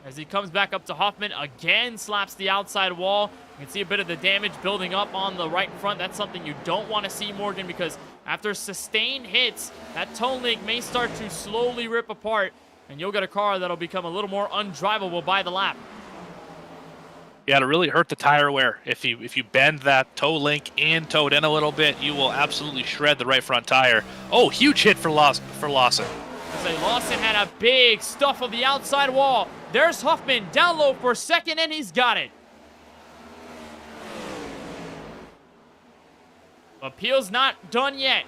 As he comes back up to Huffman, again slaps the outside wall. You can see a bit of the damage building up on the right front. That's something you don't want to see, Morgan, because after sustained hits, that toe link may start to slowly rip apart, and you'll get a car that'll become a little more undrivable by the lap. Yeah, to really hurt the tire wear. If you bend that toe link in, toe it in a little bit, you will absolutely shred the right front tire. Oh, huge hit for Lawson. Lawson had a big stuff of the outside wall. There's Huffman down low for 2nd, and he's got it. But Peel's not done yet.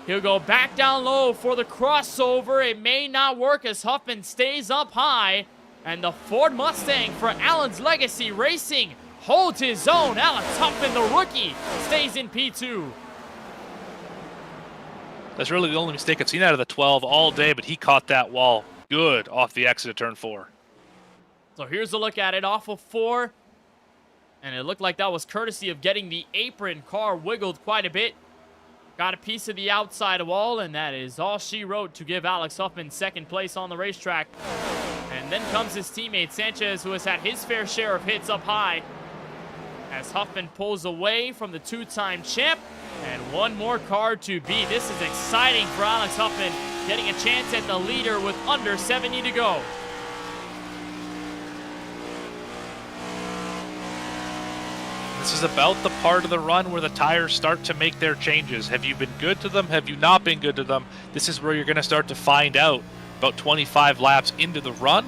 He'll go back down low for the crossover. It may not work as Huffman stays up high. And the Ford Mustang for Allen's Legacy Racing holds his own. Alex Huffman, the rookie, stays in P2. That's really the only mistake I've seen out of the 12 all day, but he caught that wall good off the exit of turn 4. So here's a look at it off of 4. And it looked like that was courtesy of getting the apron. Car wiggled quite a bit. Got a piece of the outside wall, and that is all she wrote to give Alex Huffman 2nd place on the racetrack. And then comes his teammate Sanchez, who has had his fair share of hits up high, as Huffman pulls away from the 2-time champ. And one more car to beat. This is exciting for Alex Huffman, getting a chance at the leader with under 70 to go. This is about the part of the run where the tires start to make their changes. Have you been good to them? Have you not been good to them? This is where you're going to start to find out about 25 laps into the run.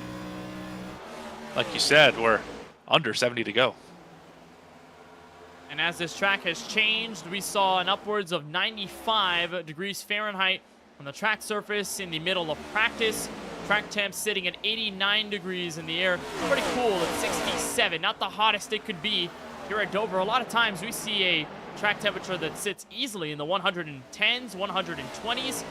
Like you said, we're under 70 to go. And as this track has changed, we saw an upwards of 95 degrees Fahrenheit on the track surface in the middle of practice. Track temp sitting at 89 degrees in the air. Pretty cool at 67. Not the hottest it could be here at Dover. A lot of times we see a track temperature that sits easily in the 110s, 120s.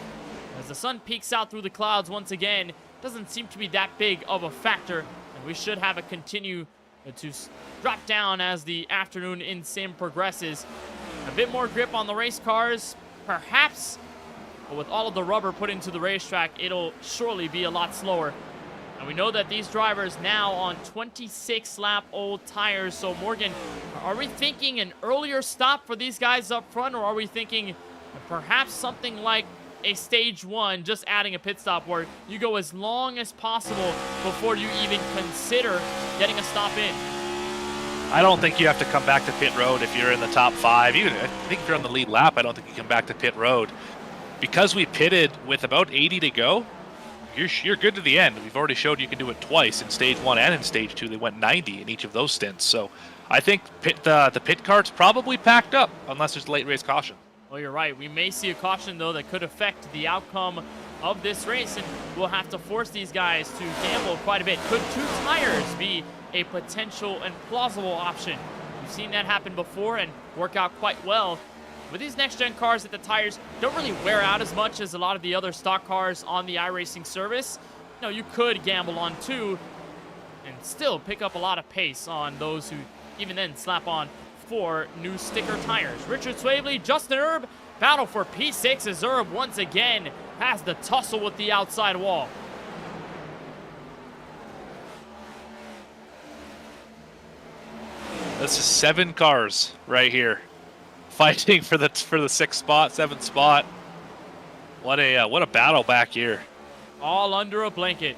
As the sun peeks out through the clouds once again, doesn't seem to be that big of a factor. And we should have it continue to drop down as the afternoon in sim progresses. A bit more grip on the race cars, perhaps, but with all of the rubber put into the racetrack, it'll surely be a lot slower. And we know that these drivers now on 26-lap-old tires. So, Morgan, are we thinking an earlier stop for these guys up front, or are we thinking perhaps something like a stage 1, just adding a pit stop where you go as long as possible before you even consider getting a stop in? I don't think you have to come back to pit road if you're in the top 5. Even I think if you're on the lead lap, I don't think you come back to pit road. because we pitted with about 80 to go, you're good to the end. We've already showed you can do it twice in stage 1 and in stage 2. They went 90 in each of those stints. So I think the pit cart's probably packed up unless there's late race caution. Well, you're right. We may see a caution, though, that could affect the outcome of this race, and we'll have to force these guys to gamble quite a bit. Could 2 tires be a potential and plausible option? We've seen that happen before and work out quite well. With these next-gen cars, that the tires don't really wear out as much as a lot of the other stock cars on the iRacing service. You know, you could gamble on 2 and still pick up a lot of pace on those who even then slap on 4 new sticker tires. Richard Swavely, Justin Erb, battle for P6 as Erb once again has the tussle with the outside wall. This is 7 cars right here, fighting for the 6th spot, 7th spot. What a battle back here. All under a blanket.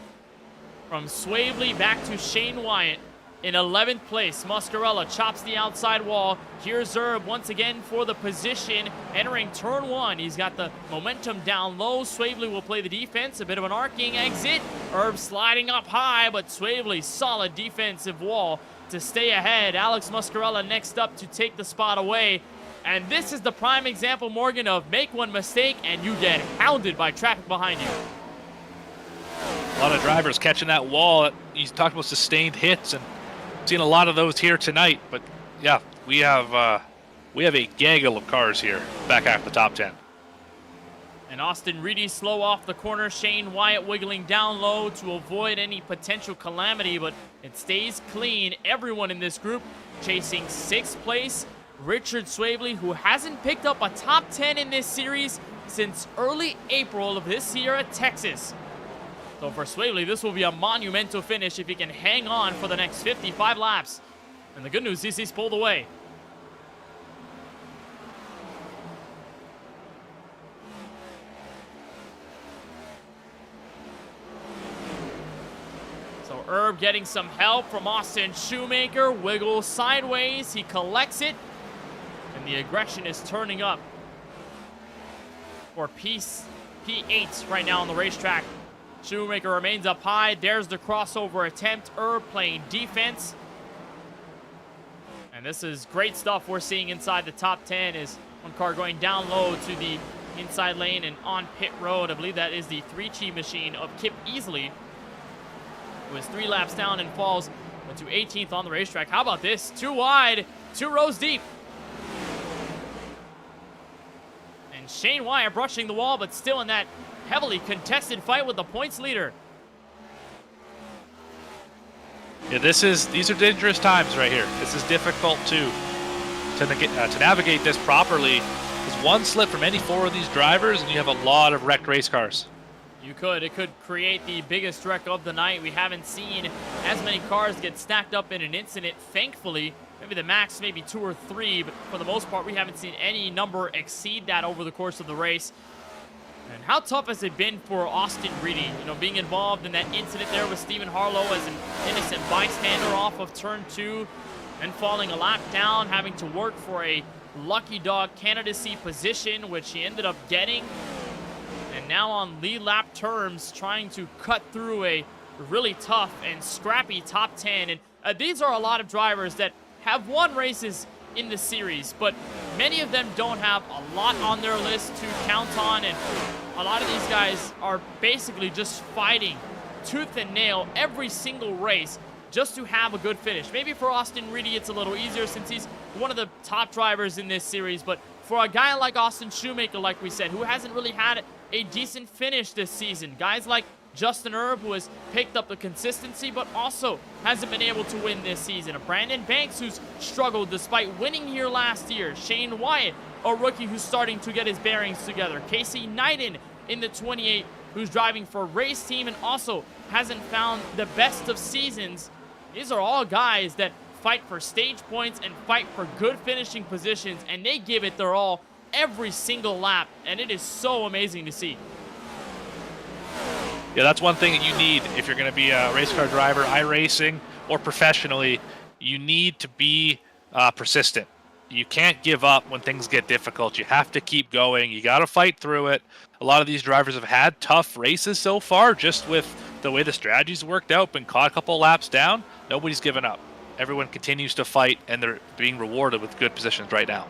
From Swavely back to Shane Wyatt. In 11th place, Muscarella chops the outside wall. Here's Erb once again for the position. Entering turn 1, he's got the momentum down low. Swavely will play the defense, a bit of an arcing exit. Erb sliding up high, but Swavely, solid defensive wall to stay ahead. Alex Muscarella next up to take the spot away. And this is the prime example, Morgan, of make one mistake and you get hounded by traffic behind you. A lot of drivers catching that wall. You talked about sustained hits, and seen a lot of those here tonight. But yeah, we have a gaggle of cars here back half the top 10. And Austin Reedy slow off the corner. Shane Wyatt wiggling down low to avoid any potential calamity, but it stays clean. Everyone in this group chasing 6th place. Richard Swavely, who hasn't picked up a top 10 in this series since early April of this year at Texas. So for Swavely, this will be a monumental finish if he can hang on for the next 55 laps. And the good news is he's pulled away. So Erb getting some help from Austin Shoemaker. Wiggle sideways. He collects it. And the aggression is turning up for P8 right now on the racetrack. Shoemaker remains up high. There's the crossover attempt. Erb playing defense. And this is great stuff we're seeing inside the top 10 is one car going down low to the inside lane and on pit road. I believe that is the 3-chi machine of Kip Easley, who is 3 laps down and falls to 18th on the racetrack. How about this? 2 wide, 2 rows deep. And Shane Wyatt brushing the wall, but still in that heavily contested fight with the points leader. Yeah, these are dangerous times right here. This is difficult to navigate this properly. Because one slip from any 4 of these drivers, and you have a lot of wrecked race cars. It could create the biggest wreck of the night. We haven't seen as many cars get stacked up in an incident, thankfully. Maybe the max, maybe 2 or 3, but for the most part, we haven't seen any number exceed that over the course of the race. And how tough has it been for Austin Reedy, being involved in that incident there with Stephen Harlow as an innocent bystander off of turn 2 and falling a lap down, having to work for a lucky dog candidacy position, which he ended up getting. And now on lead lap terms, trying to cut through a really tough and scrappy top 10. And these are a lot of drivers that have won races in the series, but many of them don't have a lot on their list to count on, and a lot of these guys are basically just fighting tooth and nail every single race just to have a good finish. Maybe for Austin Reedy it's a little easier since he's one of the top drivers in this series, but for a guy like Austin Shoemaker, like we said, who hasn't really had a decent finish this season, guys like Justin Erb, who has picked up the consistency but also hasn't been able to win this season. A Brandon Banks, who's struggled despite winning here last year. Shane Wyatt, a rookie who's starting to get his bearings together. Casey Knighton in the 28, who's driving for a race team and also hasn't found the best of seasons. These are all guys that fight for stage points and fight for good finishing positions, and they give it their all every single lap, and it is so amazing to see. Yeah, that's one thing that you need if you're going to be a race car driver, iRacing, or professionally. You need to be persistent. you can't give up when things get difficult. You have to keep going. You got to fight through it. A lot of these drivers have had tough races so far, just with the way the strategies worked out, been caught a couple laps down. Nobody's given up. Everyone continues to fight, and they're being rewarded with good positions right now.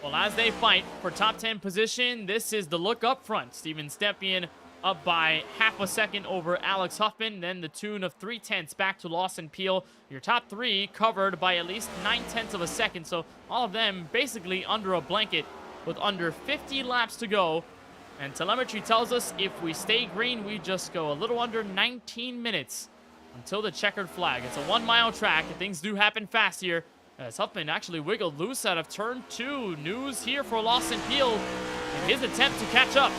Well, as they fight for top 10 position, this is the look up front. Steven Stepien up by half a second over Alex Huffman, then the tune of 0.3 back to Lawson Peel. Your top three covered by at least 0.9 of a second, so all of them basically under a blanket with under 50 laps to go. And telemetry tells us if we stay green, we just go a little under 19 minutes until the checkered flag. It's a 1 mile track, and things do happen fast here, as Huffman actually wiggled loose out of turn 2. News here for Lawson Peel in his attempt to catch up.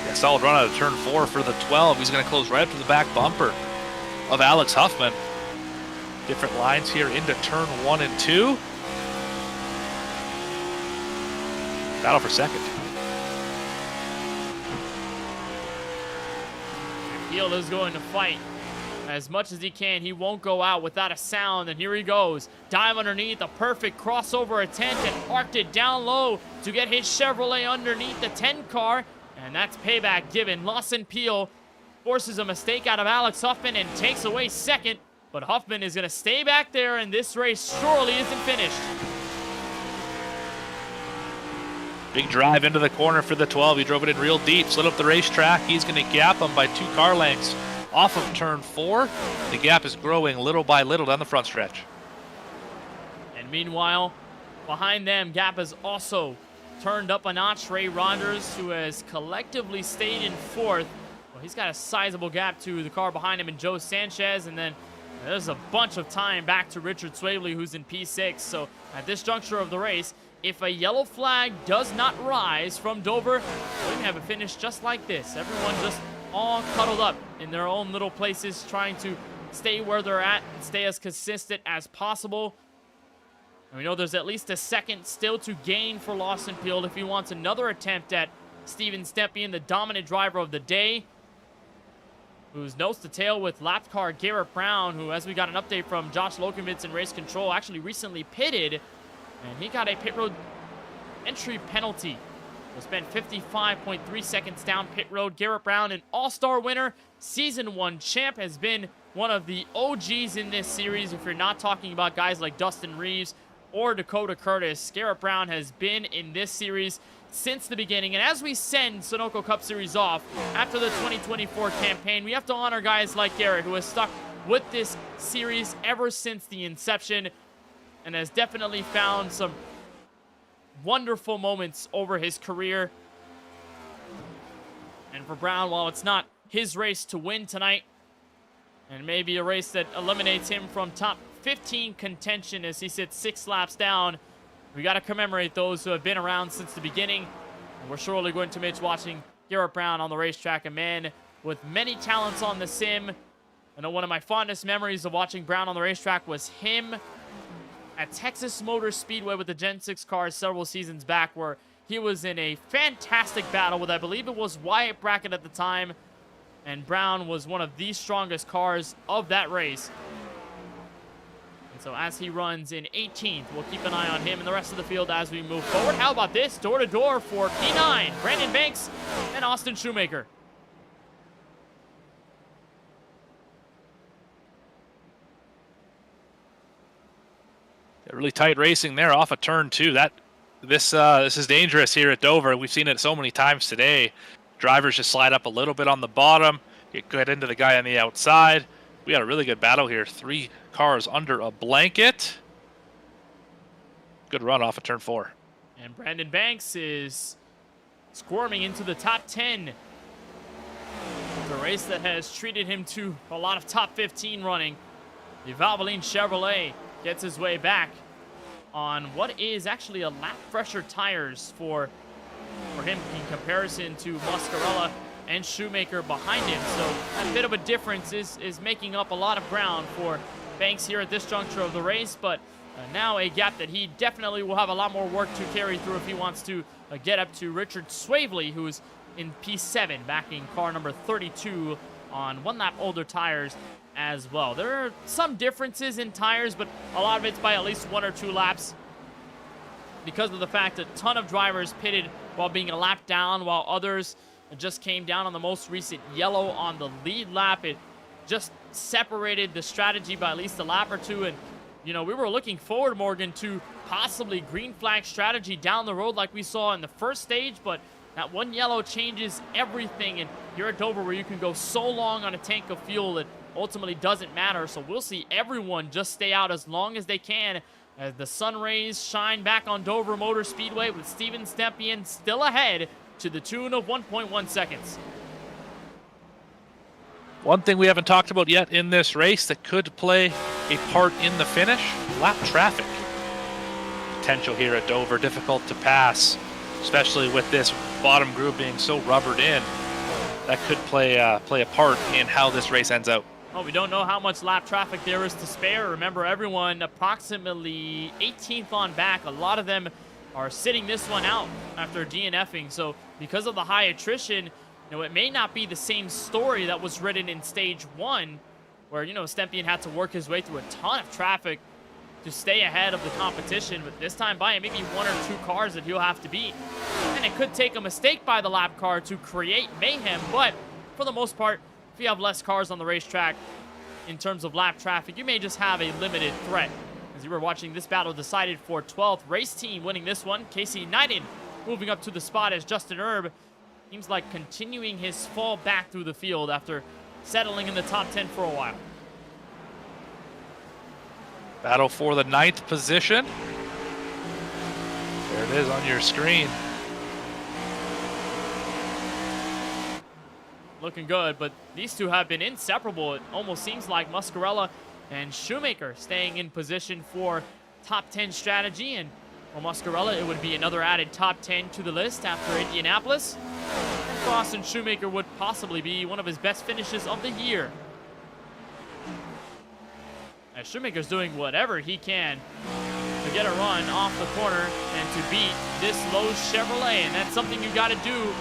Yeah, solid run out of turn 4 for the 12. He's going to close right up to the back bumper of Alex Huffman. Different lines here into turn 1 and 2. Battle for second. Peel is going to fight as much as he can. He won't go out without a sound, and here he goes. Dive underneath, a perfect crossover attempt, and parked it down low to get his Chevrolet underneath the 10 car, and that's payback given. Lawson Peel forces a mistake out of Alex Huffman and takes away second, but Huffman is going to stay back there, and this race surely isn't finished. Big drive into the corner for the 12. He drove it in real deep, slid up the racetrack. He's going to gap him by 2 car lengths off of turn 4. The gap is growing little by little down the front stretch. And meanwhile, behind them, gap has also turned up a notch. Ray Rogers, who has collectively stayed in 4th. Well, he's got a sizable gap to the car behind him and Joe Sanchez, and then there's a bunch of time back to Richard Swavely, who's in P6. So at this juncture of the race, if a yellow flag does not rise from Dover, we can have a finish just like this. Everyone just all cuddled up in their own little places, trying to stay where they're at and stay as consistent as possible. And we know there's at least a second still to gain for Lawson Peel if he wants another attempt at Steven Stepien, the dominant driver of the day, who's nose to tail with lap car Garrett Brown, who, as we got an update from Josh Lokovitz in race control, actually recently pitted, and he got a pit road entry penalty. We'll spend 55.3 seconds down pit road. Garrett Brown, an all-star winner, season 1 champ, has been one of the OGs in this series. If you're not talking about guys like Dustin Reeves or Dakota Curtis, Garrett Brown has been in this series since the beginning. And as we send Sunoco Cup Series off after the 2024 campaign, we have to honor guys like Garrett, who has stuck with this series ever since the inception and has definitely found some wonderful moments over his career. And for Brown, while it's not his race to win tonight, and maybe a race that eliminates him from top 15 contention as he sits 6 laps down, we got to commemorate those who have been around since the beginning. And we're surely going to miss watching Garrett Brown on the racetrack, a man with many talents on the sim. I know one of my fondest memories of watching Brown on the racetrack was him at Texas Motor Speedway with the Gen 6 cars several seasons back, where he was in a fantastic battle with, I believe it was Wyatt Brackett at the time, and Brown was one of the strongest cars of that race. And so as he runs in 18th, we'll keep an eye on him and the rest of the field as we move forward. How about this? Door-to-door for P9, Brandon Banks and Austin Shoemaker. Really tight racing there off of turn 2. This is dangerous here at Dover. We've seen it so many times today. Drivers just slide up a little bit on the bottom, get into the guy on the outside. We got a really good battle here. 3 cars under a blanket. Good run off of turn 4. And Brandon Banks is squirming into the top 10. The race that has treated him to a lot of top 15 running. The Valvoline Chevrolet gets his way back on what is actually a lap fresher tires for him in comparison to Muscarella and Shoemaker behind him. So a bit of a difference is making up a lot of ground for Banks here at this juncture of the race, but now a gap that he definitely will have a lot more work to carry through if he wants to get up to Richard Swavely, who's in P7, backing car number 32 on 1 lap older tires as well. There are some differences in tires, but a lot of it's by at least 1 or 2 laps because of the fact that a ton of drivers pitted while being a lap down, while others just came down on the most recent yellow on the lead lap. It just separated the strategy by at least a lap or 2, and you know, we were looking forward, Morgan, to possibly green flag strategy down the road like we saw in the first stage, but that 1 yellow changes everything, and here at Dover where you can go so long on a tank of fuel, it ultimately doesn't matter. So we'll see everyone just stay out as long as they can as the sun rays shine back on Dover Motor Speedway, with Steven Stepien still ahead to the tune of 1.1 seconds. One thing we haven't talked about yet in this race that could play a part in the finish, lap traffic. Potential here at Dover, difficult to pass, especially with this bottom groove being so rubbered in. That could play a part in how this race ends out. Well, we don't know how much lap traffic there is to spare. Remember, everyone approximately 18th on back. A lot of them are sitting this one out after DNFing. So because of the high attrition, you know, it may not be the same story that was written in stage 1, where, you know, Stepien had to work his way through a ton of traffic to stay ahead of the competition. But this time by, maybe 1 or 2 cars that he'll have to beat. And it could take a mistake by the lap car to create mayhem. But for the most part, if you have less cars on the racetrack in terms of lap traffic, you may just have a limited threat. As you were watching this battle decided for 12th, race team winning this one. Casey Knighton moving up to the spot as Justin Erb seems like continuing his fall back through the field after settling in the top 10 for a while. Battle for the 9th position. There it is on your screen. Looking good, but these two have been inseparable. It almost seems like Muscarella and Shoemaker staying in position for top 10 strategy, and for Muscarella, it would be another added top 10 to the list after Indianapolis. And for Austin Shoemaker would possibly be one of his best finishes of the year. As Shoemaker's doing whatever he can to get a run off the corner and to beat this Lowe's Chevrolet, and that's something you got to do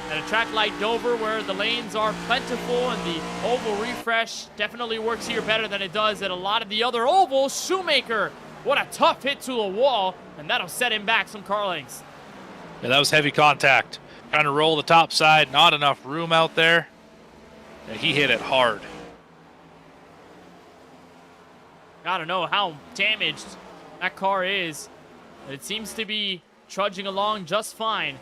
at a track like Dover, where the lanes are plentiful and the oval refresh definitely works here better than it does at a lot of the other ovals. Shoemaker, what a tough hit to a wall, and that'll set him back some car lengths. Yeah, that was heavy contact. Trying to roll the top side, not enough room out there. And he hit it hard. Gotta know how damaged that car is. It seems to be trudging along just fine.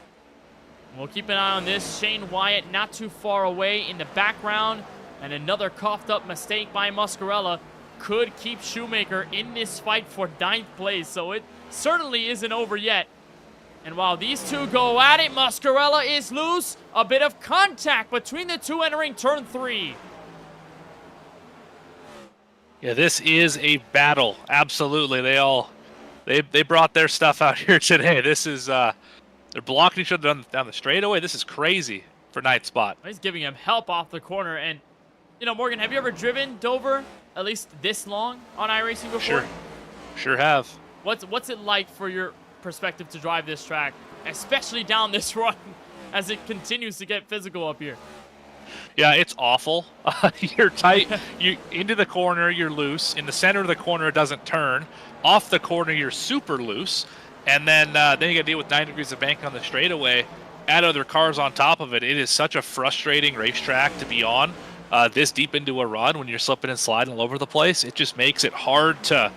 We'll keep an eye on this. Shane Wyatt not too far away in the background. And another coughed up mistake by Muscarella could keep Shoemaker in this fight for 9th place. So it certainly isn't over yet. And while these two go at it, Muscarella is loose. A bit of contact between the two entering turn 3. Yeah, this is a battle. Absolutely. They brought their stuff out here today. This is they're blocking each other down the straightaway. This is crazy for 9th spot. He's giving him help off the corner. And, you know, Morgan, have you ever driven Dover at least this long on iRacing before? Sure have. What's it like for your perspective to drive this track, especially down this run as it continues to get physical up here? Yeah, it's awful. You're tight. You into the corner, you're loose. In the center of the corner, it doesn't turn. Off the corner, you're super loose. And then you got to deal with 9 degrees of bank on the straightaway. Add other cars on top of it. It is such a frustrating racetrack to be on this deep into a run when you're slipping and sliding all over the place. It just makes it hard to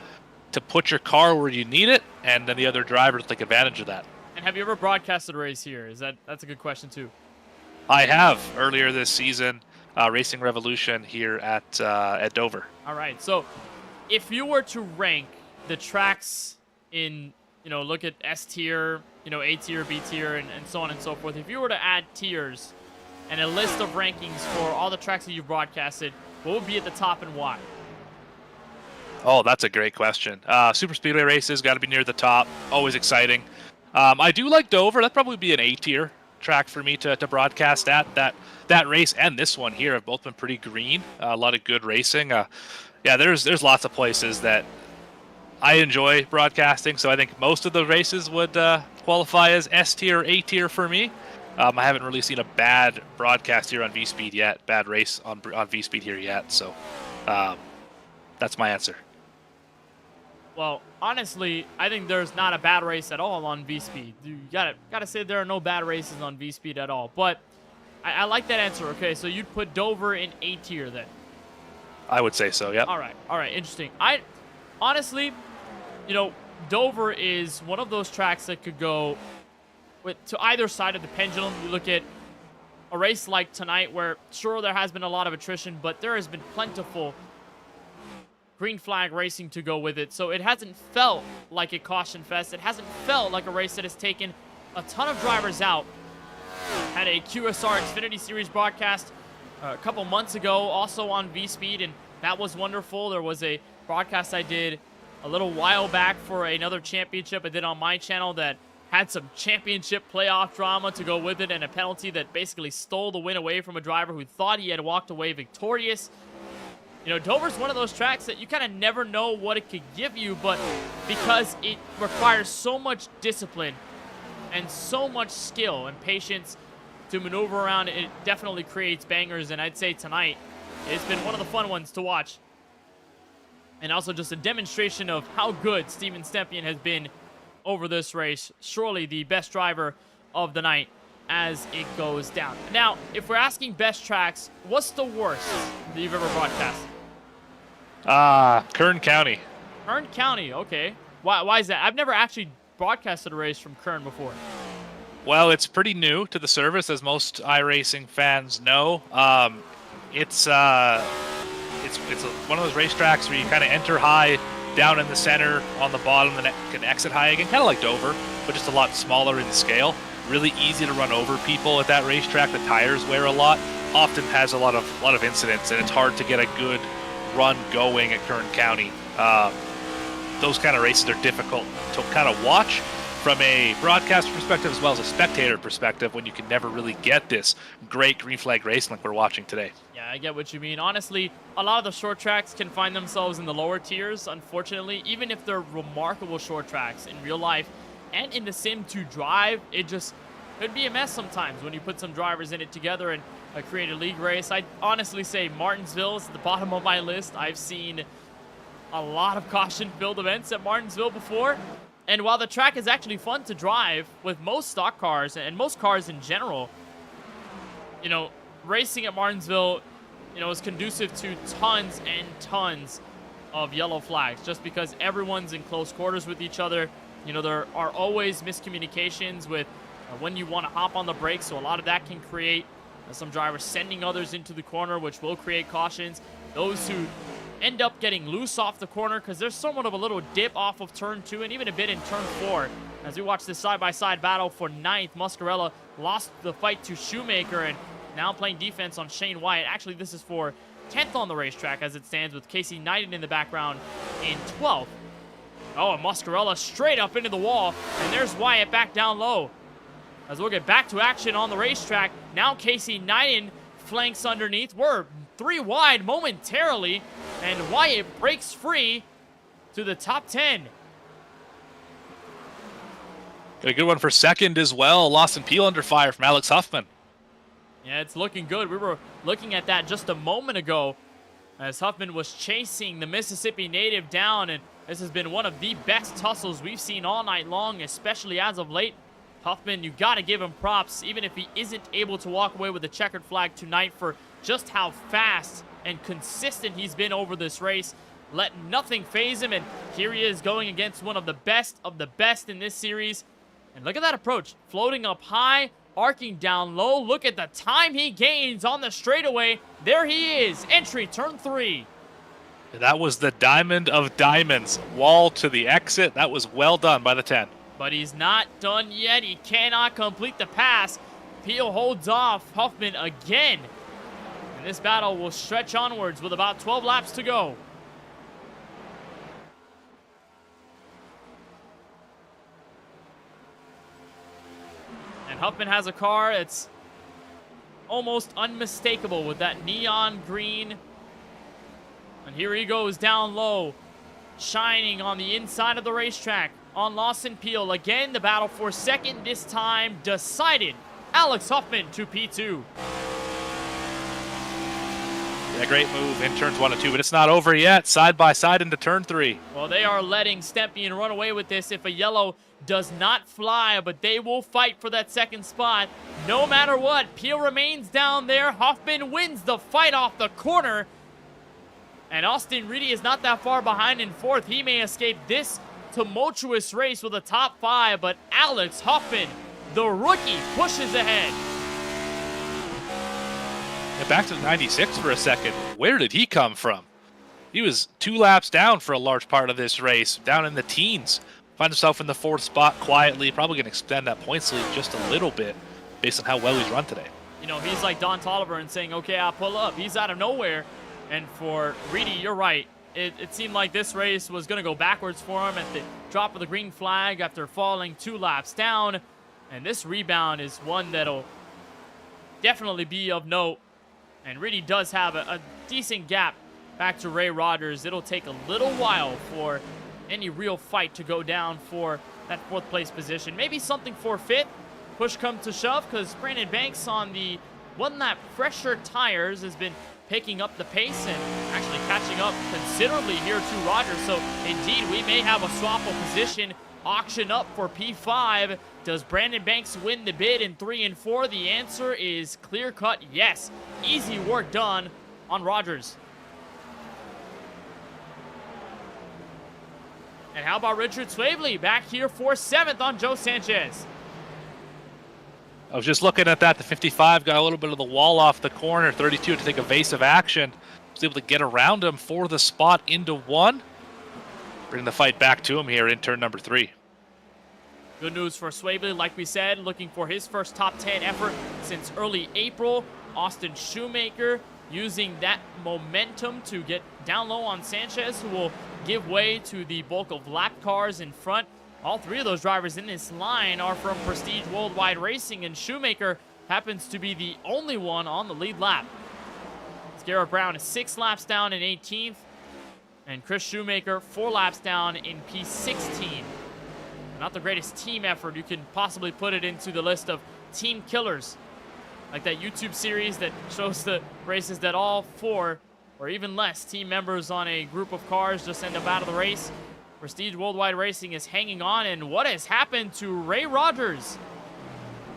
put your car where you need it, and then the other drivers take advantage of that. And have you ever broadcasted a race here? That's a good question too. I have earlier this season, Racing Revolution here at Dover. All right, so if you were to rank the tracks in, you know, look at S tier, you know, A tier, B tier, and so on and so forth. If you were to add tiers and a list of rankings for all the tracks that you've broadcasted, what would be at the top and why? Oh, that's a great question. Super Speedway races got to be near the top. Always exciting. I do like Dover. That'd probably be an A tier track for me to broadcast at. That race and this one here have both been pretty green. A lot of good racing. Yeah, there's lots of places that I enjoy broadcasting, so I think most of the races would qualify as S tier or A tier for me. I haven't really seen a bad broadcast here on VSPEED yet, bad race on VSPEED here yet, so that's my answer. Well, honestly, I think there's not a bad race at all on VSPEED. You gotta say there are no bad races on VSPEED at all. But I like that answer. Okay, so you'd put Dover in A tier then. I would say so, yep. All right, interesting. Honestly, you know, Dover is one of those tracks that could go to either side of the pendulum. You look at a race like tonight where, sure, there has been a lot of attrition, but there has been plentiful green flag racing to go with it. So it hasn't felt like a caution fest. It hasn't felt like a race that has taken a ton of drivers out. Had a QSR Xfinity Series broadcast a couple months ago, also on VSPEED, and that was wonderful. There was a broadcast I did a little while back for another championship I did on my channel that had some championship playoff drama to go with it, and a penalty that basically stole the win away from a driver who thought he had walked away victorious. You know, Dover's one of those tracks that you kind of never know what it could give you, but because it requires so much discipline and so much skill and patience to maneuver around, it definitely creates bangers, and I'd say tonight it's been one of the fun ones to watch. And also just a demonstration of how good Steven Stempien has been over this race. Surely the best driver of the night as it goes down. Now, if we're asking best tracks, what's the worst that you've ever broadcast? Kern County. Kern County, okay. Why is that? I've never actually broadcasted a race from Kern before. Well, it's pretty new to the service, as most iRacing fans know. It's one of those racetracks where you kind of enter high down in the center on the bottom, and can exit high again, kind of like Dover, but just a lot smaller in scale. Really easy to run over people at that racetrack. The tires wear a lot. Often has a lot of incidents, and it's hard to get a good run going at Kern County. Those kind of races are difficult to kind of watch from a broadcast perspective as well as a spectator perspective, when you can never really get this great green flag racing like we're watching today. Yeah, I get what you mean. Honestly, a lot of the short tracks can find themselves in the lower tiers, unfortunately. Even if they're remarkable short tracks in real life and in the sim to drive, it just could be a mess sometimes when you put some drivers in it together and create a league race. I'd honestly say Martinsville is at the bottom of my list. I've seen a lot of caution-filled events at Martinsville before. And while the track is actually fun to drive with most stock cars and most cars in general, you know, racing at Martinsville, you know, is conducive to tons and tons of yellow flags just because everyone's in close quarters with each other. You know, there are always miscommunications with when you want to hop on the brakes, so a lot of that can create some drivers sending others into the corner, which will create cautions. Those who end up getting loose off the corner because there's somewhat of a little dip off of turn 2 and even a bit in turn 4. As we watch this side-by-side battle for 9th, Muscarella lost the fight to Shoemaker and now playing defense on Shane Wyatt. Actually, this is for 10th on the racetrack as it stands, with Casey Knighton in the background in 12th. Oh, and Muscarella straight up into the wall, and there's Wyatt back down low. As we'll get back to action on the racetrack, now Casey Knighton flanks underneath. We're 3 wide momentarily, and Wyatt breaks free to the top 10. Got a good one for second as well. Lawson Peel under fire from Alex Huffman. Yeah, it's looking good. We were looking at that just a moment ago as Huffman was chasing the Mississippi native down, and this has been one of the best tussles we've seen all night long, especially as of late. Huffman, you got to give him props, even if he isn't able to walk away with a checkered flag tonight, for just how fast and consistent he's been over this race. Let nothing faze him, and here he is going against one of the best in this series. And look at that approach, floating up high, arcing down low. Look at the time he gains on the straightaway. There he is, entry turn 3. That was the diamond of diamonds. Wall to the exit. That was well done by the 10. But he's not done yet. He cannot complete the pass. Peel holds off Huffman again. And this battle will stretch onwards with about 12 laps to go. And Huffman has a car that's almost unmistakable with that neon green. And here he goes down low, shining on the inside of the racetrack on Lawson Peel. Again, the battle for second, this time decided Alex Huffman to P2. Yeah, great move in turns 1 and 2, but it's not over yet. Side by side into turn 3. Well, they are letting Stepien run away with this if a yellow does not fly, but they will fight for that second spot. No matter what, Peel remains down there. Hoffman wins the fight off the corner. And Austin Reedy is not that far behind in fourth. He may escape this tumultuous race with a top 5, but Alex Huffman, the rookie, pushes ahead. And back to the 96 for a second. Where did he come from? He was 2 laps down for a large part of this race, down in the teens. Find himself in the 4th spot quietly, probably going to extend that points lead just a little bit based on how well he's run today. You know, he's like Don Tolliver and saying, okay, I'll pull up. He's out of nowhere. And for Reedy, you're right. It seemed like this race was going to go backwards for him at the drop of the green flag after falling 2 laps down. And this rebound is one that'll definitely be of note. And Reedy does have a decent gap back to Ray Rogers. It'll take a little while for any real fight to go down for that 4th place position. Maybe something for 5th. Push come to shove, because Brandon Banks on the 1 lap fresher tires has been picking up the pace and actually catching up considerably here to Rogers. So indeed, we may have a swap of position auction up for P5. Does Brandon Banks win the bid in 3 and 4? The answer is clear-cut yes. Easy work done on Rogers. And how about Richard Swavely back here for 7th on Joe Sanchez? I was just looking at that. The 55 got a little bit of the wall off the corner. 32 to take evasive action. Was able to get around him for the spot into 1. Bring the fight back to him here in turn number 3. Good news for Swavely, like we said, looking for his first top 10 effort since early April. Austin Shoemaker using that momentum to get down low on Sanchez, who will give way to the bulk of lap cars in front. All 3 of those drivers in this line are from Prestige Worldwide Racing, and Shoemaker happens to be the only one on the lead lap. Garrett Brown is 6 laps down in 18th, and Chris Shoemaker 4 laps down in P16. Not the greatest team effort. You can possibly put it into the list of team killers, like that YouTube series that shows the races that all 4 or even less team members on a group of cars just end up out of the race. Prestige Worldwide Racing is hanging on, and what has happened to Ray Rogers?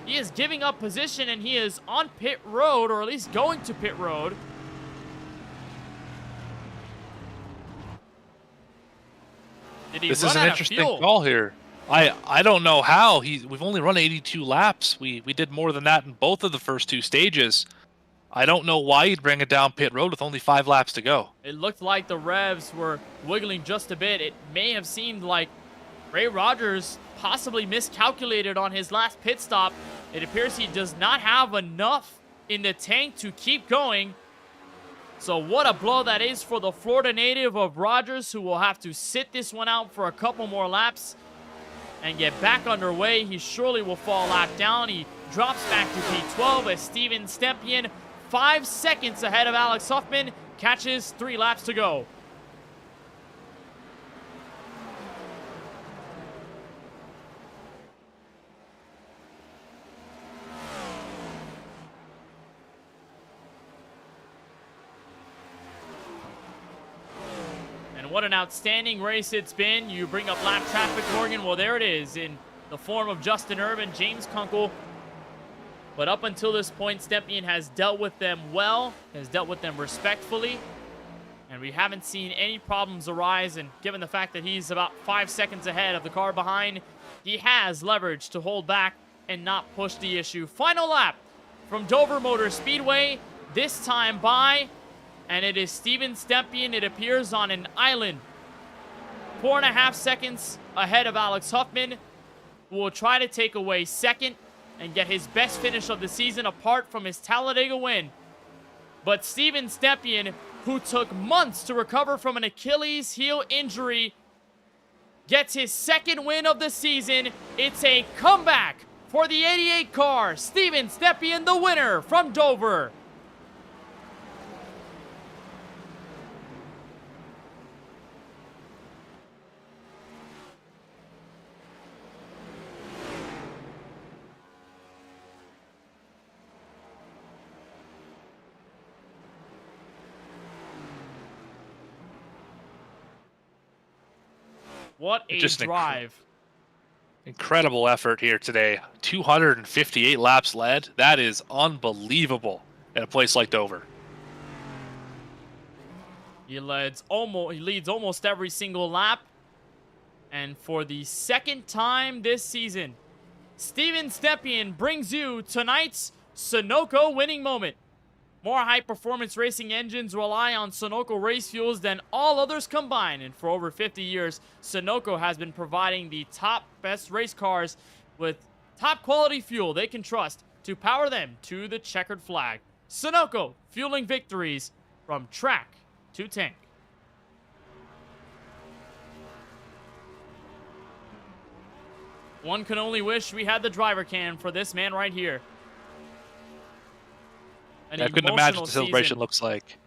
He is giving up position, and he is on pit road, or at least going to pit road. Did he This run is an out of interesting fuel? call here. I don't know how. We've only run 82 laps. We did more than that in both of the first 2 stages. I don't know why he'd bring it down pit road with only 5 laps to go. It looked like the revs were wiggling just a bit. It may have seemed like Ray Rogers possibly miscalculated on his last pit stop. It appears he does not have enough in the tank to keep going. So what a blow that is for the Florida native of Rogers, who will have to sit this one out for a couple more laps and get back underway. He surely will fall a lap down. He drops back to P12 as Steven Stepien, 5 seconds ahead of Alex Huffman, catches 3 laps to go. And what an outstanding race it's been. You bring up lap traffic, Morgan. Well, there it is in the form of Justin Urban, James Kunkel. But up until this point, Stepien has dealt with them well, has dealt with them respectfully, and we haven't seen any problems arise. And given the fact that he's about 5 seconds ahead of the car behind, he has leverage to hold back and not push the issue. Final lap from Dover Motor Speedway, this time by, and it is Steven Stepien. It appears on an island, 4.5 seconds ahead of Alex Huffman, who will try to take away second and get his best finish of the season apart from his Talladega win. But Steven Stepien, who took months to recover from an Achilles heel injury, gets his 2nd win of the season. It's a comeback for the 88 car. Steven Stepien, the winner from Dover. What a Just drive. Incredible effort here today. 258 laps led. That is unbelievable at a place like Dover. He leads almost every single lap. And for the second time this season, Steven Stepien brings you tonight's Sunoco winning moment. More high-performance racing engines rely on Sunoco race fuels than all others combined. And for over 50 years, Sunoco has been providing the top best race cars with top-quality fuel they can trust to power them to the checkered flag. Sunoco, fueling victories from track to tank. One can only wish we had the driver cam for this man right here. I couldn't imagine what the celebration looks like.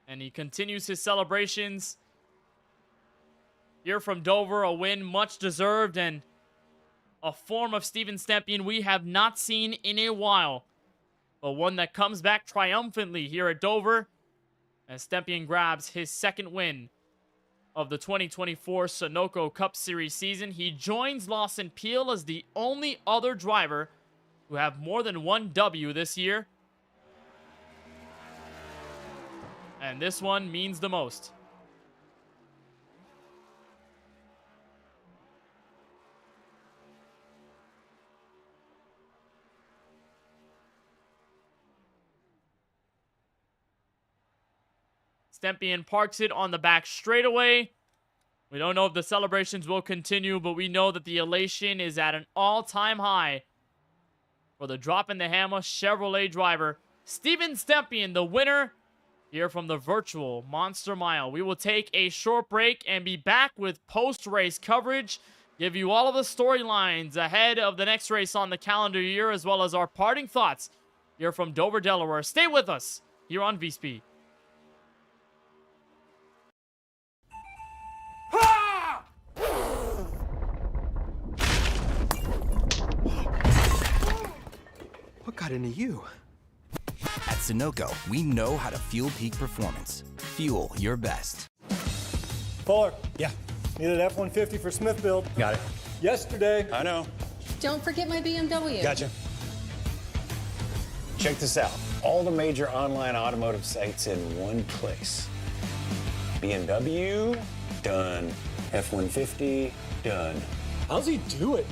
And he continues his celebrations. Here from Dover, a win much deserved and a form of Steven Stepien we have not seen in a while. But one that comes back triumphantly here at Dover as Stepien grabs his second win of the 2024 Sunoco Cup Series season. He joins Lawson Peel as the only other driver who have more than one W this year. And this one means the most. Stepien parks it on the back straightaway. We don't know if the celebrations will continue, but we know that the elation is at an all-time high for the drop in the hammer Chevrolet driver, Steven Stepien, the winner here from the virtual Monster Mile. We will take a short break and be back with post-race coverage, give you all of the storylines ahead of the next race on the calendar year, as well as our parting thoughts here from Dover, Delaware. Stay with us here on VSPEED. What got into you? At Sunoco, we know how to fuel peak performance. Fuel your best. Fuller, yeah. Needed F-150 for Smith build. Got it. Yesterday. I know. Don't forget my BMW. Gotcha. Check this out. All the major online automotive sites in one place. BMW, done. F-150, done. How's he do it?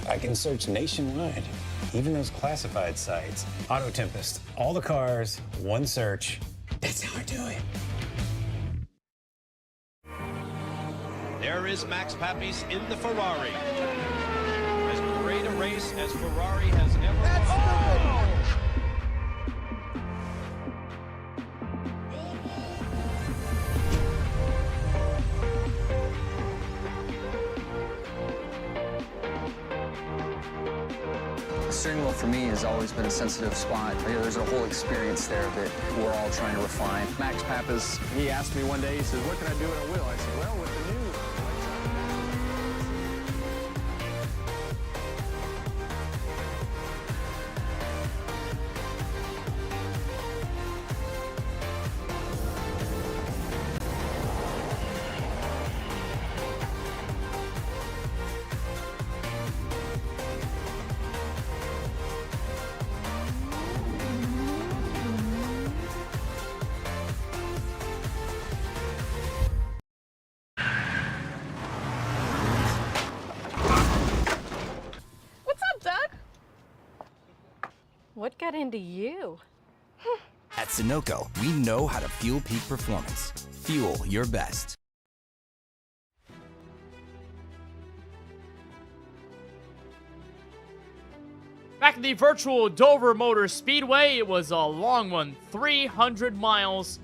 I can search nationwide, even those classified sites. Auto Tempest, all the cars, one search. That's how I do it. There is Max Papis in the Ferrari. As great a race as Ferrari has ever won. The steering wheel for me has always been a sensitive spot. There's a whole experience there that we're all trying to refine. Max Pappas, he asked me one day, he says, what can I do at a wheel? I said, well, with the new What got into you? At Sunoco, we know how to fuel peak performance. Fuel your best. Back at the virtual Dover Motor Speedway, it was a long one, 300 miles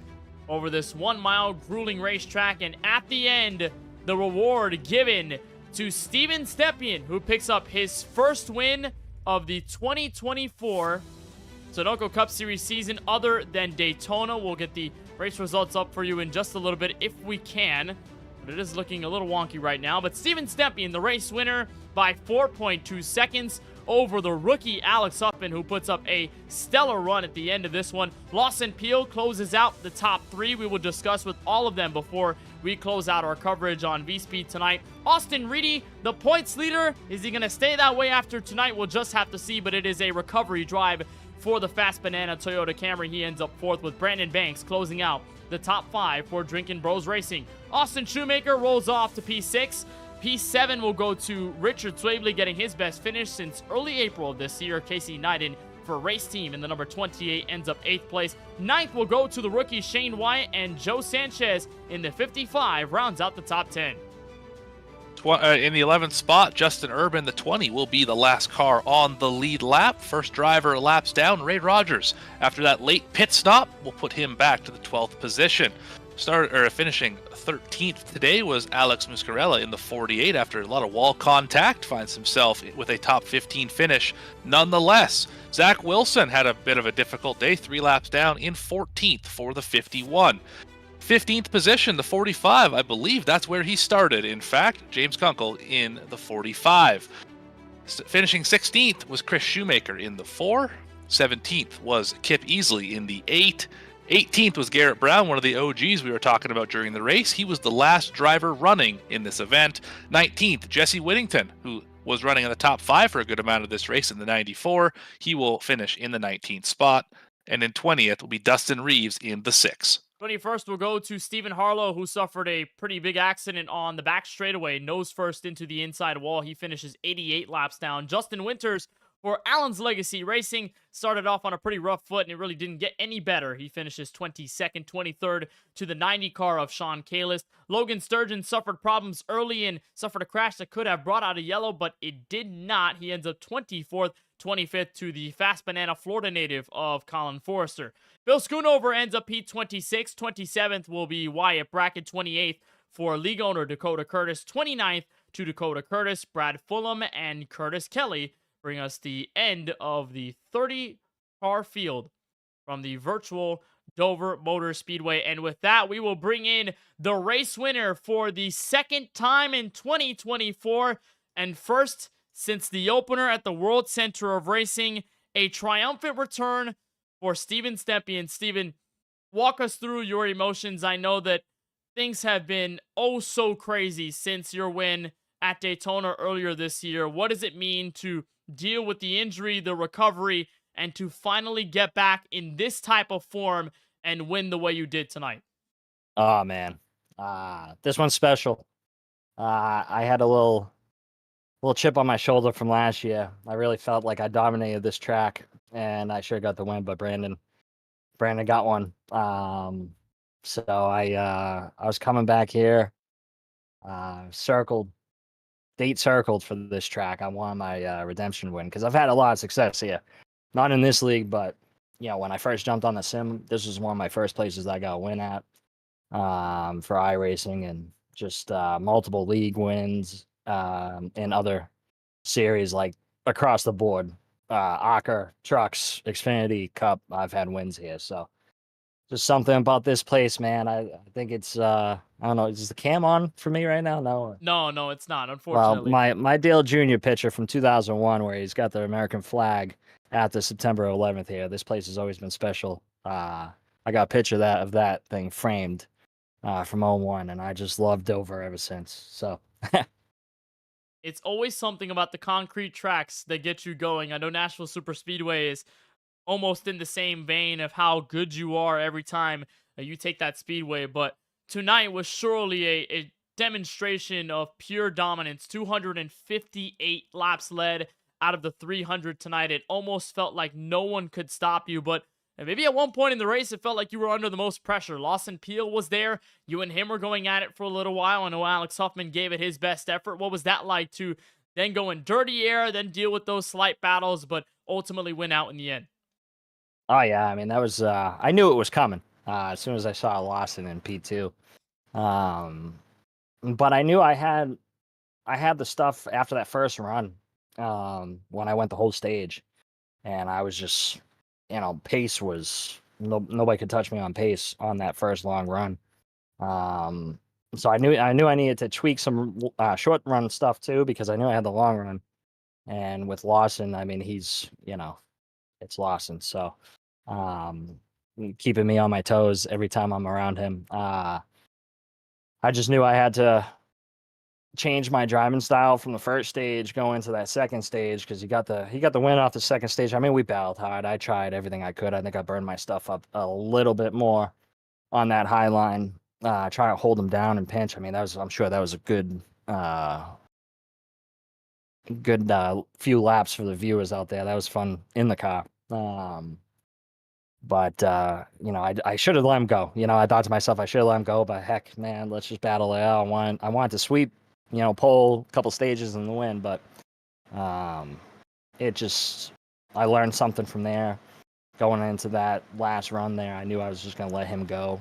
over this 1 mile grueling racetrack, and at the end, the reward given to Steven Stepien, who picks up his first win of the 2024 Sunoco Cup Series season other than Daytona. We'll get the race results up for you in just a little bit if we can, but it is looking a little wonky right now. But Steven Stepien, the race winner by 4.2 seconds, over the rookie Alex Huffman, who puts up a stellar run at the end of this one. Lawson Peel closes out the top 3. We will discuss with all of them before we close out our coverage on VSPEED tonight. Austin Reedy, the points leader. Is he going to stay that way after tonight? We'll just have to see, but it is a recovery drive for the Fast Banana Toyota Camry. He ends up 4th, with Brandon Banks closing out the top 5 for Drinkin' Bros Racing. Austin Shoemaker rolls off to P6. P7 will go to Richard Swabley, getting his best finish since early April of this year. Casey Knighton for Race Team in the number 28 ends up 8th place. 9th will go to the rookie Shane Wyatt, and Joe Sanchez in the 55 rounds out the top 10. In the 11th spot, Justin Urban, the 20, will be the last car on the lead lap. First driver laps down, Ray Rogers. After that late pit stop, we'll put him back to the 12th position. Finishing 13th today was Alex Muscarella in the 48 after a lot of wall contact. Finds himself with a top 15 finish nonetheless. Zach Wilson had a bit of a difficult day, 3 laps down in 14th for the 51. 15th position, the 45, I believe that's where he started. In fact, James Kunkel in the 45. Finishing 16th was Chris Shoemaker in the 4. 17th was Kip Easley in the 8. 18th was Garrett Brown, one of the OGs we were talking about during the race. He was the last driver running in this event. 19th, Jesse Whittington, who was running in the top 5 for a good amount of this race in the 94. He will finish in the 19th spot. And in 20th will be Dustin Reeves in the 6. 21st will go to Stephen Harlow, who suffered a pretty big accident on the back straightaway, nose first into the inside wall. He finishes 88 laps down. Justin Winters for Allen's Legacy Racing started off on a pretty rough foot, and it really didn't get any better. He finishes 22nd, 23rd to the 90 car of Sean Kalis. Logan Sturgeon suffered problems early and suffered a crash that could have brought out a yellow, but it did not. He ends up 24th, 25th to the Fast Banana Florida native of Colin Forrester. Bill Schoonover ends up P26. 27th will be Wyatt Brackett. 28th for league owner Dakota Curtis. 29th to Dakota Curtis, Brad Fulham, and Curtis Kelly bring us the end of the 30-car field from the virtual Dover Motor Speedway. And with that, we will bring in the race winner for the second time in 2024. And first, since the opener at the World Center of Racing, a triumphant return for Steven Stepien. Steven, walk us through your emotions. I know that things have been oh so crazy since your win at Daytona earlier this year. What does it mean to deal with the injury, the recovery, and to finally get back in this type of form and win the way you did tonight? Oh, man. This one's special. I had a little chip on my shoulder from last year. I really felt like I dominated this track, and I should have got the win, but Brandon got one. So I was coming back here, date circled for this track. I wanted my redemption win because I've had a lot of success here. Not in this league, but when I first jumped on the sim, this was one of my first places that I got a win at for iRacing, and just multiple league wins in other series like across the board. ARCA, Trucks, Xfinity, Cup, I've had wins here. So just something about this place, man. I think it's I don't know, is the cam on for me right now? No, it's not, unfortunately. Well, my Dale Jr. picture from 2001 where he's got the American flag at the September 11th here. This place has always been special. I got a picture of that thing framed from 01, and I just loved Dover ever since. So it's always something about the concrete tracks that get you going. I know Nashville Super Speedway is almost in the same vein of how good you are every time you take that speedway, but tonight was surely a demonstration of pure dominance. 258 laps led out of the 300 tonight. It almost felt like no one could stop you, but maybe at one point in the race, it felt like you were under the most pressure. Lawson Peel was there. You and him were going at it for a little while. I know Alex Huffman gave it his best effort. What was that like to then go in dirty air, then deal with those slight battles, but ultimately win out in the end? Oh, yeah. I mean, that was, I knew it was coming as soon as I saw Lawson in P2. But I knew I had the stuff after that first run when I went the whole stage. And I was just, pace was, nobody could touch me on pace on that first long run. So I knew I needed to tweak some short run stuff too, because I knew I had the long run. And with Lawson, I mean, he's, it's Lawson. So keeping me on my toes every time I'm around him. I just knew I had to change my driving style from the first stage going to that second stage because he got the win off the second stage. I mean, we battled hard. I tried everything I could. I think I burned my stuff up a little bit more on that high line, trying to hold him down and pinch. I mean, I'm sure that was a good few laps for the viewers out there. That was fun in the car. But I should have let him go. I thought to myself I should have let him go, but heck, man, let's just battle it out. I wanted to sweep, pole a couple stages in the win, but I learned something from there. Going into that last run there, I knew I was just going to let him go.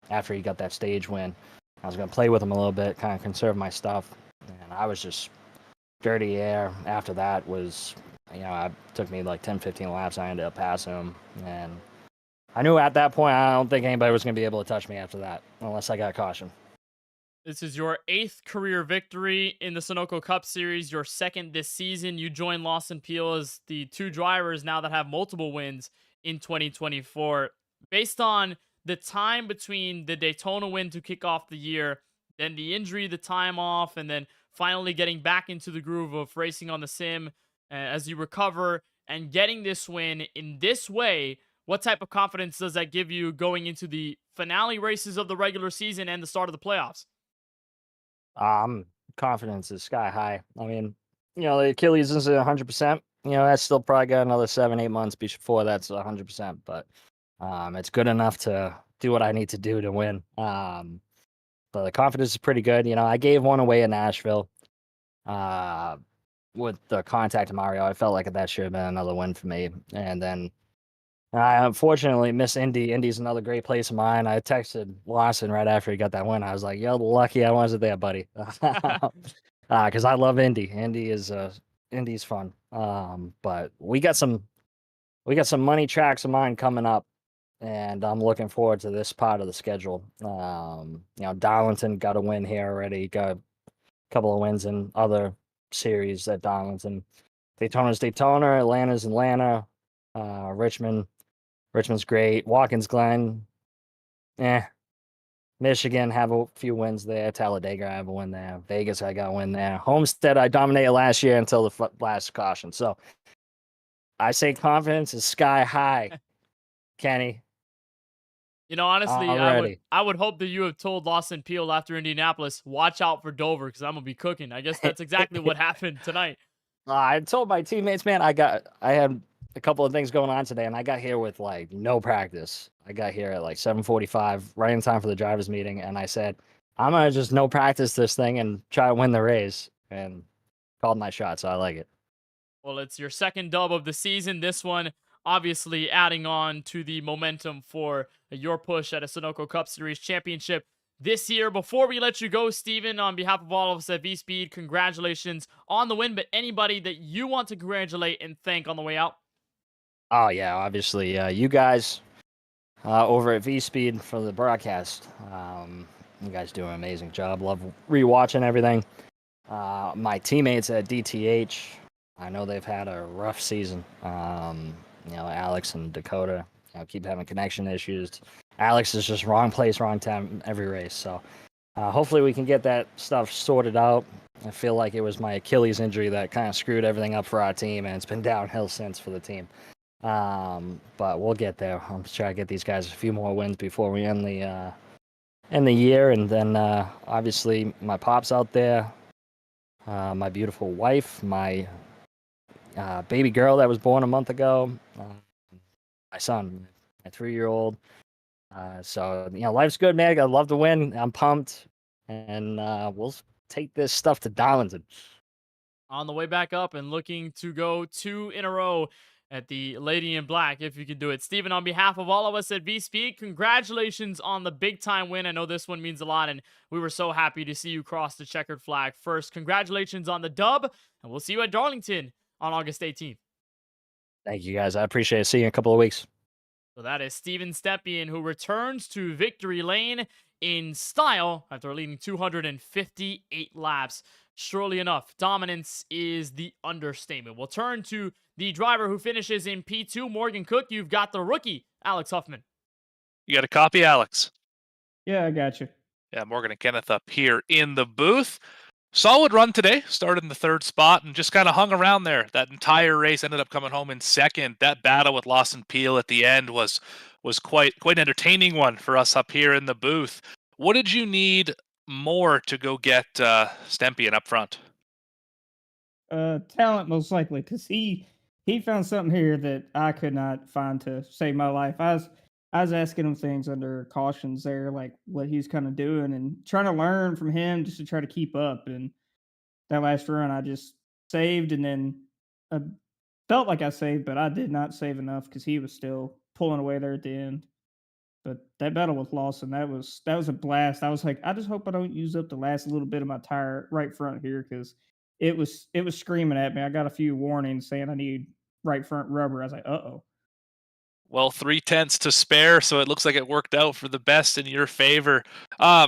After he got that stage win, I was going to play with him a little bit, kind of conserve my stuff, and I was just dirty air. After that was, it took me like 10, 15 laps. I ended up passing him, and I knew at that point I don't think anybody was going to be able to touch me after that, unless I got caution. This is your 8th career victory in the Sunoco Cup Series, your 2nd this season. You join Lawson Peel as the 2 drivers now that have multiple wins in 2024. Based on the time between the Daytona win to kick off the year, then the injury, the time off, and then finally getting back into the groove of racing on the sim as you recover and getting this win in this way, what type of confidence does that give you going into the finale races of the regular season and the start of the playoffs? Confidence is sky high. I mean, the Achilles isn't 100%. That's still probably got another 7-8 months before that's 100%. But it's good enough to do what I need to do to win. But the confidence is pretty good. I gave one away in Nashville with the contact to Mario. I felt like that should have been another win for me. And then I unfortunately missed Indy. Indy's another great place of mine. I texted Lawson right after he got that win. I was like, "Yo, lucky I wasn't there, buddy," because I love Indy. Indy's fun. But we got some money tracks of mine coming up, and I'm looking forward to this part of the schedule. Darlington got a win here already. Got a couple of wins in other series at Darlington. Daytona's Daytona. Atlanta's Atlanta. Richmond's great. Watkins Glen, Michigan have a few wins there. Talladega, I have a win there. Vegas, I got a win there. Homestead, I dominated last year until the last caution. So I say confidence is sky high, Kenny. Honestly, I would hope that you have told Lawson Peel after Indianapolis, watch out for Dover because I'm going to be cooking. I guess that's exactly what happened tonight. I told my teammates, man, I had a couple of things going on today, and I got here with no practice. I got here at 7:45, right in time for the drivers meeting, and I said, I'm gonna just no practice this thing and try to win the race, and called my shot. So I like it. Well, it's your 2nd dub of the season. This one obviously adding on to the momentum for your push at a Sunoco Cup Series championship this year. Before we let you go, Steven, on behalf of all of us at VSPEED, congratulations on the win. But anybody that you want to congratulate and thank on the way out? Oh, yeah, obviously. You guys over at VSPEED for the broadcast. You guys do an amazing job. Love rewatching everything. My teammates at DTH, I know they've had a rough season. Alex and Dakota keep having connection issues. Alex is just wrong place, wrong time every race. So hopefully we can get that stuff sorted out. I feel like it was my Achilles injury that kind of screwed everything up for our team, and it's been downhill since for the team. But we'll get there. I'm just trying to get these guys a few more wins before we end the year. And then obviously my pop's out there, my beautiful wife, my baby girl that was born a month ago, my son, my 3-year-old. So life's good, man. I love to win. I'm pumped, and we'll take this stuff to Darlington. On the way back up and looking to go 2 in a row at the Lady in Black, if you can do it. Steven, on behalf of all of us at VSPEED, congratulations on the big-time win. I know this one means a lot, and we were so happy to see you cross the checkered flag first. Congratulations on the dub, and we'll see you at Darlington on August 18th. Thank you, guys. I appreciate it. See you in a couple of weeks. So that is Steven Stepien, who returns to victory lane in style after leading 258 laps. surely enough, dominance is the understatement. We'll turn to the driver who finishes in P2, Morgan Cook. You've got the rookie, Alex Huffman. You got a copy, Alex? Yeah, I got you. Yeah, Morgan and Kenneth up here in the booth. Solid run today. Started in the 3rd spot and just kind of hung around there. That entire race ended up coming home in 2nd. That battle with Lawson Peel at the end was quite an entertaining one for us up here in the booth. What did you need more to go get Stempian up front? Talent, most likely, because he found something here that I could not find to save my life. I was asking him things under cautions there, like what he's kind of doing, and trying to learn from him just to try to keep up. And that last run, I just saved, and then I felt like I saved, but I did not save enough because he was still pulling away there at the end. But that battle with Lawson, that was a blast. I was like, I just hope I don't use up the last little bit of my tire right front here, because it was screaming at me. I got a few warnings saying I need right front rubber. I was like, uh-oh. Well, 3/10 to spare, so it looks like it worked out for the best in your favor. I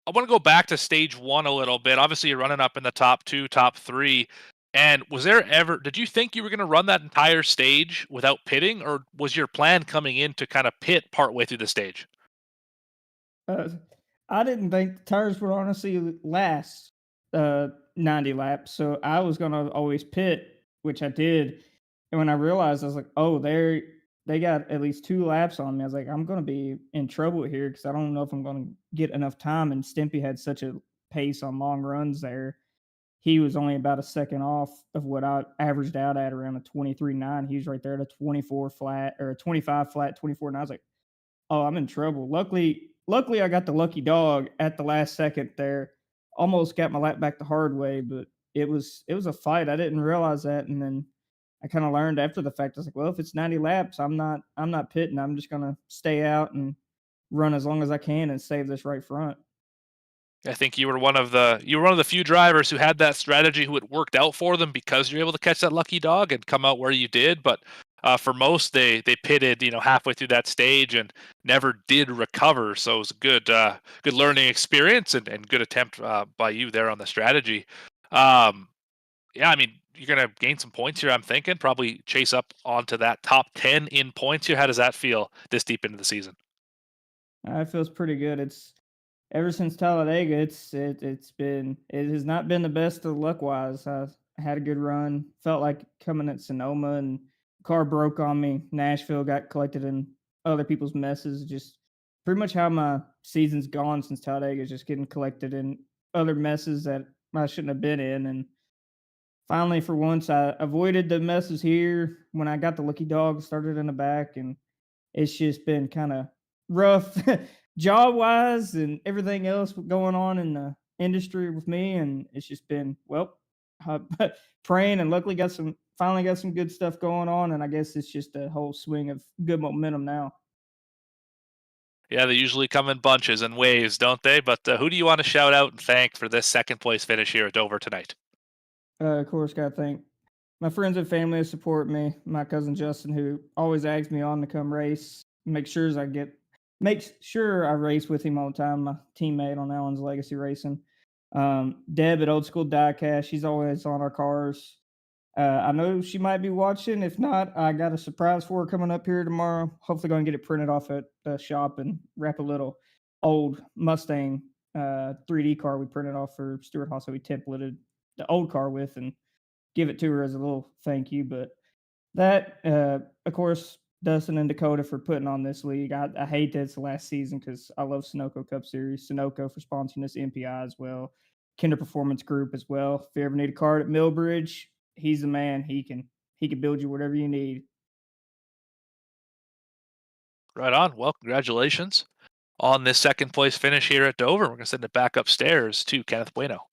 want to go back to stage 1 a little bit. Obviously, you're running up in the top 2, top 3. And did you think you were going to run that entire stage without pitting, or was your plan coming in to kind of pit partway through the stage? I didn't think the tires would honestly last 90 laps, so I was going to always pit, which I did. And when I realized, I was like, oh, they got at least 2 laps on me. I was like, I'm going to be in trouble here because I don't know if I'm going to get enough time. And Stimpy had such a pace on long runs there. He was only about a second off of what I averaged out at, around a 23.9. He was right there at a 24 flat, or a 25 flat, 24. And I was like, oh, I'm in trouble. Luckily, I got the lucky dog at the last second there. Almost got my lap back the hard way, but it was a fight. I didn't realize that. And then I kind of learned after the fact. I was like, well, if it's 90 laps, I'm not pitting. I'm just going to stay out and run as long as I can and save this right front. I think you were one of the few drivers who had that strategy, who it worked out for them because you're able to catch that lucky dog and come out where you did. But for most, they pitted, halfway through that stage and never did recover. So it was a good learning experience and good attempt by you there on the strategy. Yeah, I mean, you're going to gain some points here, I'm thinking. Probably chase up onto that top 10 in points here. How does that feel this deep into the season? It feels pretty good. It's ever since Talladega, it has not been the best of luck wise. I had a good run. Felt like coming at Sonoma, and car broke on me. Nashville got collected in other people's messes. Just pretty much how my season's gone since Talladega, is just getting collected in other messes that I shouldn't have been in. And finally, for once, I avoided the messes here when I got the lucky dog, started in the back, and it's just been kind of rough job wise and everything else going on in the industry with me. And it's just been, praying, and luckily finally got some good stuff going on. And I guess it's just a whole swing of good momentum now. Yeah, they usually come in bunches and waves, don't they? But who do you want to shout out and thank for this second place finish here at Dover tonight? Of course, got to thank my friends and family who support me. My cousin Justin, who always eggs me on to come race. Makes sure I race with him all the time. My teammate on Allen's Legacy Racing. Deb at Old School Diecast, she's always on our cars. I know she might be watching. If not, I got a surprise for her coming up here tomorrow. Hopefully going to get it printed off at the shop and wrap a little old Mustang 3D car we printed off for Stuart Haas, so we templated the old car with, and give it to her as a little thank you. But that, of course, Dustin and Dakota for putting on this league. I hate that it's the last season because I love Sunoco Cup Series. Sunoco for sponsoring this MPI as well. Kinder Performance Group as well. If you ever need a card at Millbridge, he's the man. He can build you whatever you need. Right on. Well, congratulations on this second place finish here at Dover. We're going to send it back upstairs to Kenneth Bueno.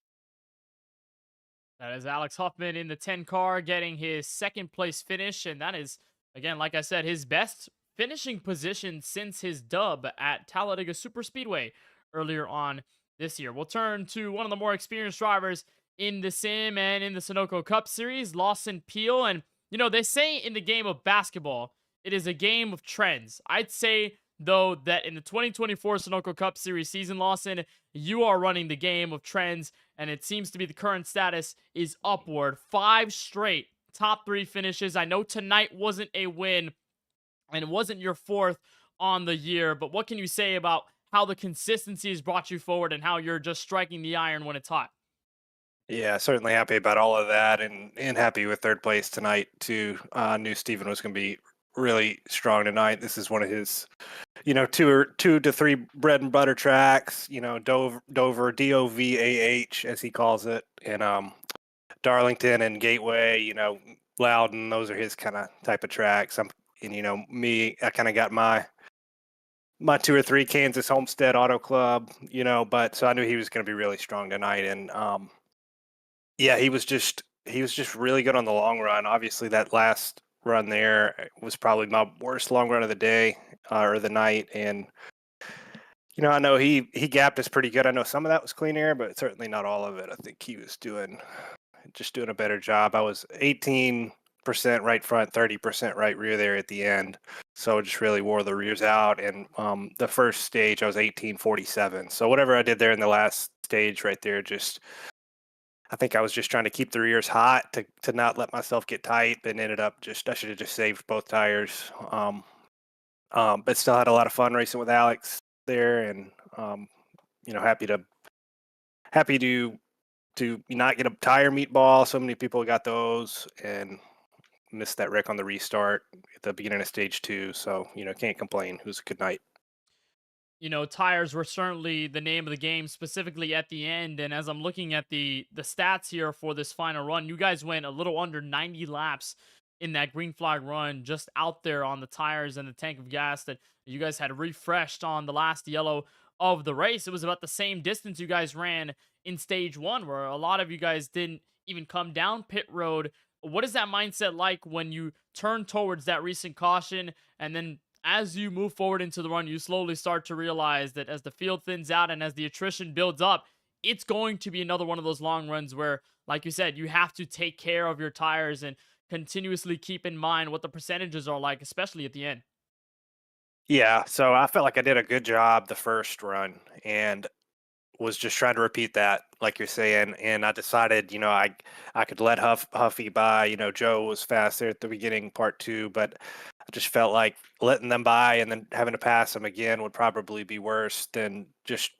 That is Alex Huffman in the 10 car getting his second place finish. And that is, again, like I said, his best finishing position since his dub at Talladega Superspeedway earlier on this year. We'll turn to one of the more experienced drivers in the Sim and in the Sunoco Cup Series, Lawson Peel. And, they say in the game of basketball, it is a game of trends. I'd say though, that in the 2024 Sunoco Cup Series season, Lawson, you are running the game of trends, and it seems to be the current status is upward. 5 straight top 3 finishes. I know tonight wasn't a win, and it wasn't your 4th on the year, but what can you say about how the consistency has brought you forward and how you're just striking the iron when it's hot? Yeah, certainly happy about all of that, and happy with third place tonight too. Knew Steven was going to be really strong tonight. This is one of his, two to three bread and butter tracks. Dover, DOVAH as he calls it, and Darlington and Gateway. Loudon. Those are his kind of type of tracks. Me, I kind of got my 2 or 3 Kansas Homestead Auto Club. But so I knew he was going to be really strong tonight, and yeah, he was just really good on the long run. Obviously, that last run there was probably my worst long run of the day or the night. And I know he gapped us pretty good. I know some of that was clean air, but certainly not all of it. I think he was doing a better job. I was 18% right front, 30% right rear there at the end. So just really wore the rears out. And the first stage, I was 18.47. So whatever I did there in the last stage right there, I think I was just trying to keep the rears hot to not let myself get tight, and ended up I should have just saved both tires. But still had a lot of fun racing with Alex there, and happy to not get a tire meatball. So many people got those and missed that wreck on the restart at the beginning of stage 2. So can't complain. It was a good night. Tires were certainly the name of the game, specifically at the end. And as I'm looking at the stats here for this final run, you guys went a little under 90 laps in that green flag run, just out there on the tires and the tank of gas that you guys had refreshed on the last yellow of the race. It was about the same distance you guys ran in stage 1, where a lot of you guys didn't even come down pit road. What is that mindset like when you turn towards that recent caution, and then as you move forward into the run, you slowly start to realize that as the field thins out and as the attrition builds up, it's going to be another one of those long runs where, like you said, you have to take care of your tires and continuously keep in mind what the percentages are like, especially at the end? Yeah, so I felt like I did a good job the first run, and was just trying to repeat that, like you're saying. And I decided, I could let Huffy by. Joe was fast there at the beginning, part 2, but I just felt like letting them by and then having to pass them again would probably be worse than just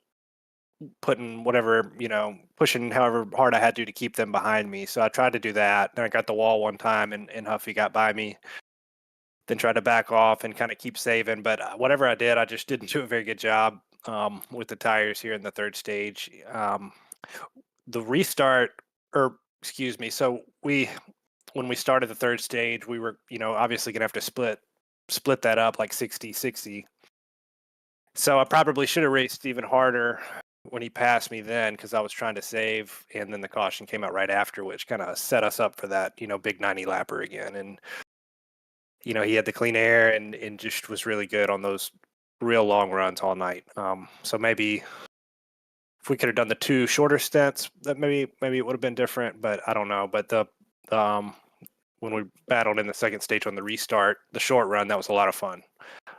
pushing however hard I had to keep them behind me. So I tried to do that. Then I got the wall one time, and Huffy got by me. Then tried to back off and kind of keep saving. But whatever I did, I just didn't do a very good job with the tires here in the third stage. The restart, so when we started the third stage, we were, obviously going to have to split that up like 60-60. So I probably should have raced even harder when he passed me then, because I was trying to save, and then the caution came out right after, which kind of set us up for that, big 90 lapper again. And, he had the clean air and just was really good on those real long runs all night. So maybe if we could have done the 2 shorter stints, that maybe it would have been different, but I don't know. But when we battled in the second stage on the restart, the short run, that was a lot of fun.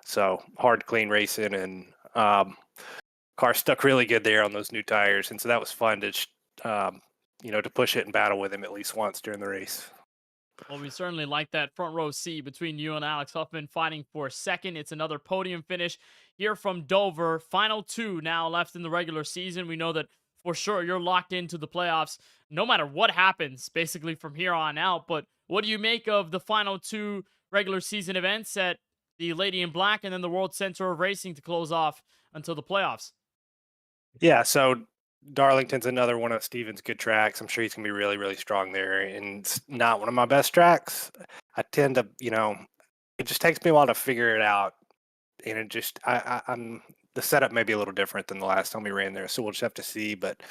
So hard, clean racing, and car stuck really good there on those new tires, and so that was fun to to push it and battle with him at least once during the race. Well, we certainly like that front row seat between you and Alex Huffman fighting for second. It's another podium finish here from Dover. Final 2 now left in the regular season. We know that for sure you're locked into the playoffs no matter what happens, basically from here on out. But what do you make of the final 2 regular season events at the Lady in Black and then the World Center of Racing to close off until the playoffs? Yeah, so Darlington's another one of Steven's good tracks. I'm sure he's going to be really, really strong there. And it's not one of my best tracks. I tend to, it just takes me a while to figure it out. And it just, I'm the setup may be a little different than the last time we ran there. So we'll just have to see. But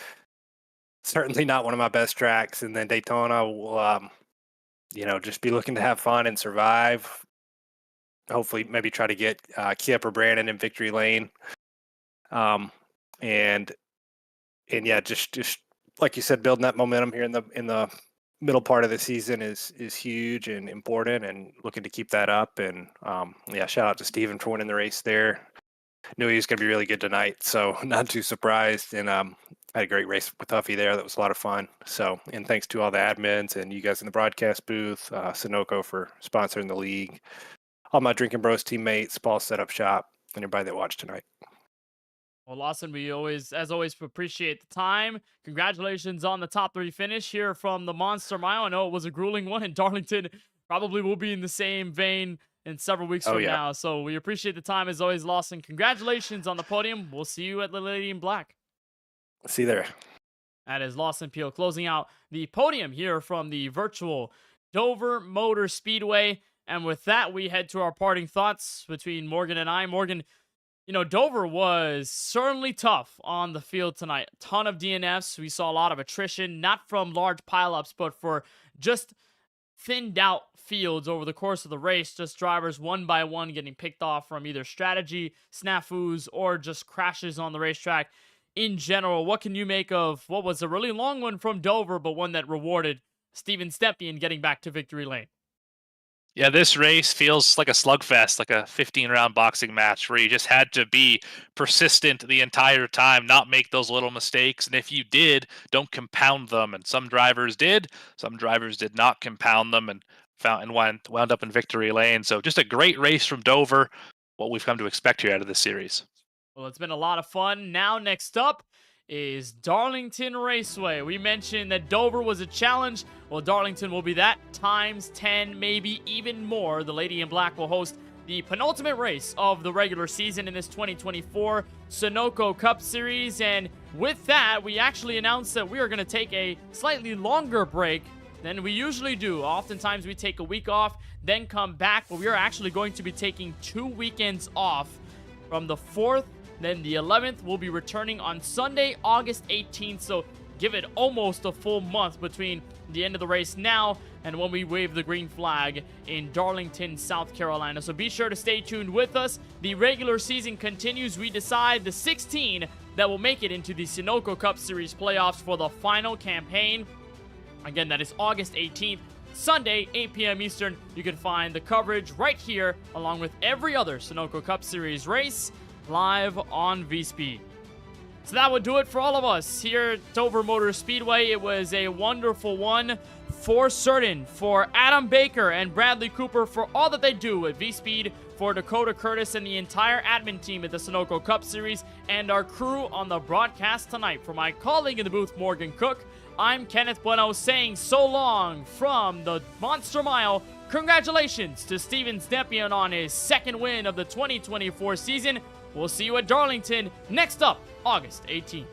certainly not one of my best tracks. And then Daytona will, just be looking to have fun and survive. Hopefully, maybe try to get Kip or Brandon in victory lane. And yeah, just like you said, building that momentum here in the middle part of the season is huge and important, and looking to keep that up. And yeah, shout out to Steven for winning the race there. Knew he was going to be really good tonight, so not too surprised. And had a great race with Huffy there. That was a lot of fun. So, and thanks to all the admins and you guys in the broadcast booth, Sunoco for sponsoring the league, all my Drinking Bros teammates, Paul Setup Shop, and everybody that watched tonight. Well, Lawson, we as always, appreciate the time. Congratulations on the top 3 finish here from the Monster Mile. I know it was a grueling one, and Darlington probably will be in the same vein in several weeks from now. So we appreciate the time as always, Lawson. Congratulations on the podium. We'll see you at the Lady in Black. See you there. That is Lawson Peel closing out the podium here from the virtual Dover Motor Speedway. And with that, we head to our parting thoughts between Morgan and I. Morgan, you know, Dover was certainly tough on the field tonight. A ton of DNFs. We saw a lot of attrition, not from large pileups, but for just thinned out fields over the course of the race. Just drivers one by one getting picked off from either strategy, snafus, or just crashes on the racetrack in general. What can you make of what was a really long one from Dover, but one that rewarded Steven Stepien getting back to victory lane? Yeah, this race feels like a slugfest, like a 15-round boxing match where you just had to be persistent the entire time, not make those little mistakes. And if you did, don't compound them. And some drivers did. Some drivers did not compound them and wound up in victory lane. So just a great race from Dover, what we've come to expect here out of this series. Well, it's been a lot of fun. Now, next up is Darlington Raceway. We mentioned that Dover was a challenge. Well, Darlington will be that times 10, maybe even more. The Lady in Black will host the penultimate race of the regular season in this 2024 Sunoco Cup Series. And with that, we actually announced that we are going to take a slightly longer break than we usually do. Oftentimes, we take a week off, then come back. But we are actually going to be taking 2 weekends off from the 4th. Then the 11th will be returning on Sunday, August 18th. So give it almost a full month between the end of the race now and when we wave the green flag in Darlington, South Carolina. So be sure to stay tuned with us. The regular season continues. We decide the 16 that will make it into the Sunoco Cup Series playoffs for the final campaign. Again, that is August 18th. Sunday, 8 p.m. Eastern. You can find the coverage right here along with every other Sunoco Cup Series race live on VSPEED. So that would do it for all of us here at Dover Motor Speedway. It was a wonderful one for certain. For Adam Baker and Bradley Cooper for all that they do at VSPEED, for Dakota Curtis and the entire admin team at the Sunoco Cup Series, and our crew on the broadcast tonight. For my colleague in the booth, Morgan Cook, I'm Kenneth Bueno saying so long from the Monster Mile. Congratulations to Steven Stepien on his second win of the 2024 season. We'll see you at Darlington next up, August 18th.